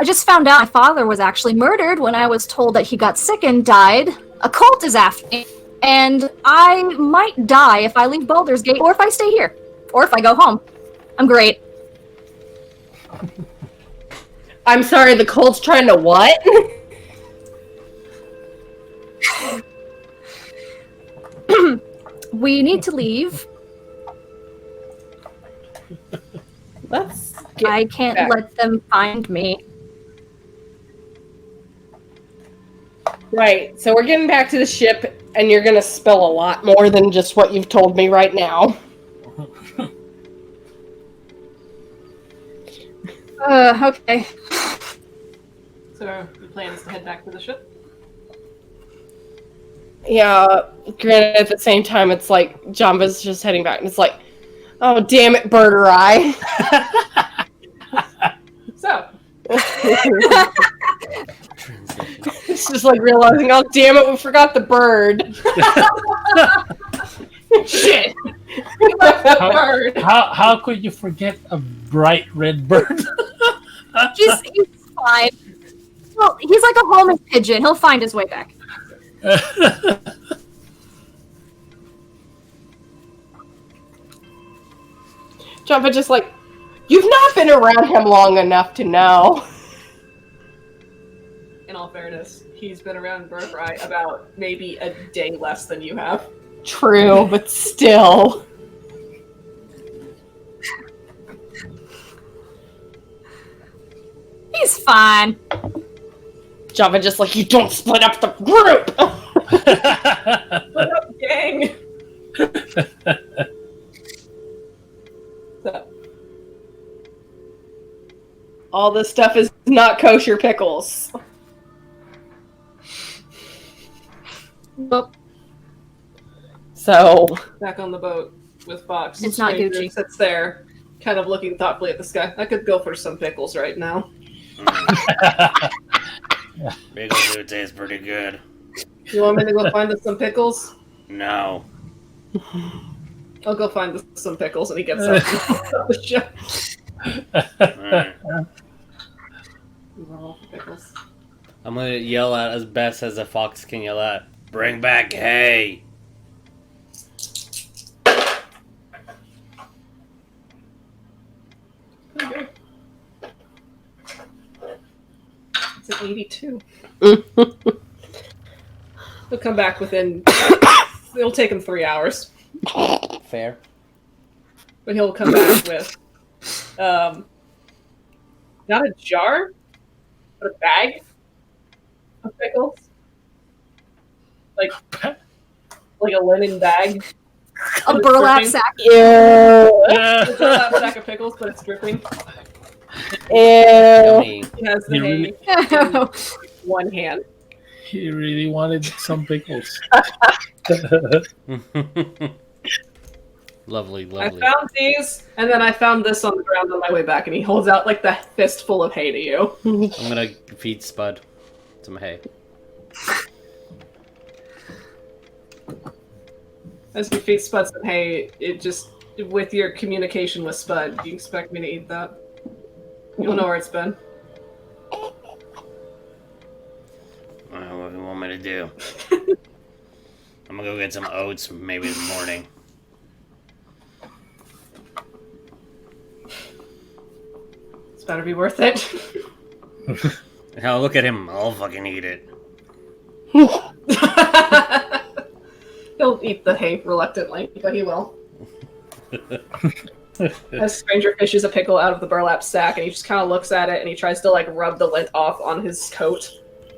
I just found out my father was actually murdered when I was told that he got sick and died. A cult is after me, and I might die if I leave Baldur's Gate, or if I stay here, or if I go home. I'm great. I'm sorry, the cult's trying to what? We need to leave. I can't let them find me. Right, so we're getting back to the ship, and you're gonna spill a lot more than just what you've told me right now. Okay. So the plan is to head back to the ship? Yeah, granted, at the same time, it's like, Janva's just heading back, and it's like, oh, damn it, Birdurai. So. It's just like realizing, oh, damn it, we forgot the bird. Shit! How could you forget a bright red bird? He's fine. Well, he's like a homing pigeon. He'll find his way back. Janva just like, you've not been around him long enough to know. In all fairness, he's been around Birdurai about maybe a day less than you have. True, but still. He's fine. Janva just like, you don't split up the group! Split up, gang! So. All this stuff is not kosher pickles. Well, so... Back on the boat with Fox. It's not Stranger Gucci. Sits there, kind of looking thoughtfully at the sky. I could go for some pickles right now. Pickles do taste pretty good. You want me to go find us some pickles? No. I'll go find us some pickles, and he gets up. The ship. Alright. Pickles. I'm gonna yell out as best as a fox can yell out. Bring back hay! Okay. It's an 82. He'll come back within... It'll take him 3 hours. Fair. But he'll come back with... not a jar, but a bag of pickles. Like a linen bag. a It's burlap dripping. sack. Ew. It's a burlap sack of pickles, but it's dripping. Ew. Yummy. He has the You hay really- in one hand. He really wanted some pickles. Lovely, I lovely. found these, and then I found this on the ground on my way back, and he holds out like the fistful of hay to you. I'm gonna feed Spud some hay. As you feed Spud some hay, it just, with your communication with Spud, do you expect me to eat that? You'll know where it's been. What do you want me to do? I'm gonna go get some oats maybe in the morning. It's better be worth it. Hell, look at him. I'll fucking eat it. He'll eat the hay reluctantly, but he will. As Stranger fishes a pickle out of the burlap sack, and he just kind of looks at it, and he tries to like rub the lint off on his coat,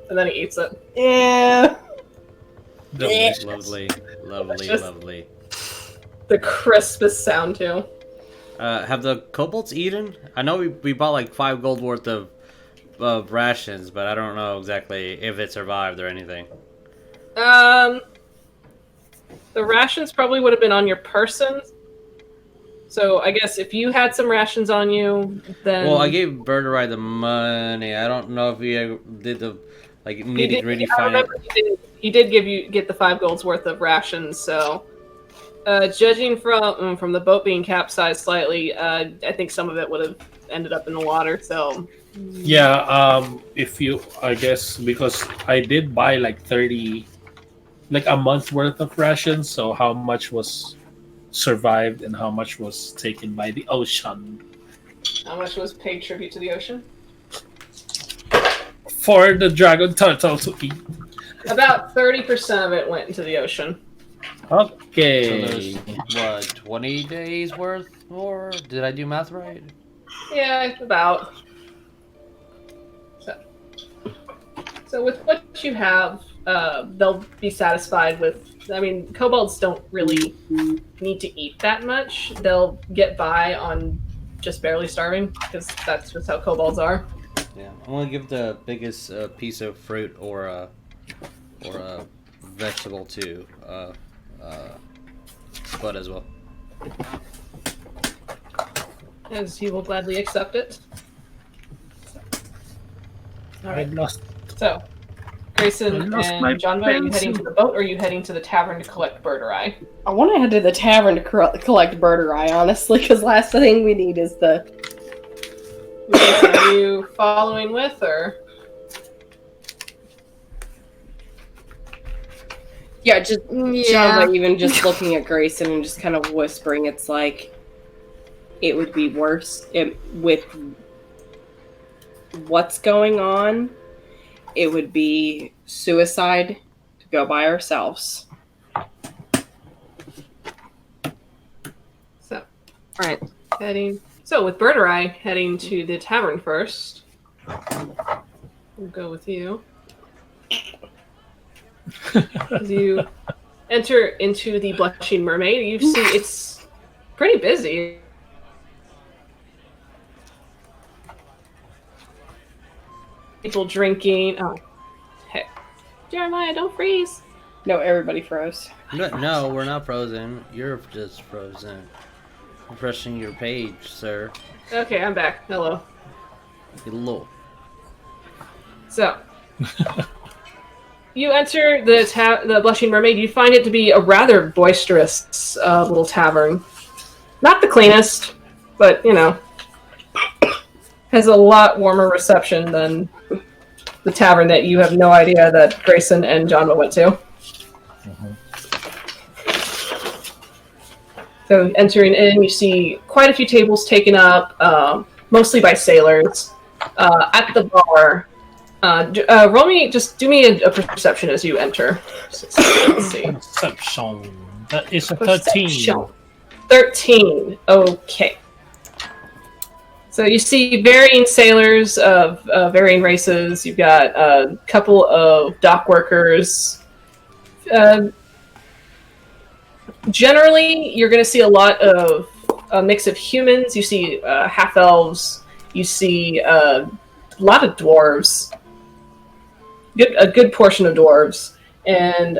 and then he eats it. Yeah. Lovely, lovely, Just- lovely. The crispest sound too. Have the kobolds eaten? I know we bought like 5 gold worth of rations, but I don't know exactly if it survived or anything. The rations probably would have been on your person. So I guess if you had some rations on you, then Well, I gave Birdurai the money. I don't know if he did the like nitty gritty I finance. remember he did get the 5 gold's worth of rations. So, judging from the boat being capsized slightly, I think some of it would have ended up in the water. So Yeah, if you, I guess, because I did buy like 30, like a month worth of rations, so how much was survived and how much was taken by the ocean? how much was paid tribute to the ocean? For the dragon turtle to eat. About 30% of it went into the ocean. So Okay. there's, what, 20 days worth more? Did I do math right? Yeah, about. So with what you have, they'll be satisfied with. I mean, kobolds don't really need to eat that much. They'll get by on just barely starving because that's just how kobolds are. Yeah, I'm gonna give the biggest piece of fruit or a vegetable to Spud as well. As he will gladly accept it. All I right. lost. So, Greyson I lost my and Janva, are you pencil. heading to the boat or are you heading to the tavern to collect Birdurai? I want to head to the tavern to collect Birdurai, honestly, because last thing we need is the. Greyson, are you following with or? Yeah, just Yeah. Janva even just looking at Greyson and just kind of whispering, it's like it would be worse with what's going on. It would be suicide to go by ourselves. So, Right. heading. So with Birdurai heading to the tavern first. We'll go with you. As you enter into the Blushing Mermaid, you see it's pretty busy. People drinking. Oh, hey, Jeremiah, don't freeze. No, everybody froze. No, we're not frozen. You're just frozen. Refreshing your page, sir. Okay, I'm back. Hello. Hello. So, you enter the Blushing Mermaid. You find it to be a rather boisterous little tavern. Not the cleanest, but you know, has a lot warmer reception than the tavern that you have no idea that Greyson and Janva went to. So entering in, you see quite a few tables taken up, mostly by sailors. At the bar, do me a perception as you enter. Let's see. Perception. That is a 13. Perception. 13. Okay. So you see varying sailors of varying races. You've got a couple of dock workers. Generally, you're going to see a lot of a mix of humans. You see half-elves. You see a lot of dwarves. A good portion of dwarves. And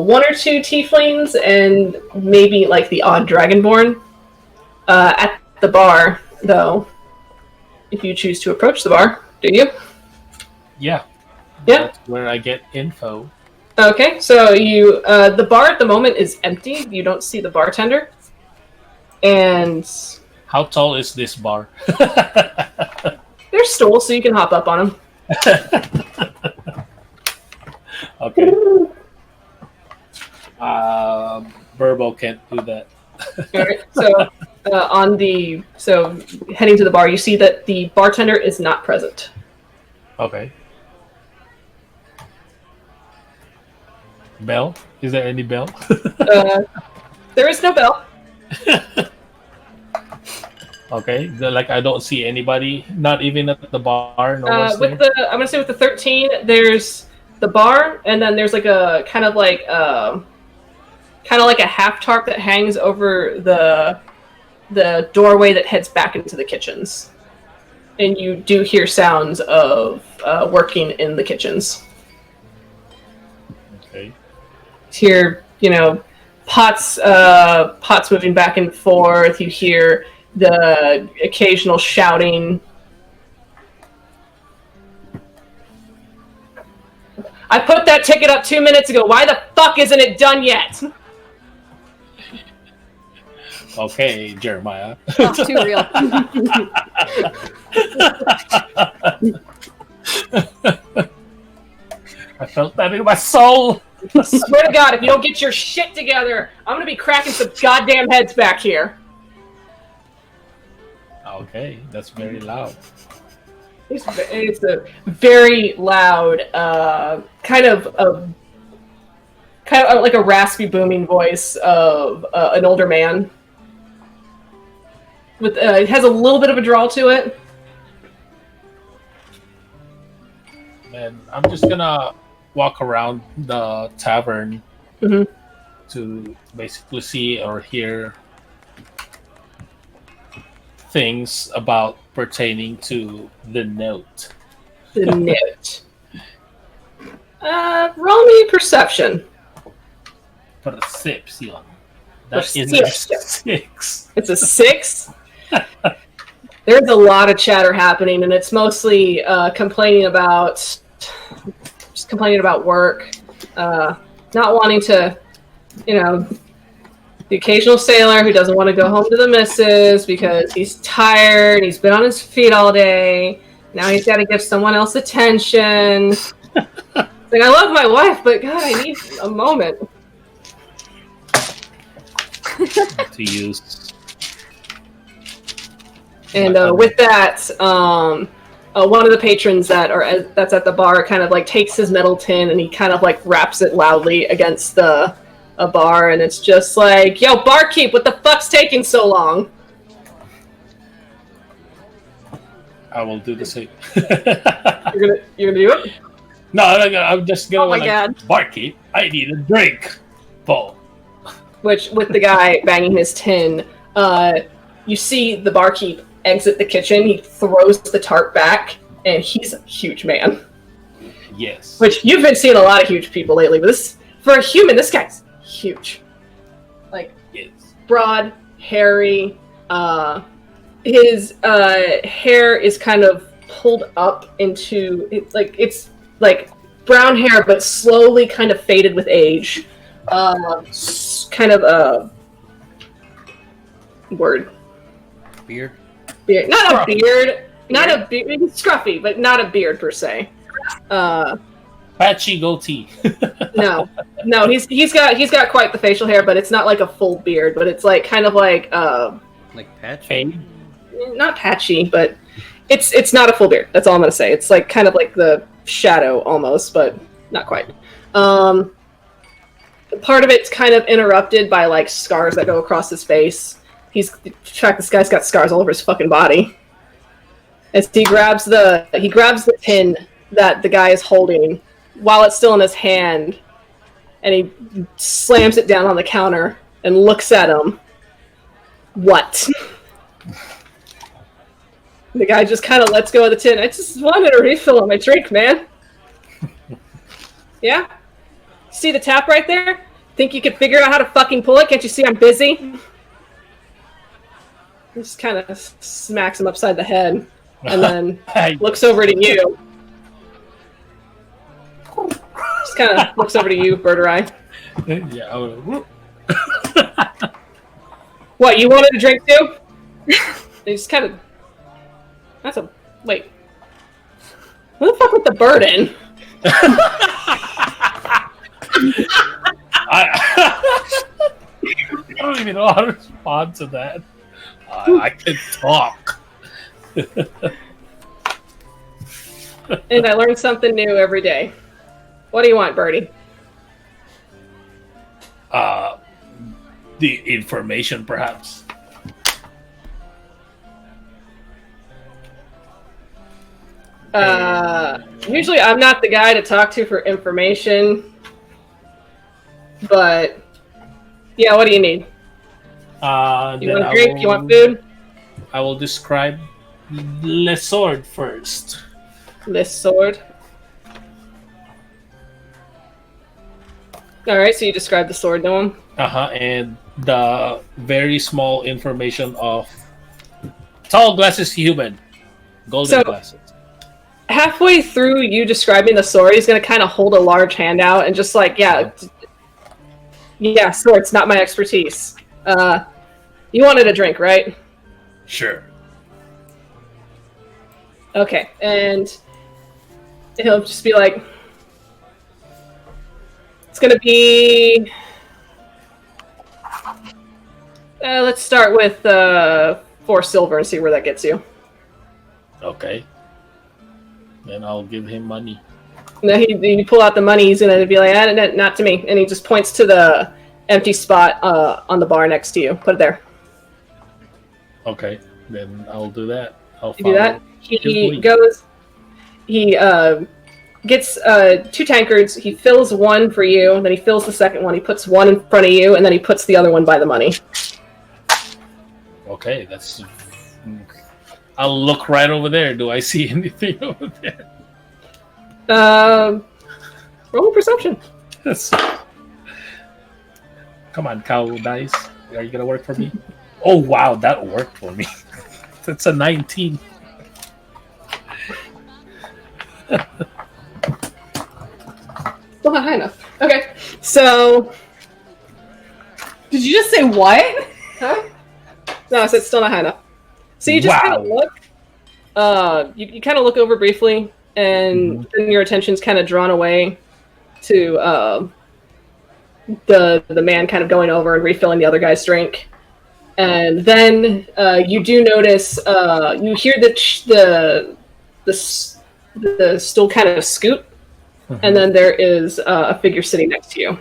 one or two tieflings and maybe like the odd dragonborn. At the bar, though, if you choose to approach the bar, do you? Yeah. Yeah. That's where I get info. Okay, so you the bar at the moment is empty. You don't see the bartender. And How tall is this bar? there's stools, so you can hop up on them. Okay. Burbo can't do that. All right, so heading to the bar, you see that the bartender is not present. Okay. Bell? Is there any bell? There is no bell. Okay. Like I don't see anybody, not even at the bar. No one's there. I'm gonna say with the 13, there's the bar, and then there's like a kind of like a half tarp that hangs over the doorway that heads back into the kitchens, and you do hear sounds of working in the kitchens. Okay. Hear pots moving back and forth. You hear the occasional shouting. I put that ticket up 2 minutes ago. Why the fuck isn't it done yet? Okay, Jeremiah. Oh, too real. I felt that in my soul. Swear to God, if you don't get your shit together, I'm gonna be cracking some goddamn heads back here. Okay, that's very loud. It's a very loud, kind of like a raspy, booming voice of an older man. With it has a little bit of a drawl to it. And I'm just gonna walk around the tavern to basically see or hear things about pertaining to the note. The note. Roll me perception. Perception. That is a Perception. 6. It's a 6. There's a lot of chatter happening, and it's mostly complaining about work, not wanting to, the occasional sailor who doesn't want to go home to the missus because he's tired, he's been on his feet all day, now he's got to give someone else attention. Like, I love my wife, but God, I need a moment. To use. And with that, one of the patrons that's at the bar kind of like takes his metal tin and he kind of like raps it loudly against a bar, and it's just like, "Yo, barkeep, what the fuck's taking so long?" I will do the same. You're gonna do it? No, I'm just gonna. Oh my God. Barkeep, I need a drink. Paul. Which, with the guy banging his tin, you see the barkeep exit the kitchen. He throws the tarp back, and he's a huge man. Yes. Which, you've been seeing a lot of huge people lately, but for a human, this guy's huge. Like, Yes. broad, hairy. His hair is kind of pulled up into it's like brown hair, but slowly kind of faded with age. Kind of a word. Beard. Not a beard. Not a beard. Scruffy, but not a beard per se. Patchy goatee. No, he's got quite the facial hair, but it's not like a full beard. But it's like kind of like patch. Fade. not patchy, but it's not a full beard. That's all I'm gonna say. It's like kind of like the shadow almost, but not quite. Part of it's kind of interrupted by like scars that go across his face. This guy's got scars all over his fucking body. As he grabs the pin that the guy is holding while it's still in his hand, and he slams it down on the counter and looks at him. What? The guy just kind of lets go of the tin. I just wanted a refill on my drink, man. Yeah? See the tap right there? Think you could figure out how to fucking pull it? Can't you see I'm busy? He just kind of smacks him upside the head and then looks over to you. Just kind of looks over to you, Birdurai. Yeah, I would. What, you wanted a drink too? They just kind of... Wait. What the fuck with the burden? I don't even know how to respond to that. I can talk. And I learn something new every day. What do you want, Birdie? The information, perhaps. Usually I'm not the guy to talk to for information. But, yeah, what do you need? You want a drink? You want food? I will describe Le Sword first. Le Sword. Alright, so you describe the sword to him? And the very small information of tall glasses human, golden glasses. Halfway through you describing the sword, he's going to kind of hold a large hand out and just like, yeah, sword's not my expertise. You wanted a drink, right? Sure. Okay, and he'll just be like, it's gonna be... let's start with 4 silver and see where that gets you. Okay. Then I'll give him money. No, you pull out the money, he's gonna be like, not to me. And he just points to the empty spot on the bar next to you. Put it there. Okay, then I'll do that. I'll You do that? He goes, he gets 2 tankards, he fills one for you, and then he fills the second one, he puts one in front of you, and then he puts the other one by the money. Okay, that's... I'll look right over there. Do I see anything over there? Roll a perception. Come on, cow dice. Are you gonna work for me? Oh wow, that worked for me. That's a 19. Still not high enough. Okay, so... Did you just say what? Huh? No, I said still not high enough. So you just kind of look. You kind of look over briefly, and then your attention's kind of drawn away to the man kind of going over and refilling the other guy's drink. And then you do notice you hear the stool kind of scoot, and then there is a figure sitting next to you.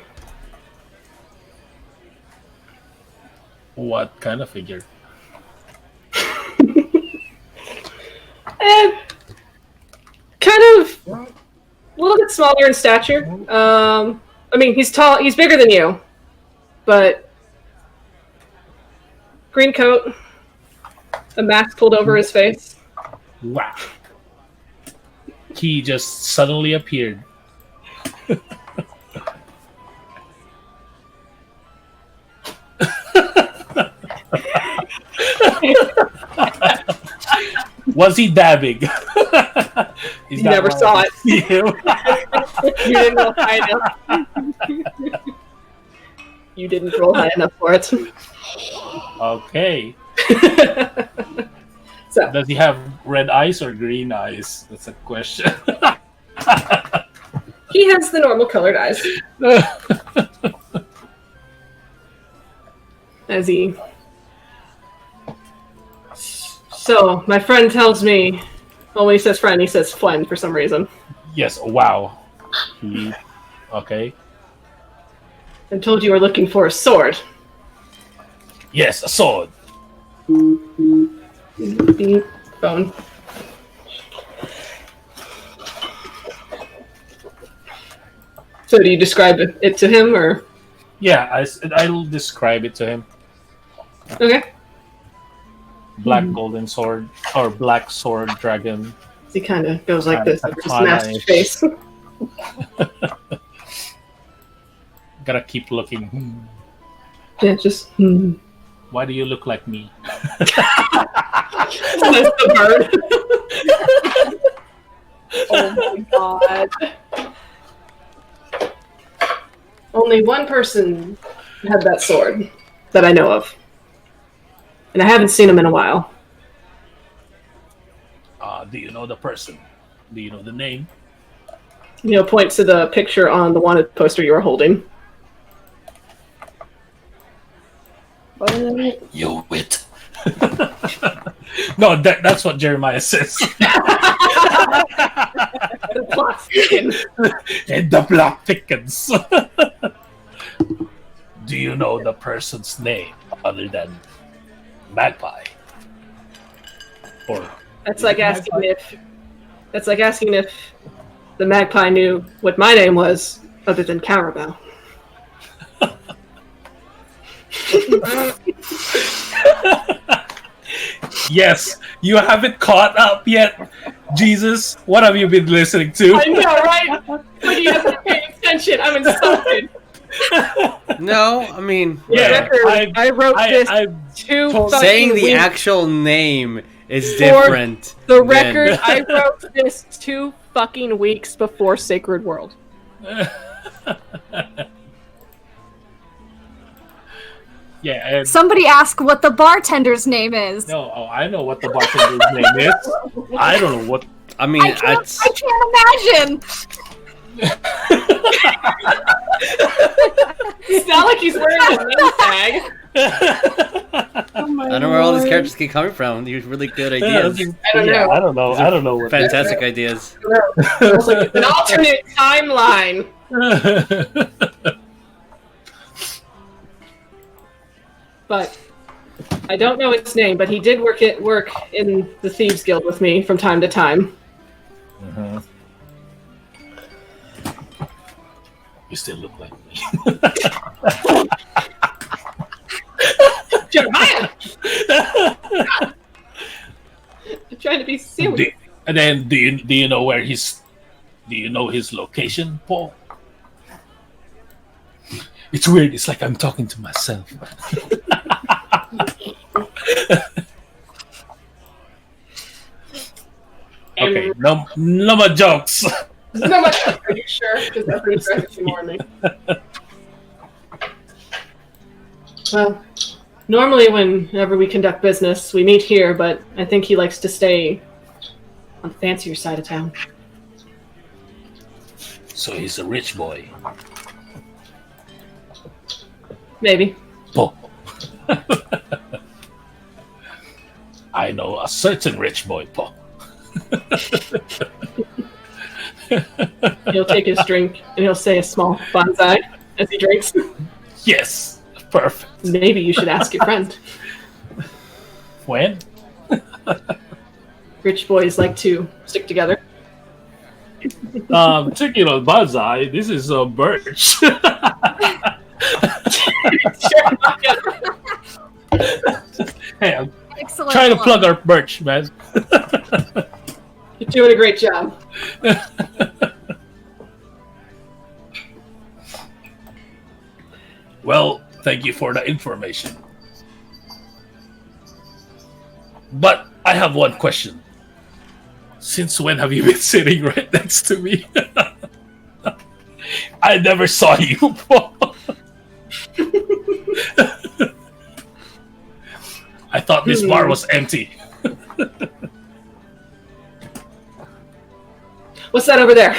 What kind of figure? Kind of a little bit smaller in stature. I mean, he's tall. He's bigger than you, but green coat, a mask pulled over his face. Wow. He just suddenly appeared. Was he dabbing? You never saw it. You didn't roll high enough. You didn't roll high enough for it. Okay. So, does he have red eyes or green eyes? That's a question. he has the normal colored eyes. As he... So, my friend tells me... Well, when he says friend, he says friend for some reason. Yes, wow. Okay. I told you were looking for a sword. Yes, a sword. Beep. Phone. So do you describe it to him, or? Yeah, I'll describe it to him. Okay. Black golden sword, or black sword dragon. He kind of goes like this, over his masked face. Gotta keep looking. Yeah, just... Why do you look like me? That's the bird. Oh my god. Only one person had that sword that I know of. And I haven't seen him in a while. Do you know the person? Do you know the name? Point to the picture on the wanted poster you were holding. You wit. No, that's what Jeremiah says. The plot thickens. And the plot thickens. Do you know the person's name other than Magpie? Or That's like asking if the magpie knew what my name was other than Carabao. Yes, you haven't caught up yet. Jesus, what have you been listening to? I know, right? But you haven't paid attention. I'm insulted. No, I mean, Yeah, I wrote this I'm two told- fucking saying the weeks. actual name is different. The than- record, I wrote this 2 fucking weeks before Sacred World. Yeah, and Somebody ask what the bartender's name is. no, I know what the bartender's name is. I don't know what. I mean, I can't imagine. It's not like he's wearing a name tag. Oh my I don't know where all these lord. characters keep coming from. These really good I don't ideas. know. I don't know. I don't know what. Fantastic ideas. It's like an alternate timeline. But I don't know its name, but he did work in the Thieves Guild with me from time to time. Mhm. You still look like me. Jeremiah! I'm trying to be serious. And then, do you know where he's? Do you know his location, Paul? It's weird. It's like I'm talking to myself. Okay, no more jokes. No much. Are you sure? Because that's pretty trying to see more of me. Well, normally whenever we conduct business, we meet here, but I think he likes to stay on the fancier side of town. So he's a rich boy. Maybe. Paul. I know a certain rich boy, Paul. He'll take his drink and he'll say a small bonsai as he drinks. Yes, perfect. Maybe you should ask your friend. When? Rich boys like to stick together. Checking on bonsai. This is birch. Hey, I'm Excellent. trying to plug our birch, man. You're doing a great job. Well, thank you for the information. But I have one question. Since when have you been sitting right next to me? I never saw you, Paul. I thought this bar was empty. What's that over there?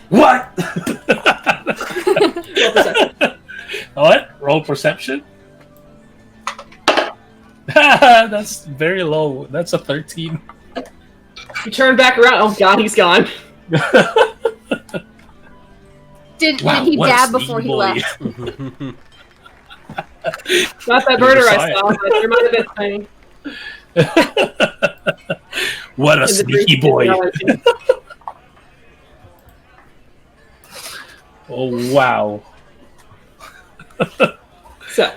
What? What? Roll perception? That's very low. That's a 13. You turn back around. Oh god, he's gone. Did Wow, he what a dab sneaky before he boy. left? Not that Never Birdurai saw I saw, but there might have been tiny. What a In the sneaky dream boy. reality. Oh, wow. So,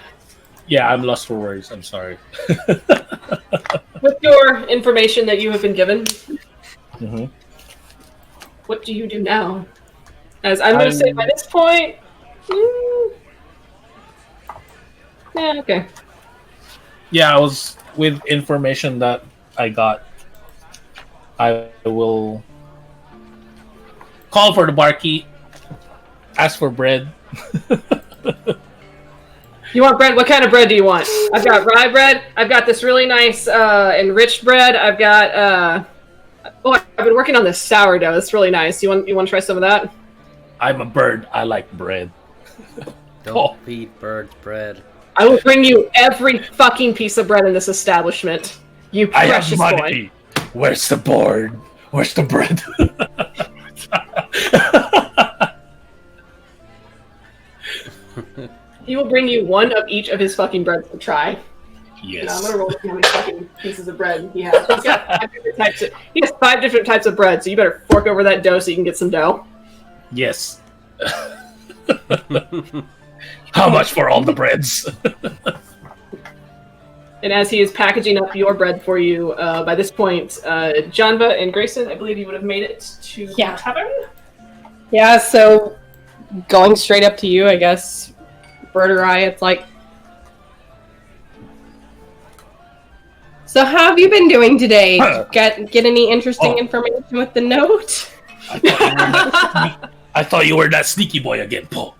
Yeah, I'm lost for words. I'm sorry. with your information that you have been given, Mhm. what do you do now? As I'm going to say by this point, yeah, okay. Yeah, I was with information that I got. I will call for the barkeep, ask for bread. You want bread? What kind of bread do you want? I've got rye bread. I've got this really nice enriched bread. I've got I've been working on this sourdough. It's really nice. You want to try some of that? I'm a bird. I like bread. Don't feed birds bread. I will bring you every fucking piece of bread in this establishment. You I have precious boy. money. Where's the board? Where's the bread? He will bring you one of each of his fucking breads to try. And I'm Yes. gonna roll how many fucking pieces of bread he has. He's got 5 different types. He has 5 different types of bread, so you better fork over that dough so you can get some dough. Yes. How much for all the breads? And as he is packaging up your bread for you, by this point, Janva and Greyson, I believe you would have made it to the tavern. Yeah, so going straight up to you, I guess, Birdurai, it's like, so how have you been doing today? Get any interesting information with the note? I thought you were that sneaky boy again, Paul.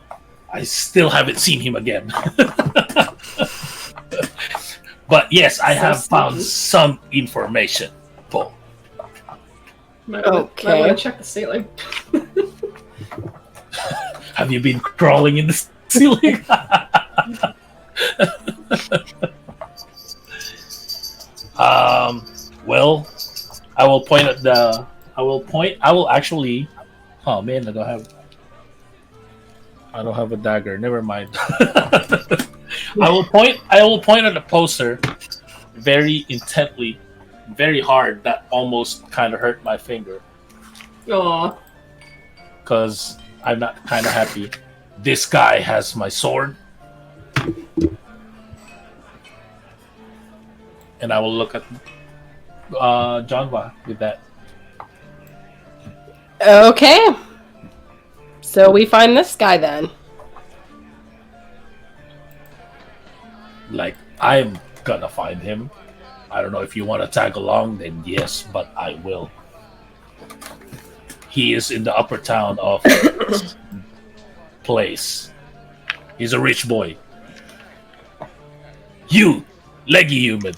I still haven't seen him again. But yes, I have found some information, Paul. Okay. I want to check the ceiling. Have you been crawling in the ceiling? Well, I will point at the. I will actually. Oh man, I don't have a dagger. Never mind. I will point at the poster very intently, very hard. That almost kind of hurt my finger. Aww. Because I'm not kind of happy. This guy has my sword. And I will look at Janva with that. Okay. So we find this guy then. Like, I'm gonna find him. I don't know if you want to tag along, then yes, but I will. He is in the upper town of place. He's a rich boy. You, leggy human.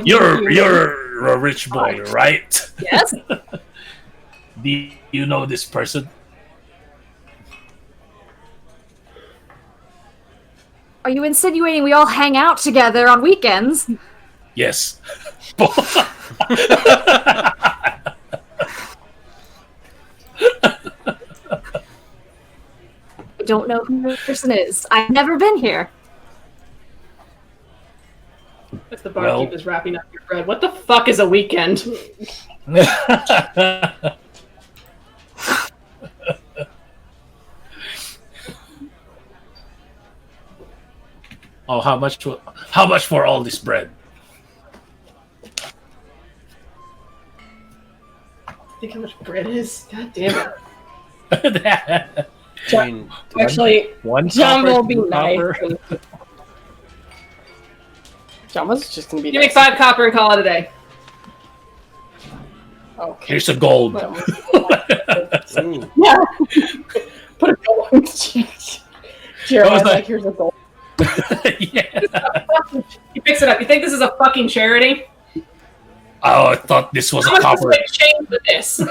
You're a rich boy, right? Yes. Do you know this person? Are you insinuating we all hang out together on weekends? Yes. I don't know who this person is. I've never been here. If the barkeep is wrapping up your bread, what the fuck is a weekend? Oh, how much for all this bread? Think how much bread is? God damn it. Actually, John will be nice. copper. John was just gonna be. Give me 5 copper and call it a day. Okay. Here's a gold. Yeah. Put a gold in the Jeremiah's like, here's a gold. Yeah. He picks it up. You think this is a fucking charity? Oh, I thought this was How a much copper. does it change with this?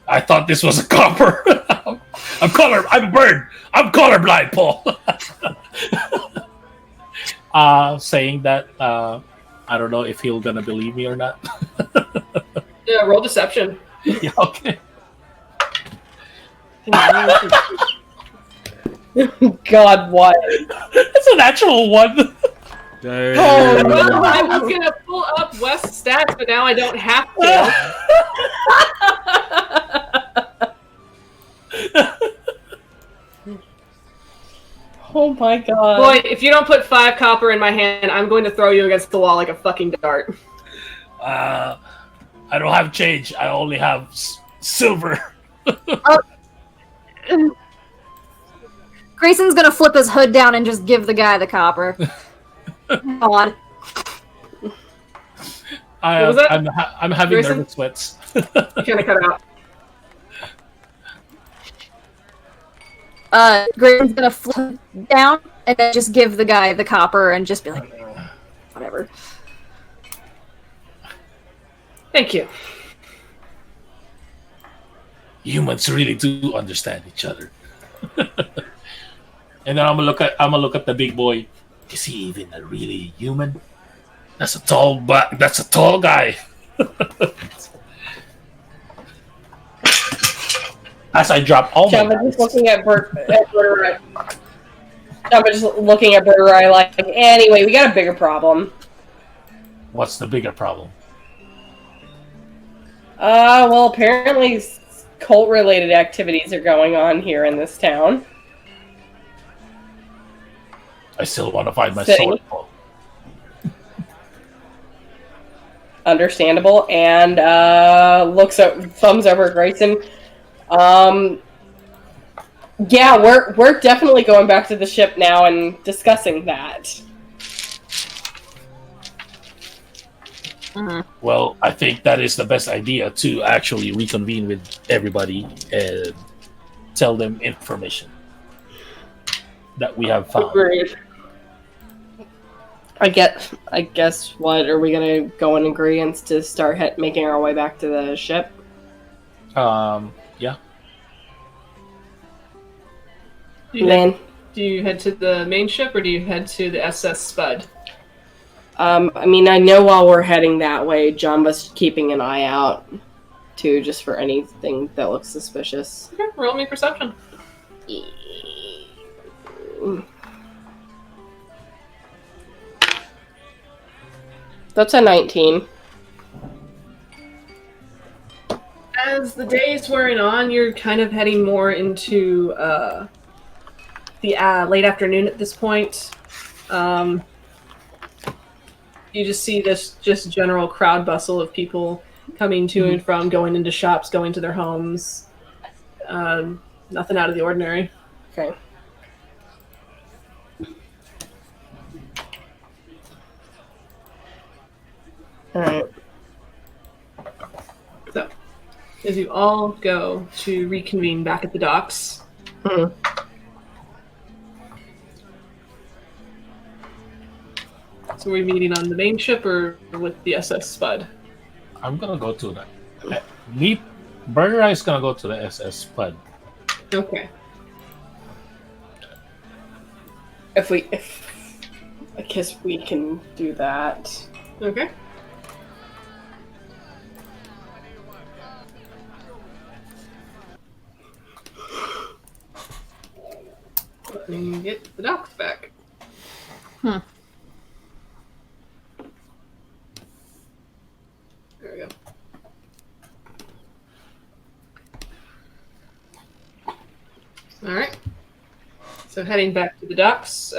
I thought this was a copper. I'm colorblind, Paul. Saying that, I don't know if he'll gonna believe me or not. Yeah, roll deception. Yeah, okay. God, what? It's an actual one. Oh, well, I was gonna pull up West's stats, but now I don't have to. Oh my god. Boy, if you don't put 5 copper in my hand, I'm going to throw you against the wall like a fucking dart. I don't have change. I only have silver. Greyson's gonna flip his hood down and just give the guy the copper. God. I'm having Greyson? nervous sweats. You kind of cut out. Greyson's gonna flip down and then just give the guy the copper and just be like, whatever. Thank you. Humans really do understand each other. And then I'm gonna look at the big boy. Is he even a really human? That's a tall guy. As I drop all my Janva just looking at Birdurai. Janva just looking at Birdurai like, anyway, we got a bigger problem. What's the bigger problem? Well, apparently cult-related activities are going on here in this town. I still want to find my City. sword. Understandable, and thumbs over at Greyson. Yeah, we're definitely going back to the ship now and discussing that. Well, I think that is the best idea to actually reconvene with everybody and tell them information that we have found. Agreed. I guess. What are we gonna go in agreement to start making our way back to the ship? Yeah. Then, Do you head to the main ship or do you head to the SS Spud? I mean, I know while we're heading that way, Janva's keeping an eye out too, just for anything that looks suspicious. Okay, roll me perception. That's a 19. As the day is wearing on, you're kind of heading more into the late afternoon at this point. You just see this just general crowd bustle of people coming to and from, going into shops, going to their homes. Nothing out of the ordinary. Okay. Alright. So, as you all go to reconvene back at the docks, so we're meeting on the main ship or with the SS Spud? I'm gonna go to that. Birdurai is gonna go to the SS Spud. Okay. If I guess we can do that. Okay. Let me get the docks back. There we go. All right. So heading back to the docks,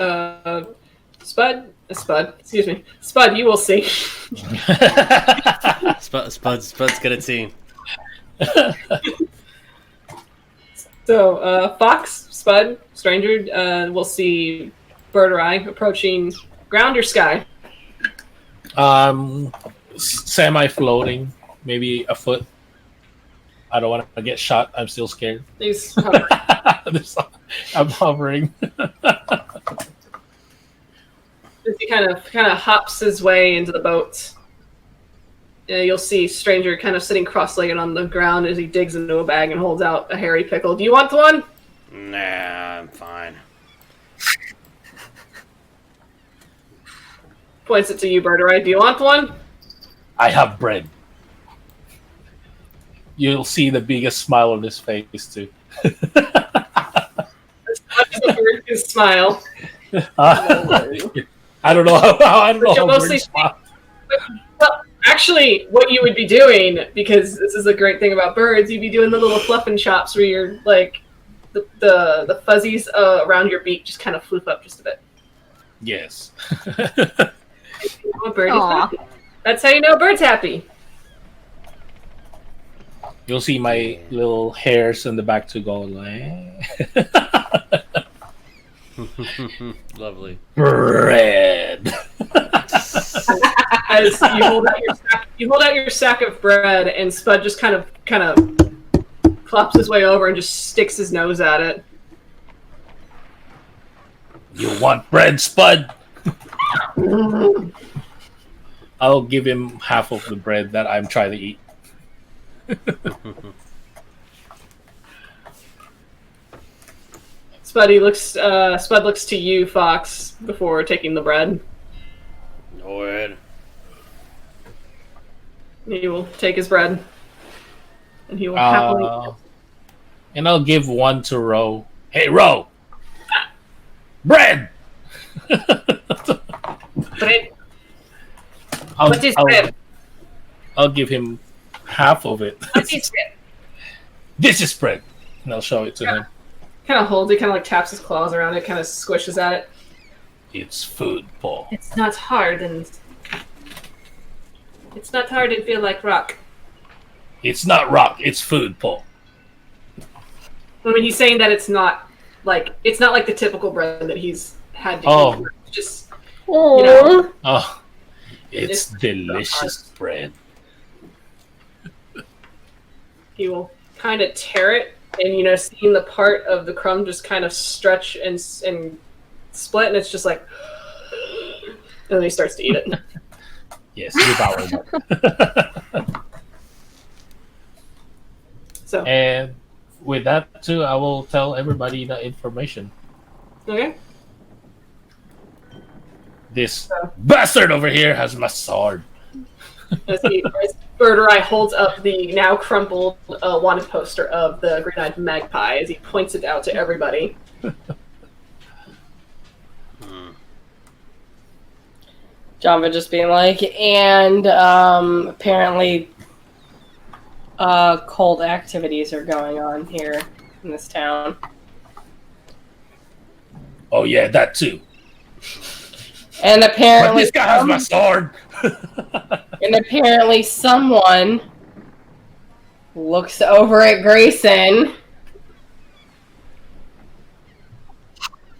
Spud, you will see. Spud's got a team. So Fox, Spud, Stranger, will see Birdurai approaching ground or sky. Semi-floating, maybe a foot. I don't want to get shot. I'm still scared. He's I'm hovering. As he kind of hops his way into the boat, you'll see Stranger kind of sitting cross-legged on the ground as he digs into a bag and holds out a hairy pickle. Do you want one? Nah, I'm fine. Points it to you, Birdurai. Do you want one? I have bread. You'll see the biggest smile on his face too. His smile. I don't know how. I don't know how birds smile. Well, actually, what you would be doing, because this is a great thing about birds, you'd be doing the little fluffing chops where you're like the fuzzies around your beak just kind of floof up just a bit. Yes. A bird is happy. That's how you know a bird's happy. You'll see my little hairs in the back to go like. Lovely. Bread. As you hold out your sack of bread, and Spud just kind of flops his way over and just sticks his nose at it. You want bread, Spud? I'll give him half of the bread that I'm trying to eat. Spud looks to you, Fox, before taking the bread. Go ahead. He will take his bread, and he will happily. And I'll give one to Ro. Hey, Ro! Bread! Bread. What is bread? I'll give him half of it. What is bread? This is bread. And I'll show it to him. Kind of holds it, kind of like taps his claws around it, kind of squishes at it. It's food, Paul. It's not hard and feel like rock. It's not rock. It's food, Paul. I mean, he's saying that it's not like the typical bread that he's had to eat. It's just, Oh. It's delicious bread. He will kind of tear it, and seeing the part of the crumb just kind of stretch and split, and it's just like, and then he starts to eat it. Yes, devour it. So, And with that too, I will tell everybody the information. okay. This bastard over here has my sword. As Birdurai holds up the now crumpled wanted poster of the green-eyed magpie as he points it out to everybody. Janva just being like, and apparently cult activities are going on here in this town. Oh yeah, that too. And But apparently this guy has my sword. and apparently someone looks over at Greyson.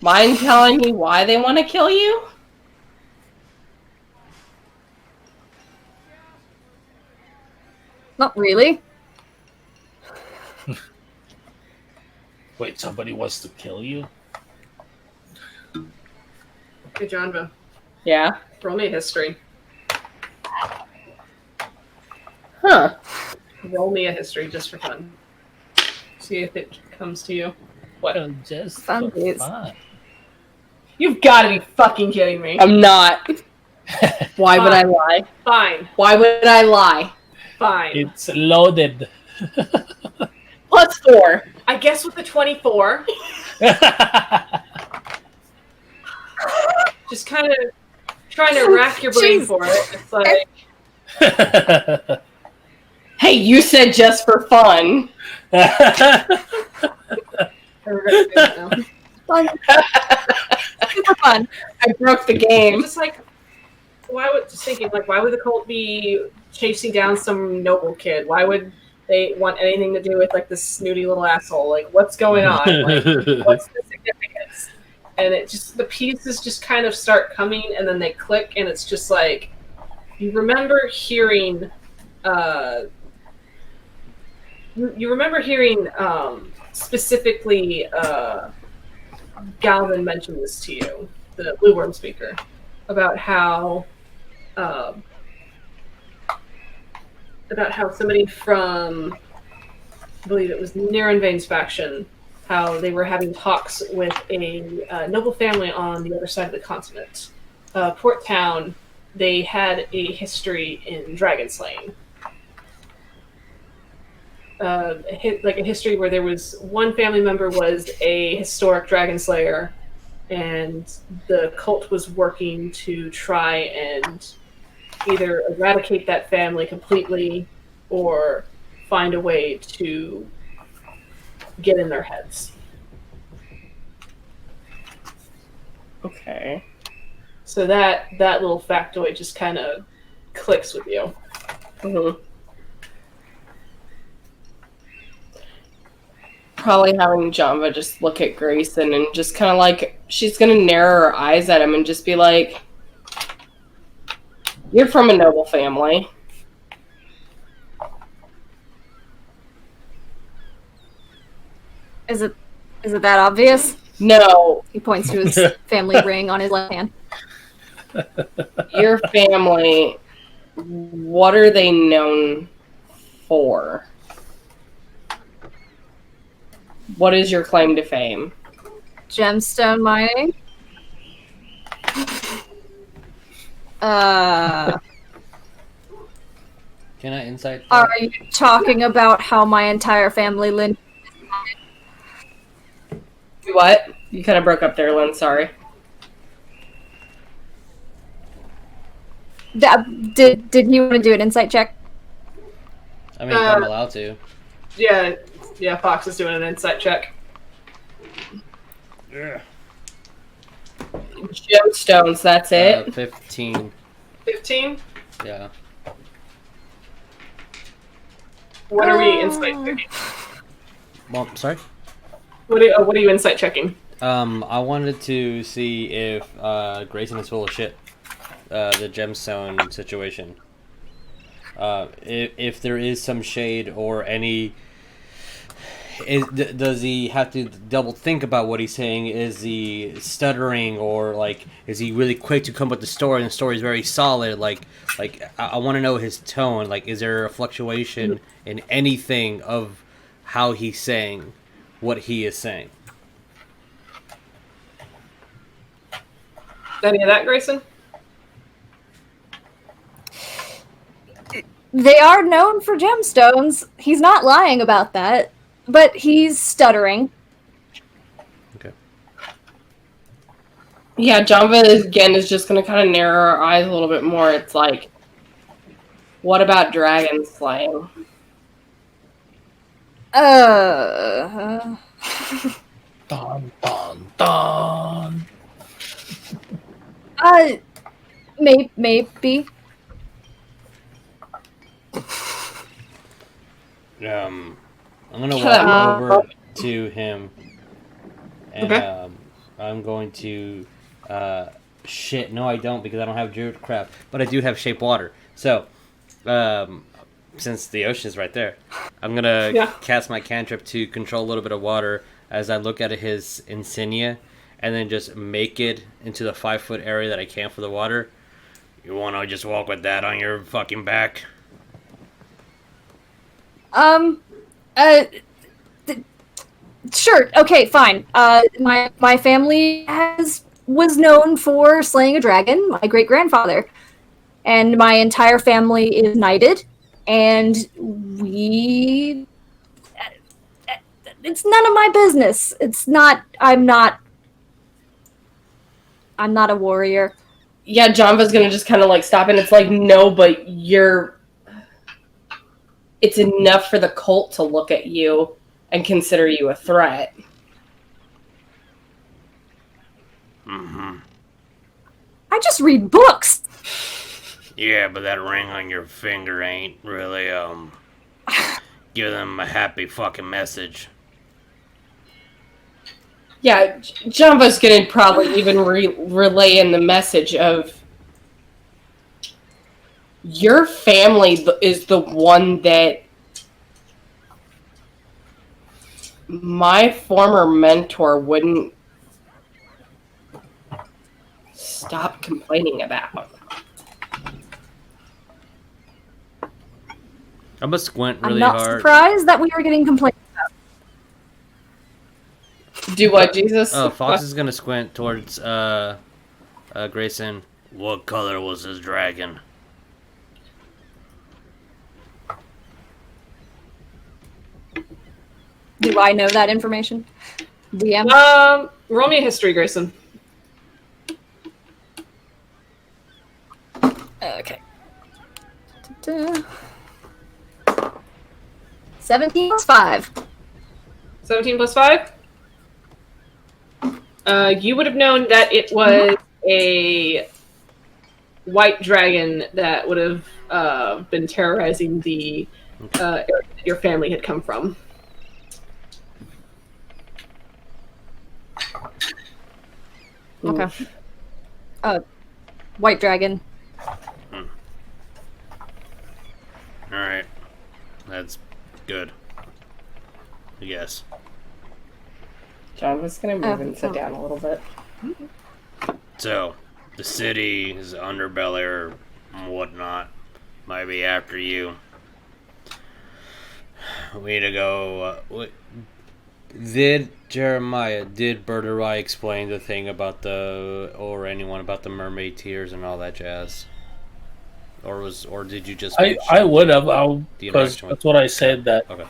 Mind telling me why they want to kill you? Not really. Wait, somebody wants to kill you? Hey, Janva, Yeah. roll me a history. Huh. Roll me a history just for fun. See if it comes to you. What? Well, just Fun for days. fun. You've got to be fucking kidding me. I'm not. Why would I lie? Fine. Why would I lie? Fine. It's loaded. +4. I guess with the 24, just kind of trying to rack your brain Jeez. for it. It's like, Hey, you said just for fun. we're gonna do it now. Fun. Super fun. I broke the game. Just like, why would the cult be chasing down some noble kid? Why would they want anything to do with like this snooty little asshole? Like, what's going on? Like, what's the significance? And the pieces just kind of start coming, and then they click, and it's just like, you remember hearing, specifically, Galvin mentioned this to you, the Blue Worm speaker, about how somebody from, I believe it was Nirenvain's faction, how they were having talks with a noble family on the other side of the continent. Port Town, they had a history in dragon slaying. Like a history where there was one family member was a historic dragon slayer, and the cult was working to try and either eradicate that family completely or find a way to get in their heads. Okay. So that little factoid just kind of clicks with you. Mm-hmm. Probably having Janva just look at Greyson and just kind of like, she's going to narrow her eyes at him and just be like, you're from a noble family. Is it that obvious? No, He points to his family ring on his left hand. your family, what are they known for? What is your claim to fame? Gemstone mining. Can I insight? Are you talking about how my entire family lineage? What? You kind of broke up there, Lynn. Sorry. Did he want to do an insight check? I mean, if I'm allowed to. Yeah, Fox is doing an insight check. Yeah. Gemstones, that's it? 15. 15? Yeah. What are we insight checking? Well, sorry. What are you insight checking? I wanted to see if Greyson is full of shit. the gemstone situation. If there is some shade or any, does he have to double think about what he's saying? Is he stuttering, or like is he really quick to come up with the story and the story is very solid? Like I want to know his tone. Like, is there a fluctuation in anything of how he's saying what he is saying? Any of that, Greyson? They are known for gemstones. He's not lying about that, but he's stuttering. Okay. Yeah, Janva again is just going to kind of narrow our eyes a little bit more. It's like, what about dragon slaying? Dun, dun, dun. Maybe. I'm gonna walk over to him, and I'm going to. Shit, no, I don't, because I don't have Druid crap, but I do have Shape Water. So, since the ocean is right there, I'm gonna cast my cantrip to control a little bit of water as I look at his insignia, and then just make it into the 5-foot area that I can for the water. You wanna just walk with that on your fucking back? Sure. Okay, fine. My family was known for slaying a dragon. My great grandfather, and my entire family is knighted, and we. It's none of my business. It's not. I'm not a warrior. Yeah, Janva's gonna just kind of like stop, and it's like, no, but you're. It's enough for the cult to look at you and consider you a threat. Mm-hmm. I just read books. Yeah, but that ring on your finger ain't really, give them a happy fucking message. Yeah, Janva's gonna probably even relay in the message of your family is the one that my former mentor wouldn't stop complaining about. I'm gonna squint really I'm not hard. surprised that we are getting complaints about. Do what, Jesus? Fox is gonna squint towards Greyson. What color was his dragon? Do I know that information? DM? Roll me a history, Greyson. Okay. 17 plus 5. 17 plus 5? You would have known that it was a white dragon that would have been terrorizing the area that your family had come from. Okay. White dragon. Alright. That's good. Yes. Janva's gonna move and sit down a little bit. So, the city is underbelly or whatnot. Might be after you. We need to go. Did Birdurai explain the thing about or anyone about the mermaid tears and all that jazz? Or did you just? I would have, because that's what I said. That okay.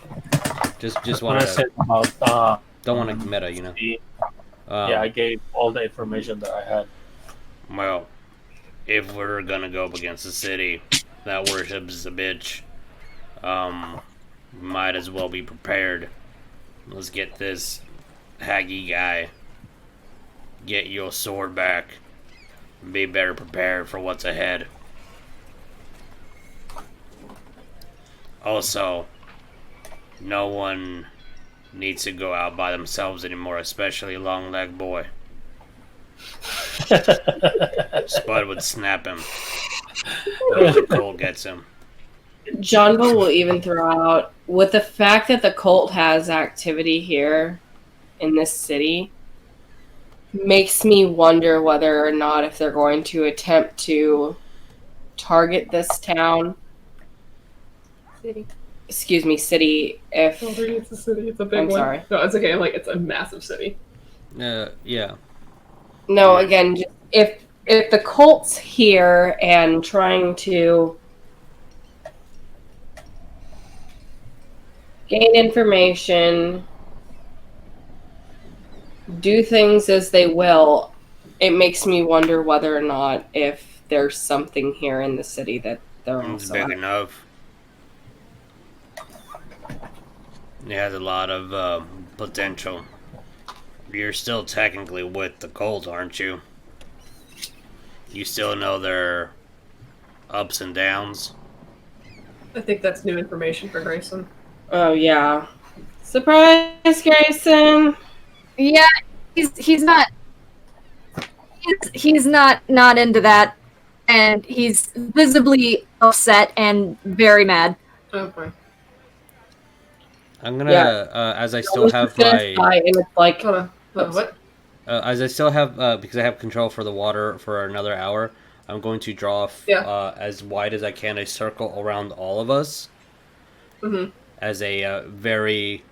Just what want I said about. Don't want to meta, you know. Yeah, I gave all the information that I had. Well, if we're gonna go up against the city that worships the bitch, might as well be prepared. Let's get this haggy guy. Get your sword back. Be better prepared for what's ahead. Also, no one needs to go out by themselves anymore, especially Long Leg Boy. Spud would snap him. Or the cold gets him. Janva will even throw out, with the fact that the cult has activity here in this city, makes me wonder whether or not if they're going to attempt to target this town. City. Excuse me, city. If It's a city. It's a big I'm one. sorry. No, it's okay. I'm like, it's a massive city. Yeah. No, again, just if the cult's here and trying to gain information, do things as they will, it makes me wonder whether or not if there's something here in the city that they're It's also big enough. It has a lot of potential. You're still technically with the cult, aren't you? You still know their ups and downs. I think that's new information for Greyson. Oh yeah. Surprise, Greyson! Yeah, he's not not into that, and he's visibly upset and very mad. Okay. I'm gonna, as I still have my, And it's like, Hold on. What? as I still have, because I have control for the water for another hour, I'm going to draw as wide as I can a circle around all of us, as a very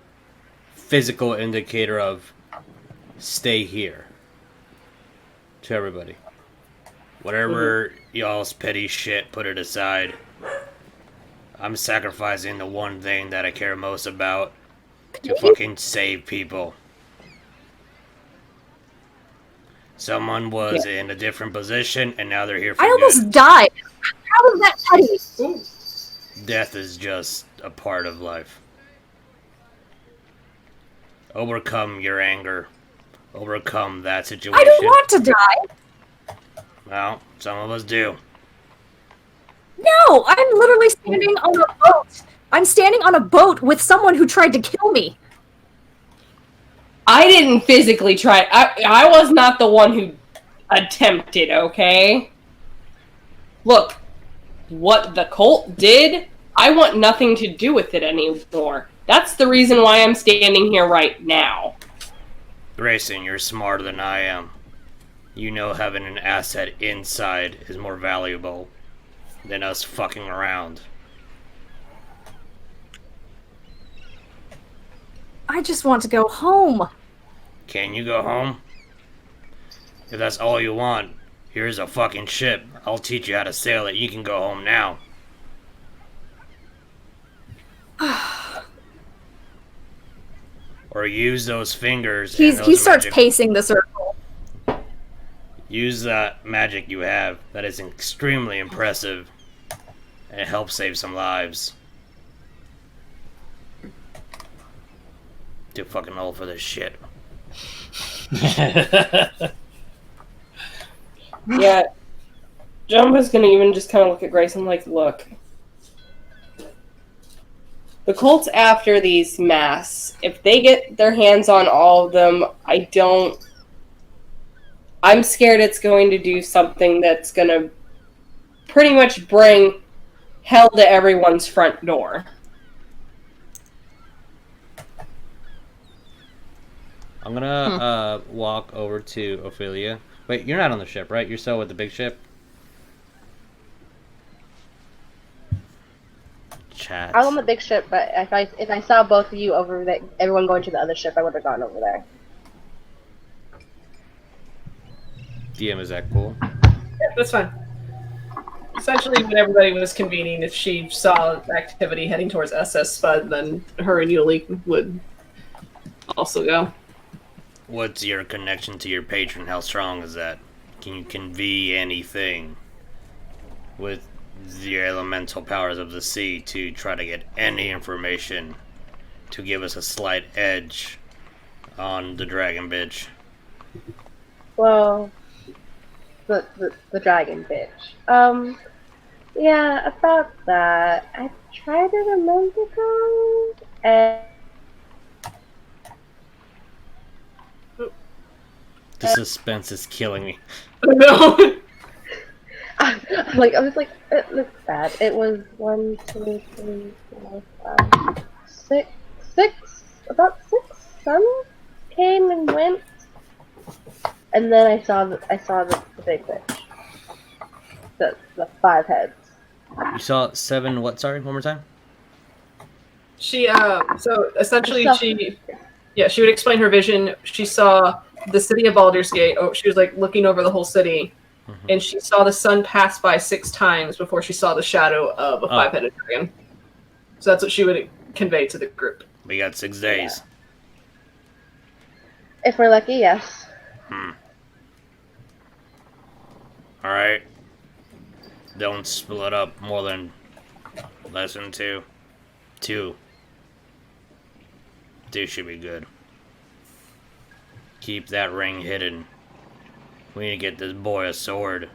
physical indicator of stay here to everybody. Whatever y'all's petty shit, put it aside. I'm sacrificing the one thing that I care most about to fucking save people. Someone was in a different position, and now they're here for I good. almost died. How is that petty? Death is just a part of life. Overcome your anger. Overcome that situation. I don't want to die. Well, some of us do. No, I'm literally standing on a boat. I'm standing on a boat with someone who tried to kill me. I didn't physically try. I was not the one who attempted, okay? Look, what the cult did, I want nothing to do with it anymore. That's the reason why I'm standing here right now. Greyson, you're smarter than I am. You know having an asset inside is more valuable than us fucking around. I just want to go home. Can you go home? If that's all you want, here's a fucking ship. I'll teach you how to sail it. You can go home now. Or use those fingers. He starts magic. pacing the circle. Use that magic you have. That is extremely impressive. And it helps save some lives. Too fucking old for this shit. Yeah. Janva's gonna even just kind of look at Greyson like, look. The cult's after these masks. If they get their hands on all of them, I'm scared it's going to do something that's gonna pretty much bring hell to everyone's front door. I'm gonna walk over to Ophelia. Wait, you're not on the ship, right? You're still with the big ship? Chat. I was on the big ship, but if I saw both of you over there, everyone going to the other ship, I would have gone over there. DM, is that cool? Yeah, that's fine. Essentially, when everybody was convening, if she saw activity heading towards SS Spud, then her and Yuliy would also go. What's your connection to your patron? How strong is that? Can you convey anything with the elemental powers of the sea to try to get any information to give us a slight edge on the dragon bitch? Well, the dragon bitch. Yeah, about that. I tried it a month ago, and The suspense is killing me. No. I was like, it looks bad. It was 1, 2, 3, 4, 5, 6, about 6 suns came and went, and then I saw the big witch, the 5 heads. You saw 7 what? Sorry, one more time. She so essentially she would explain her vision. She saw the city of Baldur's Gate. Oh, she was like looking over the whole city, and she saw the sun pass by 6 times before she saw the shadow of a 5-headed dragon. So that's what she would convey to the group. We got 6 days. If we're lucky, yes. Alright. Don't split up more than less than 2. 2. 2 should be good. Keep that ring hidden. We need to get this boy a sword.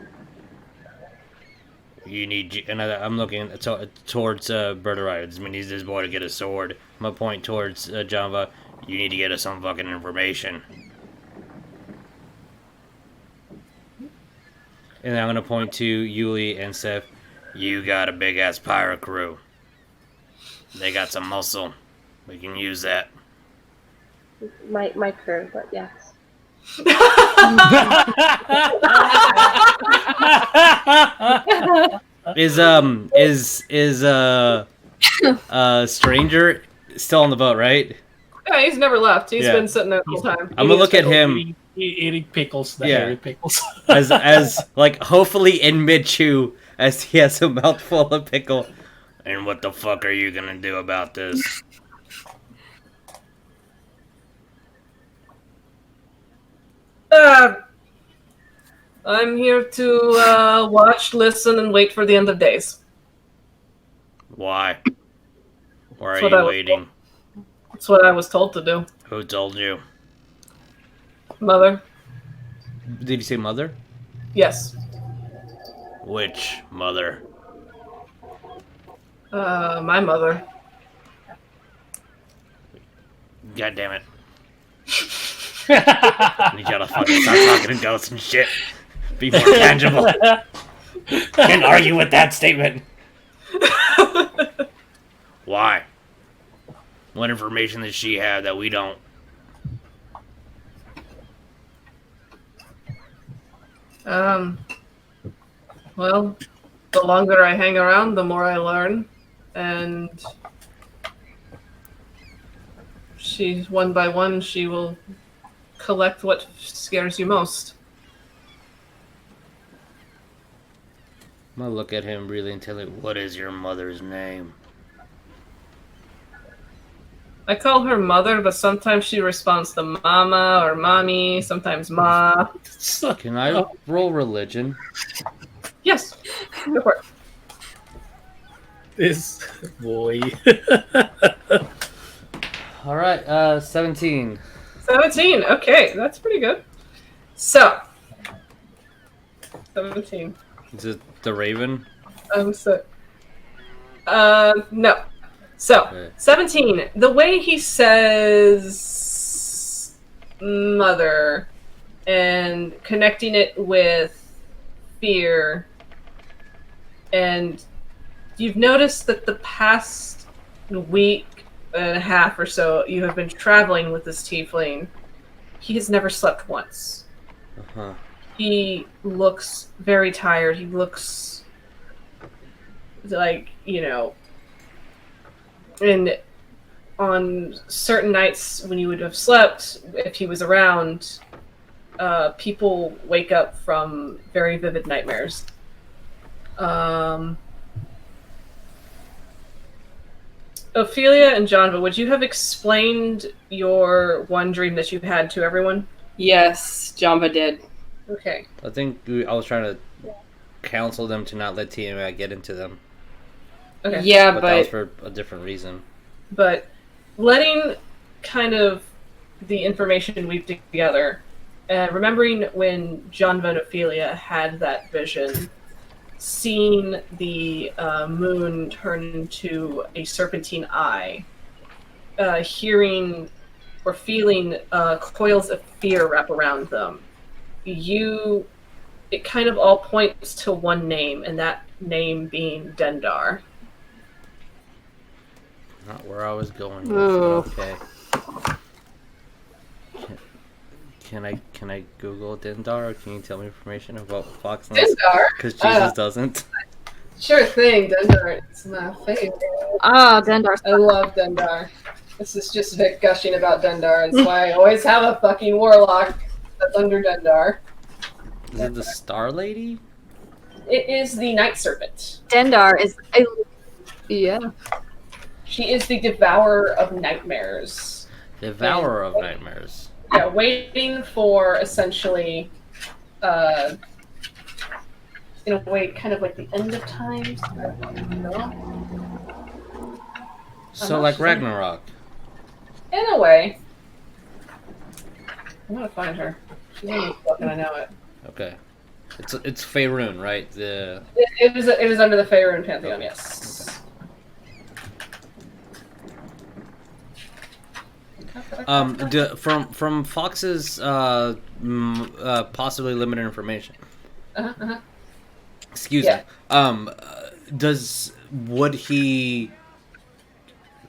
You need, and I'm looking towards Birdurai. We need this boy to get a sword. I'm gonna point towards Janva. You need to get us some fucking information. And then I'm gonna point to Yuliy and Seth. You got a big ass pirate crew. They got some muscle. We can use that. My crew, but yes. Is stranger still on the boat, right? Yeah, he's never left. He's been sitting there the whole time. I'm gonna look at him eating pickles, hairy pickles. as like hopefully in mid chew as he has a mouthful of pickle. And what the fuck are you gonna do about this? I'm here to watch, listen, and wait for the end of days. Why? Why are you waiting? That's what I was told to do. Who told you? Mother. Did you say mother? Yes. Which mother? My mother. God damn it. I need y'all to fucking stop talking in ghosts and shit. Be more tangible. Can't argue with that statement. Why? What information does she have that we don't? Well, the longer I hang around, the more I learn. And one by one, she will collect what scares you most. I'm gonna look at him really intently. What is your mother's name? I call her mother, but sometimes she responds to mama or mommy, sometimes ma. Can I roll religion? Yes. Go for it. This boy. Alright, 17. 17. Okay, that's pretty good. So, 17. Is it the Raven? No. So, Okay. 17. The way he says mother and connecting it with fear, and you've noticed that the past week and a half or so you have been traveling with this tiefling. He has never slept once. Uh-huh. He looks very tired. He looks like, and on certain nights when you would have slept, if he was around, people wake up from very vivid nightmares. Ophelia and Janva, would you have explained your one dream that you had to everyone? Yes, Janva did. Okay. I think I was trying to counsel them to not let Tiamat get into them. Okay. Yeah, But that was for a different reason. But letting kind of the information weave together, and remembering when Janva and Ophelia had that vision, seeing the moon turn into a serpentine eye, hearing or feeling coils of fear wrap around them, you it kind of all points to one name, and that name being Dendar. Not where I was going. Ooh. Okay. Can I Google Dendar, or can you tell me information about Foxness? Dendar? Because Jesus doesn't. Sure thing, Dendar. It's my favorite. Oh, Dendar. I love Dendar. This is just Vic gushing about Dendar. That's why I always have a fucking warlock that's under Dendar. Is it the Star Lady? It is the Night Serpent. Dendar is yeah. She is the Devourer of Nightmares. Devourer of Nightmares. Yeah, waiting for essentially, in a way, kind of like the end of times. So like Ragnarok. In a way. I'm gonna find her. She's in this book and I know it. Okay. It's Faerun, right? It was under the Faerun Pantheon, yes. Okay. From Fox's possibly limited information. Excuse me. Would he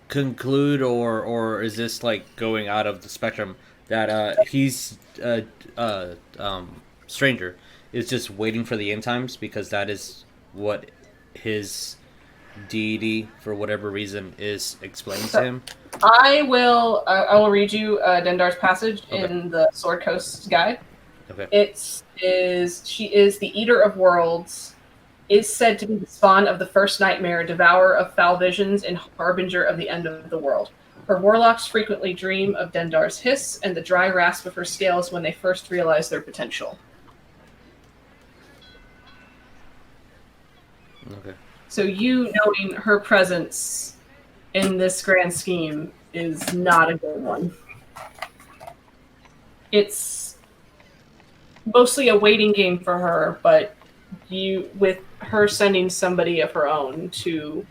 conclude, or is this like going out of the spectrum that he's stranger is just waiting for the end times because that is what his deity, for whatever reason, is explaining to him? I will read you Dendar's passage in the Sword Coast guide. Okay. She is the Eater of Worlds, is said to be the spawn of the first nightmare, devourer of foul visions, and harbinger of the end of the world. Her warlocks frequently dream of Dendar's hiss and the dry rasp of her scales when they first realize their potential. Okay. So you knowing her presence in this grand scheme is not a good one. It's mostly a waiting game for her, but with her sending somebody of her own to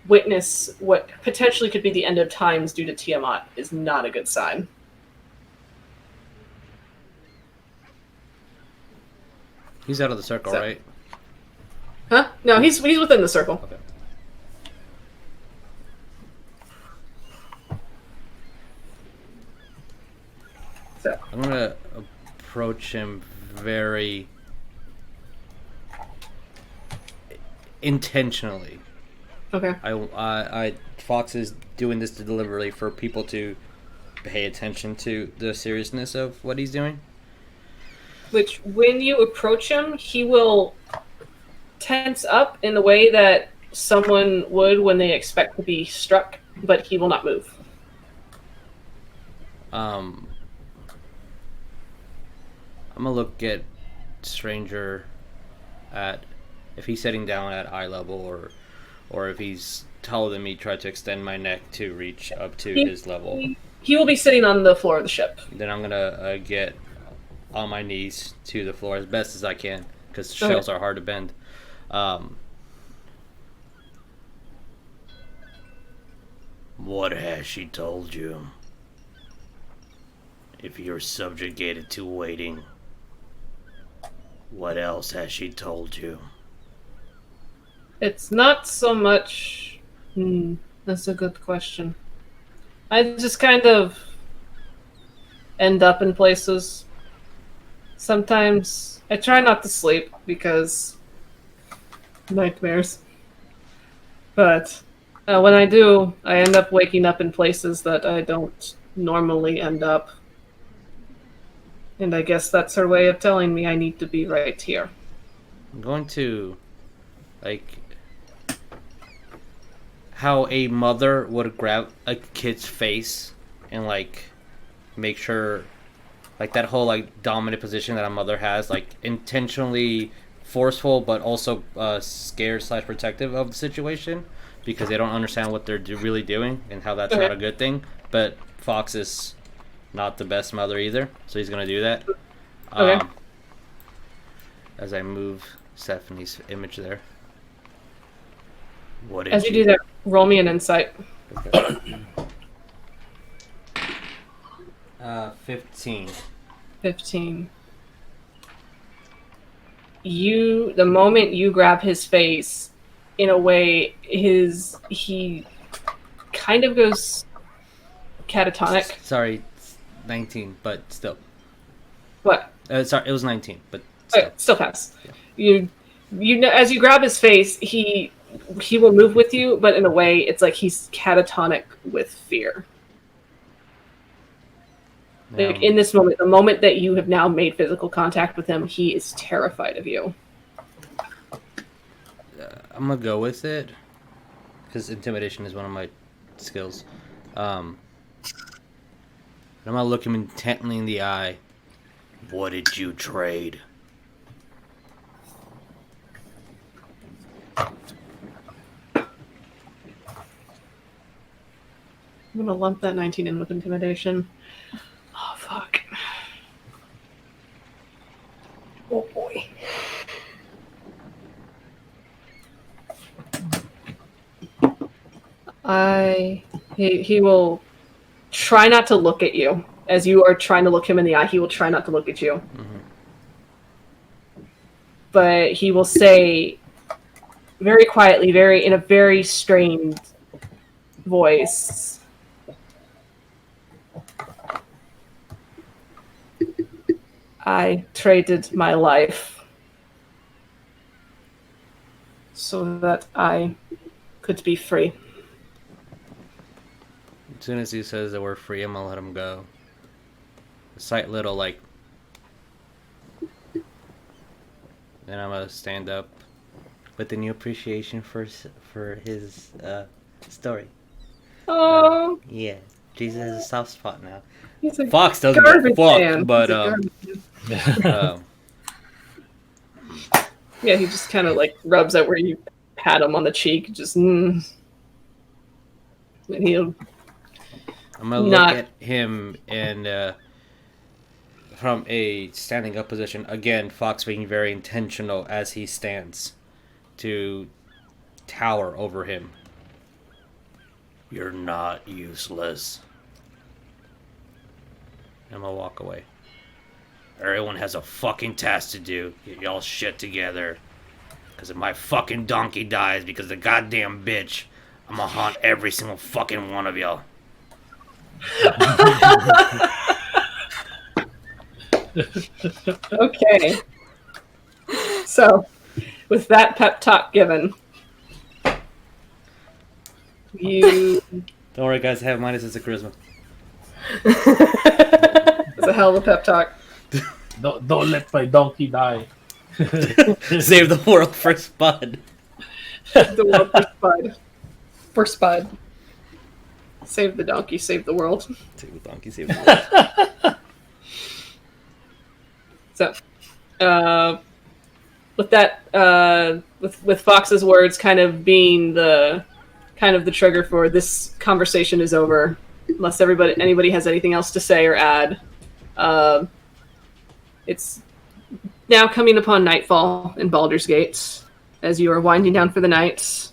witness what potentially could be the end of times due to Tiamat is not a good sign. He's out of the circle, right? Huh? No, he's within the circle. Okay. So I'm gonna approach him very intentionally. okay. Fox is doing this deliberately for people to pay attention to the seriousness of what he's doing. Which, when you approach him, he will tense up in the way that someone would when they expect to be struck, but he will not move. I'm gonna look at Stranger at if he's sitting down at eye level or if he's taller than me, try to extend my neck to reach up to his level. He will be sitting on the floor of the ship. Then I'm gonna get on my knees to the floor as best as I can because shells are hard to bend. What has she told you? If you're subjugated to waiting, what else has she told you? It's not so much... that's a good question. I just kind of end up in places. Sometimes I try not to sleep because nightmares. But when I do, I end up waking up in places that I don't normally end up. And I guess that's her way of telling me I need to be right here. I'm going to, like, how a mother would grab a kid's face and, like, make sure, like, that whole, like, dominant position that a mother has, like, intentionally forceful but also scared / protective of the situation because they don't understand what they're really doing and how that's not a good thing. But Fox is not the best mother either, so he's going to do that. Okay. As I move Stephanie's image there. What As you do that, roll me an insight. Okay. 15. 15. the moment you grab his face, in a way, he kind of goes catatonic. Sorry, it's 19, but still. What? Sorry, it was 19, but still. Still pass. Yeah. You know, as you grab his face, he will move with you, but in a way, it's like he's catatonic with fear. Like in this moment, the moment that you have now made physical contact with him, he is terrified of you. I'm gonna go with it because intimidation is one of my skills. I'm gonna look him intently in the eye. What did you trade? I'm gonna lump that 19 in with intimidation. Oh, fuck. Oh, boy. He will try not to look at you. As you are trying to look him in the eye, he will try not to look at you. Mm-hmm. But he will say very quietly, in a very strained voice, I traded my life so that I could be free. As soon as he says that we're free, I'm gonna let him go. A slight little like, then I'm gonna stand up with a new appreciation for his story. Oh, yeah, Jesus has a soft spot now. Fox doesn't give a fuck, but yeah, he just kind of like rubs at where you pat him on the cheek, just. And he'll. I'm gonna look at him and from a standing up position again. Fox being very intentional as he stands to tower over him. You're not useless. I'm gonna walk away. Everyone has a fucking task to do. Get y'all shit together. Because if my fucking donkey dies because the goddamn bitch, I'm gonna haunt every single fucking one of y'all. Okay. So, with that pep talk given, you... Don't worry, guys. I have minuses of charisma. It's a hell of a pep talk. Don't let my donkey die. Save the world for Spud. The world for Spud. For Spud. Save the donkey, save the world. Save the donkey, save the world. So, with that, with Fox's words kind of being the trigger for this conversation is over, unless anybody has anything else to say or add. It's now coming upon nightfall in Baldur's Gate, as you are winding down for the night.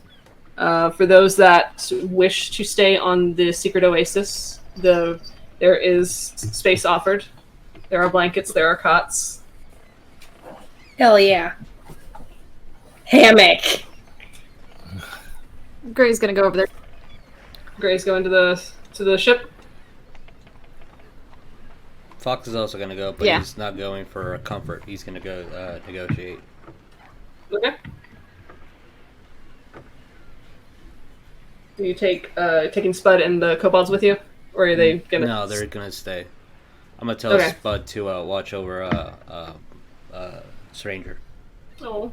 For those that wish to stay on the secret oasis, there is space offered. There are blankets, there are cots. Hell yeah. Hammock. Gray's gonna go over there. Gray's going to the ship. Fox is also going to go, but he's not going for comfort. He's going to go negotiate. Okay. Do you taking Spud and the kobolds with you? Or are they going to... No, they're going to stay. I'm going to tell Spud to watch over Stranger. Oh.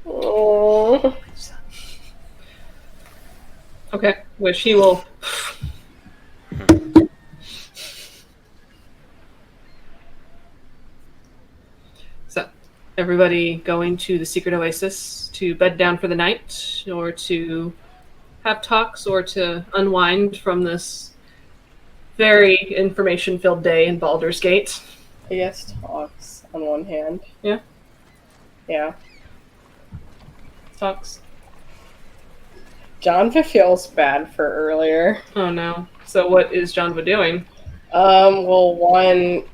Oh. Okay, which he will... So, everybody going to the secret oasis to bed down for the night, or to have talks, or to unwind from this very information-filled day in Baldur's Gate. I guess talks on one hand. Yeah? Yeah. Talks. Janva feels bad for earlier. Oh no. So what is Janva doing? Well, one,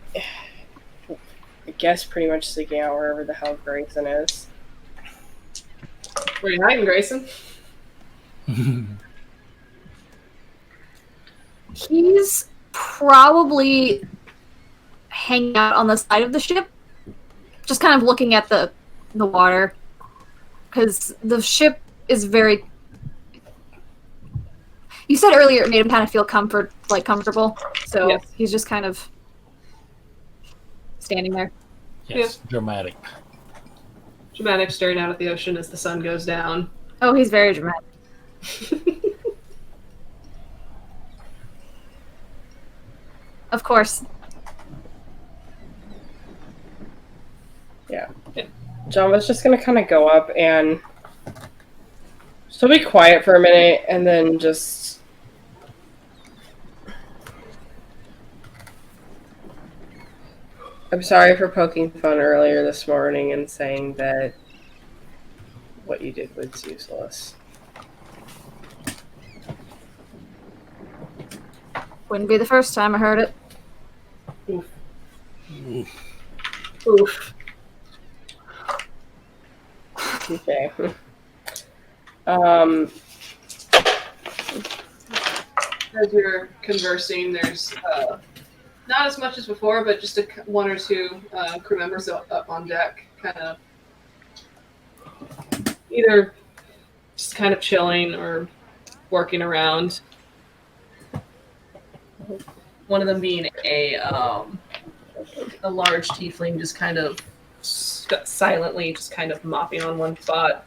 I guess pretty much sticking out wherever the hell Greyson is. Where are you hiding, Greyson? He's probably hanging out on the side of the ship, just kind of looking at the water, because the ship is very. You said earlier it made him kind of feel comfortable, so Yes. he's just kind of standing there. Yes, dramatic. Dramatic, staring out at the ocean as the sun goes down. Oh, he's very dramatic. Of course. Yeah. Janva's just gonna kind of go up and still be quiet for a minute, and then just I'm sorry for poking fun earlier this morning and saying that what you did was useless. Wouldn't be the first time I heard it. Oof. Okay. As you're conversing, there's not as much as before, but just one or two crew members up on deck, kind of either just kind of chilling or working around. One of them being a large tiefling, just kind of silently, just kind of mopping on one spot.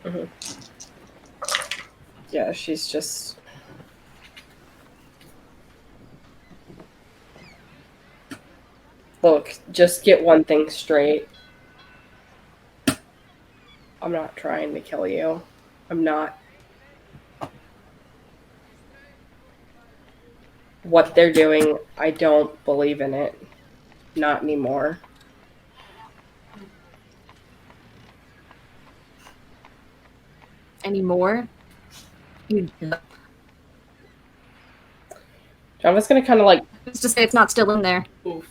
Mm-hmm. Yeah, she's just. Look, just get one thing straight. I'm not trying to kill you. I'm not. What they're doing, I don't believe in it. Not anymore. Anymore? Janva's gonna kind of like. Just to say it's not still in there. Oof.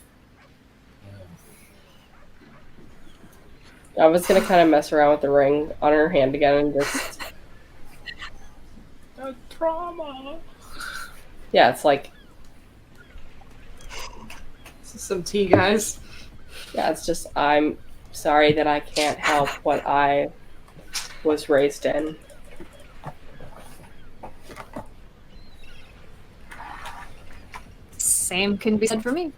Janva's gonna kind of mess around with the ring on her hand again and just. The trauma. Yeah, it's like. This is some tea, guys. Yeah, it's just I'm sorry that I can't help what I was raised in. Same can be said for me.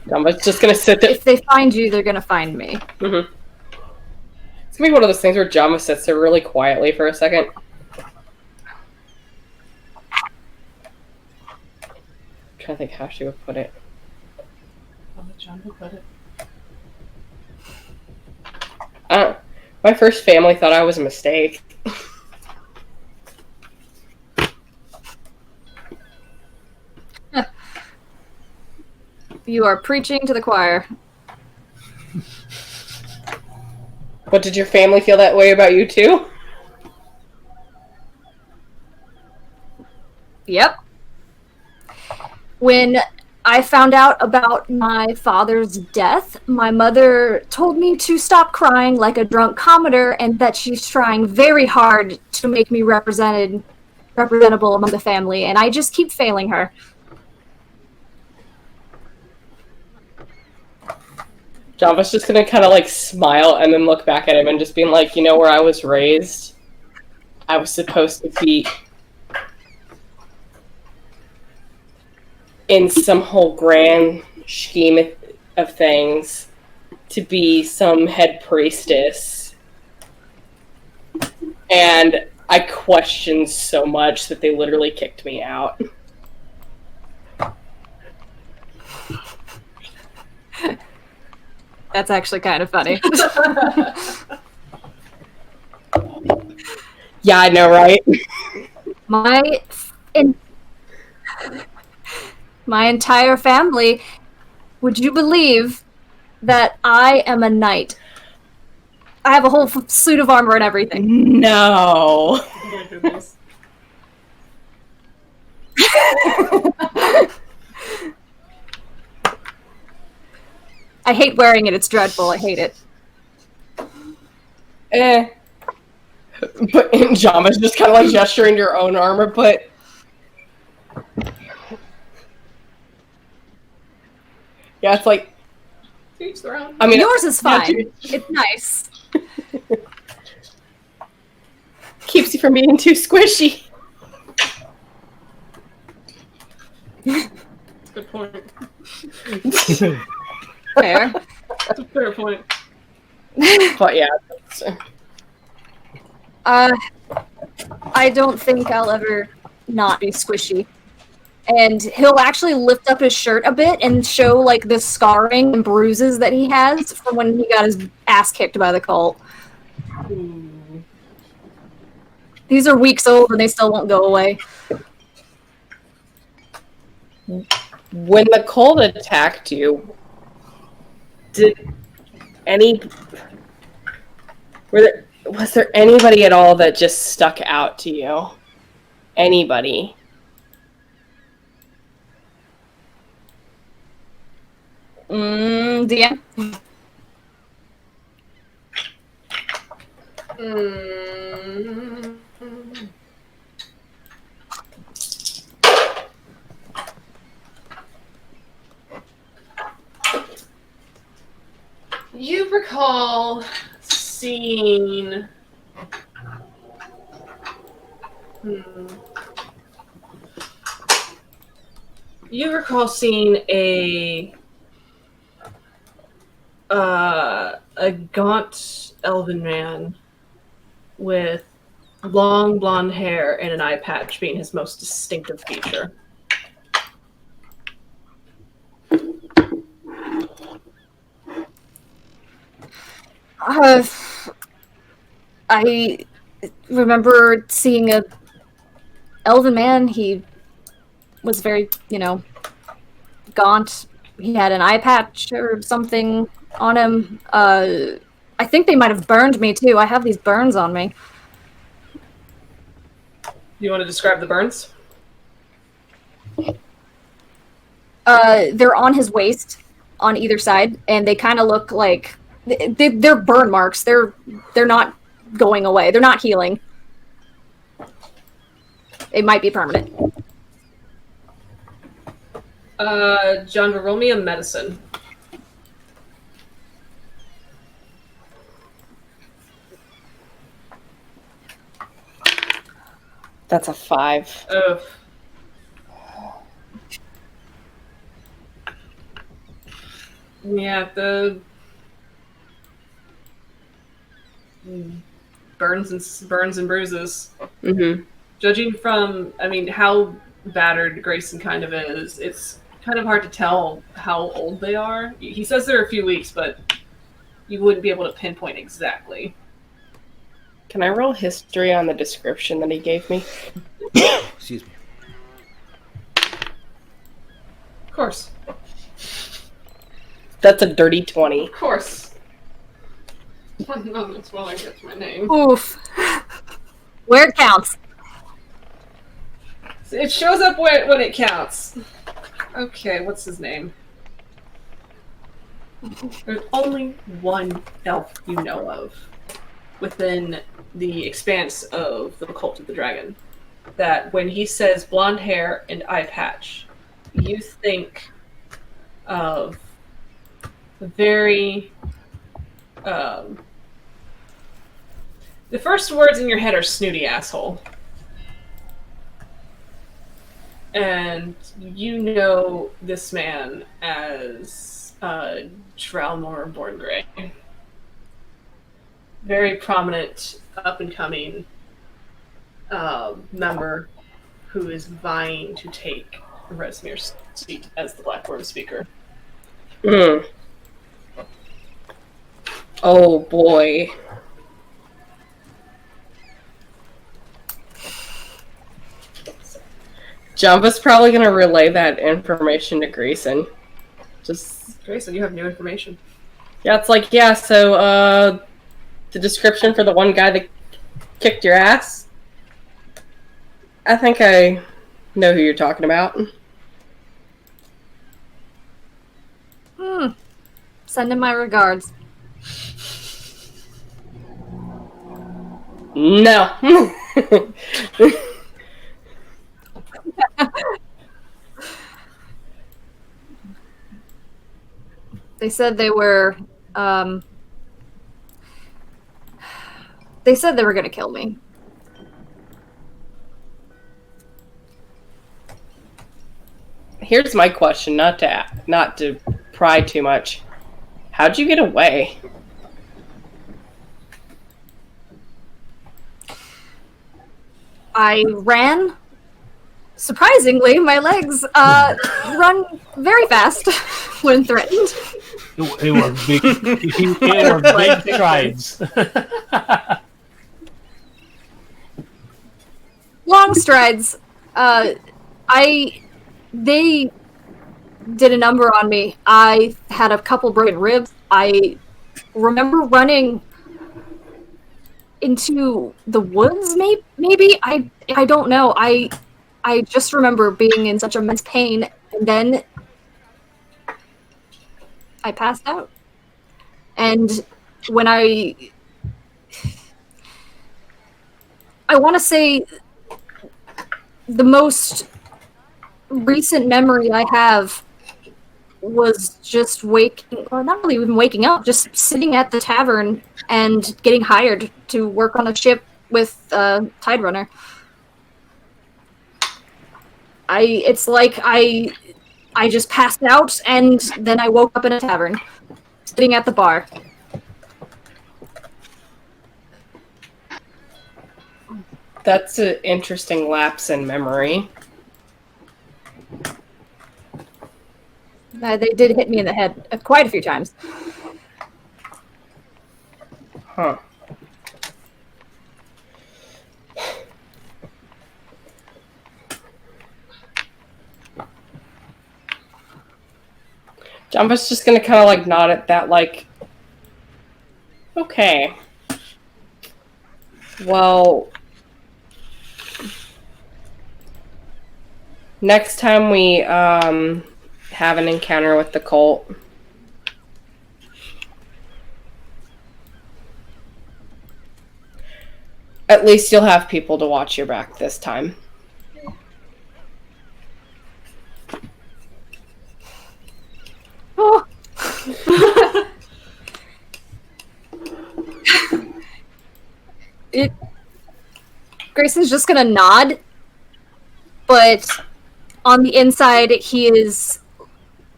Janva's just gonna sit there. If they find you, they're gonna find me. Mm-hmm. It's gonna be one of those things where Janva sits there really quietly for a second. I'm trying to think how she would put it. I'll let John put it. I don't. My first family thought I was a mistake. You are preaching to the choir. But did your family feel that way about you too? Yep. When I found out about my father's death, my mother told me to stop crying like a drunk commoner and that she's trying very hard to make me representable among the family, and I just keep failing her. Janva's just gonna kind of like smile and then look back at him and just being like, you know, where I was raised, I was supposed to be in some whole grand scheme of things to be some head priestess. And I questioned so much that they literally kicked me out. That's actually kind of funny. Yeah, I know, right? My entire family, would you believe that I am a knight? I have a whole suit of armor and everything. No. Oh my goodness. I hate wearing it. It's dreadful. I hate it. But Janva's just kind of like gesturing to your own armor, but yeah, it's like Each their own. I mean Yours is yeah, fine. dude. It's nice. Keeps you from being too squishy. Good point. Fair. That's a fair point. But yeah. I don't think I'll ever not be squishy. And he'll actually lift up his shirt a bit and show like the scarring and bruises that he has from when he got his ass kicked by the cult. These are weeks old and they still won't go away. When the cult attacked you, was there anybody at all that just stuck out to you? Anybody? DM? You recall seeing a gaunt elven man with long blonde hair and an eye patch being his most distinctive feature. I remember seeing a elven man. He was very, gaunt. He had an eye patch or something on him. I think they might have burned me too. I have these burns on me. You want to describe the burns? They're on his waist on either side, and they kind of look like they're burn marks. They're not going away. They're not healing. It might be permanent. Janva, roll me a medicine. That's a 5. Ugh. Yeah, the burns and bruises. Mm-hmm. Judging from, how battered Greyson kind of is, it's kind of hard to tell how old they are. He says they're a few weeks, but you wouldn't be able to pinpoint exactly. Can I roll history on the description that he gave me? Excuse me. Of course. That's a dirty 20. Of course. 1 moment while I get to my name. Oof. Where it counts. It shows up when it counts. Okay, what's his name? There's only one elf you know of within the expanse of the Cult of the Dragon that when he says blonde hair and eye patch, you think of very... the first words in your head are snooty asshole. And you know this man as Drowmore Born Grey. Very prominent, up-and-coming member who is vying to take Resmir's seat as the Blackborn Speaker. Mm. Oh boy. Janva's probably gonna relay that information to Greyson. Greyson, you have new information. Yeah, it's like, so the description for the one guy that kicked your ass? I think I know who you're talking about. Send him my regards. No. They said they were, they said they were gonna kill me. Here's my question, not to pry too much. How'd you get away? I ran. Surprisingly, my legs run very fast when threatened. They were big. They were big strides. Long strides. They did a number on me. I had a couple broken ribs. I remember running into the woods, maybe? I don't know. I just remember being in such immense pain, and then I passed out. And when I want to say the most recent memory I have was just not really even waking up, just sitting at the tavern and getting hired to work on a ship with Tide Runner. It's like I just passed out and then I woke up in a tavern, sitting at the bar. That's an interesting lapse in memory. They did hit me in the head quite a few times. Huh. Janva's just gonna kind of like nod at that, like, okay. Well, next time we have an encounter with the cult, at least you'll have people to watch your back this time. Oh. Greyson's just gonna nod, but on the inside he is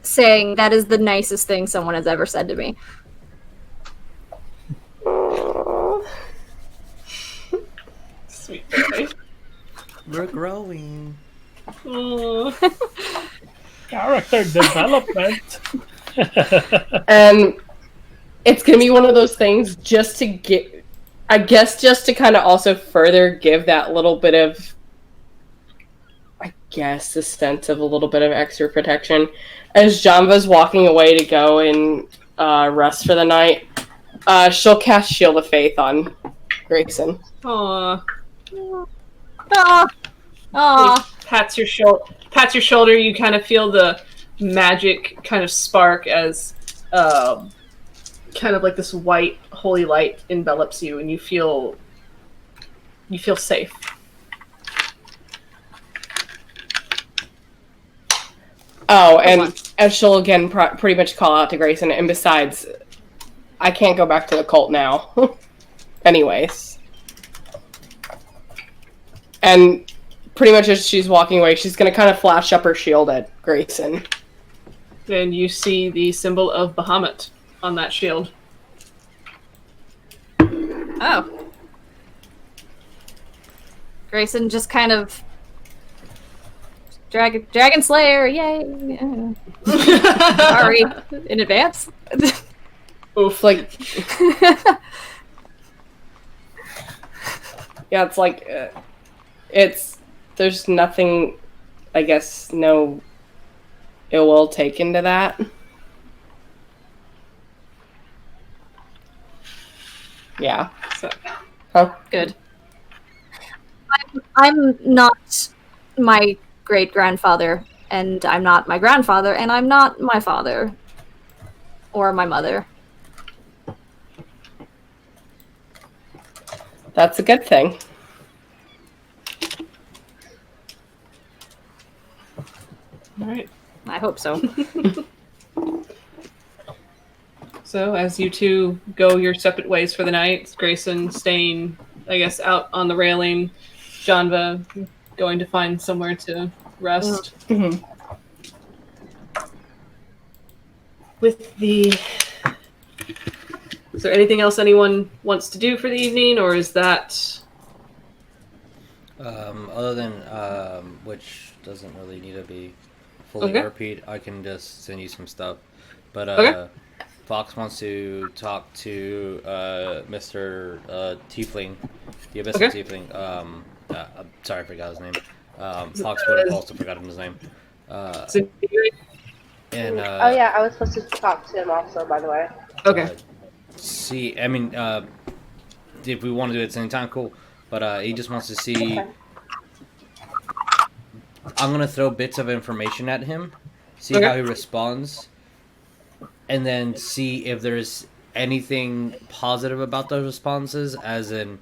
saying that is the nicest thing someone has ever said to me. Sweet boy. We're growing. Character development. And it's gonna be one of those things just to get, I guess, just to kind of also further give that little bit of, I guess, a sense of a little bit of extra protection. As Janva's walking away to go and rest for the night, she'll cast Shield of Faith on Greyson. Aww. Aww. Pats your shoulder. You kind of feel the magic kind of spark as kind of like this white holy light envelops you, and you feel safe. Oh, and she'll again pretty much call out to Greyson. And besides, I can't go back to the cult now. Anyways. And pretty much as she's walking away, she's going to kind of flash up her shield at Greyson. And you see the symbol of Bahamut on that shield. Oh. Greyson just kind of Dragon Slayer, yay! Sorry in advance. Oof, like yeah, it's like there's nothing, I guess, no ill will taken to that. Yeah. So, Oh, good. I'm not my great grandfather, and I'm not my grandfather, and I'm not my father or my mother. that's a good thing. All right. I hope so. So as you two go your separate ways for the night, Greyson staying, I guess, out on the railing, Janva going to find somewhere to rest. Mhm. With the... Is there anything else anyone wants to do for the evening, or is that... Other than which doesn't really need to be fully Okay. repeat, I can just send you some stuff. But Okay. Fox wants to talk to Mr. Tiefling, the Abyssal Okay. Tiefling. I'm sorry, I forgot his name. Fox would have also forgotten his name. And Oh yeah, I was supposed to talk to him also, by the way. Okay. See, I mean, if we want to do it at the same time, cool. But he just wants to see. Okay. I'm gonna throw bits of information at him, see Okay. how he responds, and then see if there's anything positive about those responses. As in,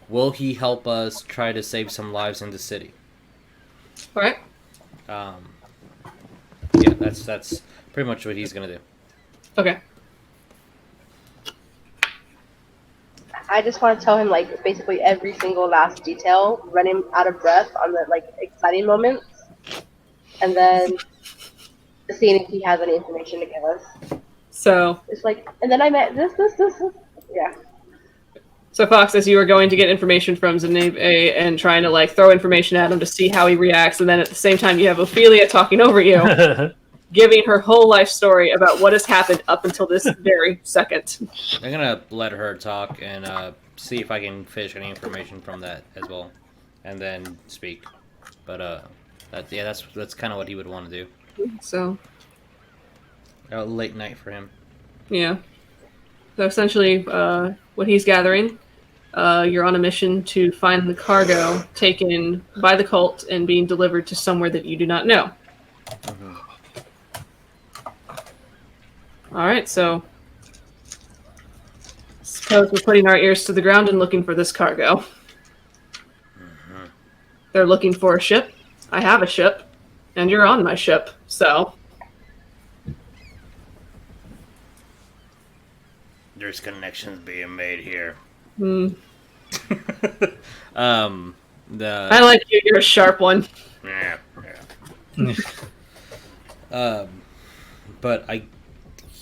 will he help us try to save some lives in the city? All right. Yeah, that's pretty much what he's gonna do. Okay. I just want to tell him like basically every single last detail, run him out of breath on the like exciting moments, and then seeing if he has any information to give us. So, It's like, and then I met this. Yeah. so Fox, as you are going to get information from Zanabe and trying to like throw information at him to see how he reacts, and then at the same time you have Ophelia talking over you, giving her whole life story about what has happened up until this very second. I'm gonna let her talk and see if I can fish any information from that as well, and then speak. But that's kind of what he would want to do. So, A late night for him. yeah. So essentially, what he's gathering, you're on a mission to find the cargo taken by the cult and being delivered to somewhere that you do not know. Mm-hmm. All right, so suppose we're putting our ears to the ground and looking for this cargo. Mm-hmm. They're looking for a ship. I have a ship, and you're on my ship, so... There's connections being made here. Hmm. I The like you. You're a sharp one. yeah. But I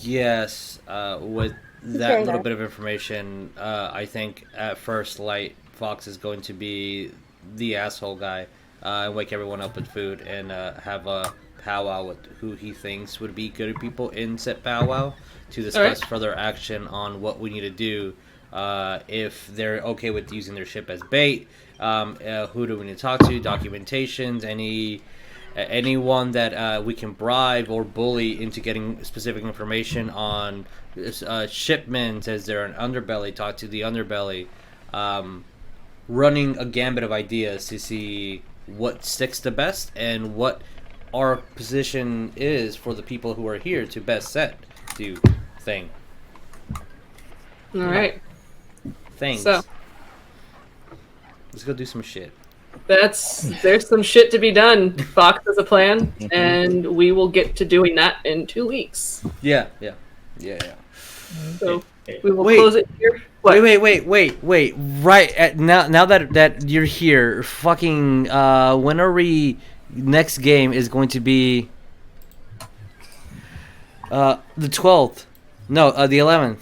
guess with that Very little nice. bit of information, I think at first light, Fox is going to be the asshole guy and wake everyone up with food and have a powwow with who he thinks would be good people in said powwow to discuss further action on what we need to do. If they're okay with using their ship as bait, who do we need to talk to? Documentations, anyone that we can bribe or bully into getting specific information on shipments. Is there an underbelly? Talk to the underbelly. Running a gambit of ideas to see what sticks the best and what our position is for the people who are here to best set do thing. All right. Things. So let's go do some shit. there's some shit to be done. Fox has a plan, and we will get to doing that in 2 weeks. Yeah. So we will Wait. close it here. What? Wait. Right now that you're here, fucking when are we? Next game is going to be the 12th. No, the 11th.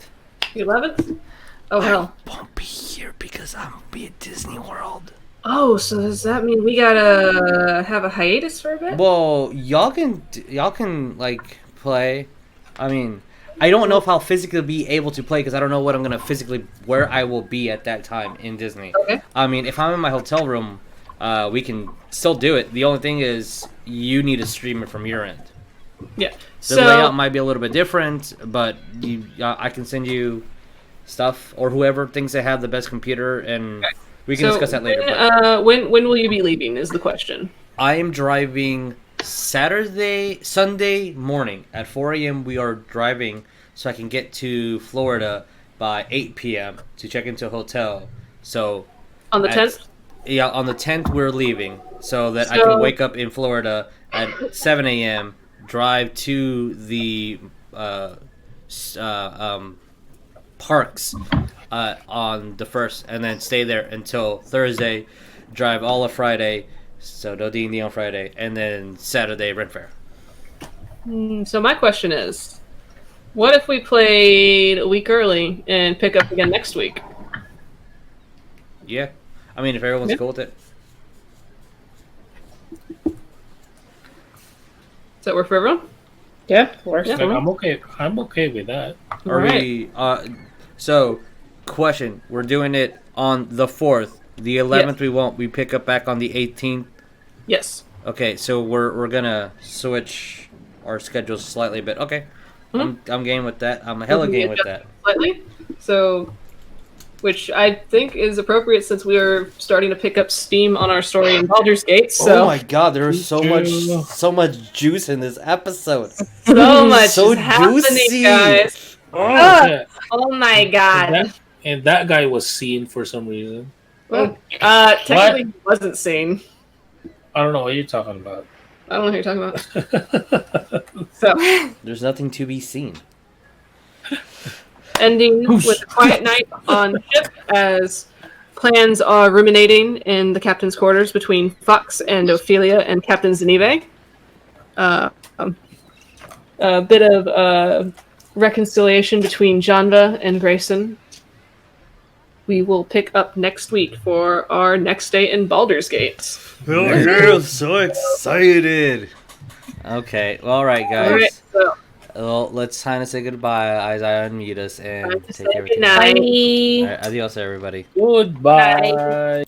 The 11th? Oh hell. Won't be here because I'm gonna be at Disney World. Oh, so does that mean we gotta have a hiatus for a bit? Well, y'all can like play. I mean, I don't know if I'll physically be able to play because I don't know what I'm gonna where I will be at that time in Disney. Okay. I mean, if I'm in my hotel room, we can still do it. The only thing is you need to stream it from your end. Yeah. The layout might be a little bit different, but I can send you stuff, or whoever thinks they have the best computer, and we can discuss that later. When will you be leaving? Is the question. I am driving Sunday morning at 4 a.m. We are driving so I can get to Florida by 8 p.m. to check into a hotel. So On the 10th? Yeah, on the 10th we're leaving so that I can wake up in Florida at 7 a.m., drive to the parks on the 1st, and then stay there until Thursday, drive all of Friday, so no D&D on Friday, and then Saturday Ren Fair. So my question is, what if we played a week early and pick up again next week? Yeah. I mean, if everyone's cool with it. Does that work for everyone? Yeah, works. Yeah. Like, I'm okay with that. Are we? So, question: we're doing it on the 4th. The 11th we won't. We pick up back on the 18th. Yes. Okay, so we're gonna switch our schedules slightly a bit. Okay, I'm game with that. I'm hella game with that. Slightly. So, which I think is appropriate since we are starting to pick up steam on our story in Baldur's Gate. So. Oh my God, there is so much juice in this episode. So much so is happening, juicy, guys. Yeah. Oh my God. And that guy was seen for some reason. Well, technically he wasn't seen. I don't know what you're talking about. I don't know who you're talking about. So, there's nothing to be seen. Ending with a quiet night on ship as plans are ruminating in the captain's quarters between Fox and Ophelia and Captain Zenive. A bit of reconciliation between Janva and Greyson. We will pick up next week for our next day in Baldur's Gate. Oh, yeah, I'm so excited. Okay, well, all right, guys. All right, so well, let's kind of say goodbye. Isaiah, unmute us and take care of good night. All right, adios, everybody. Goodbye. Bye.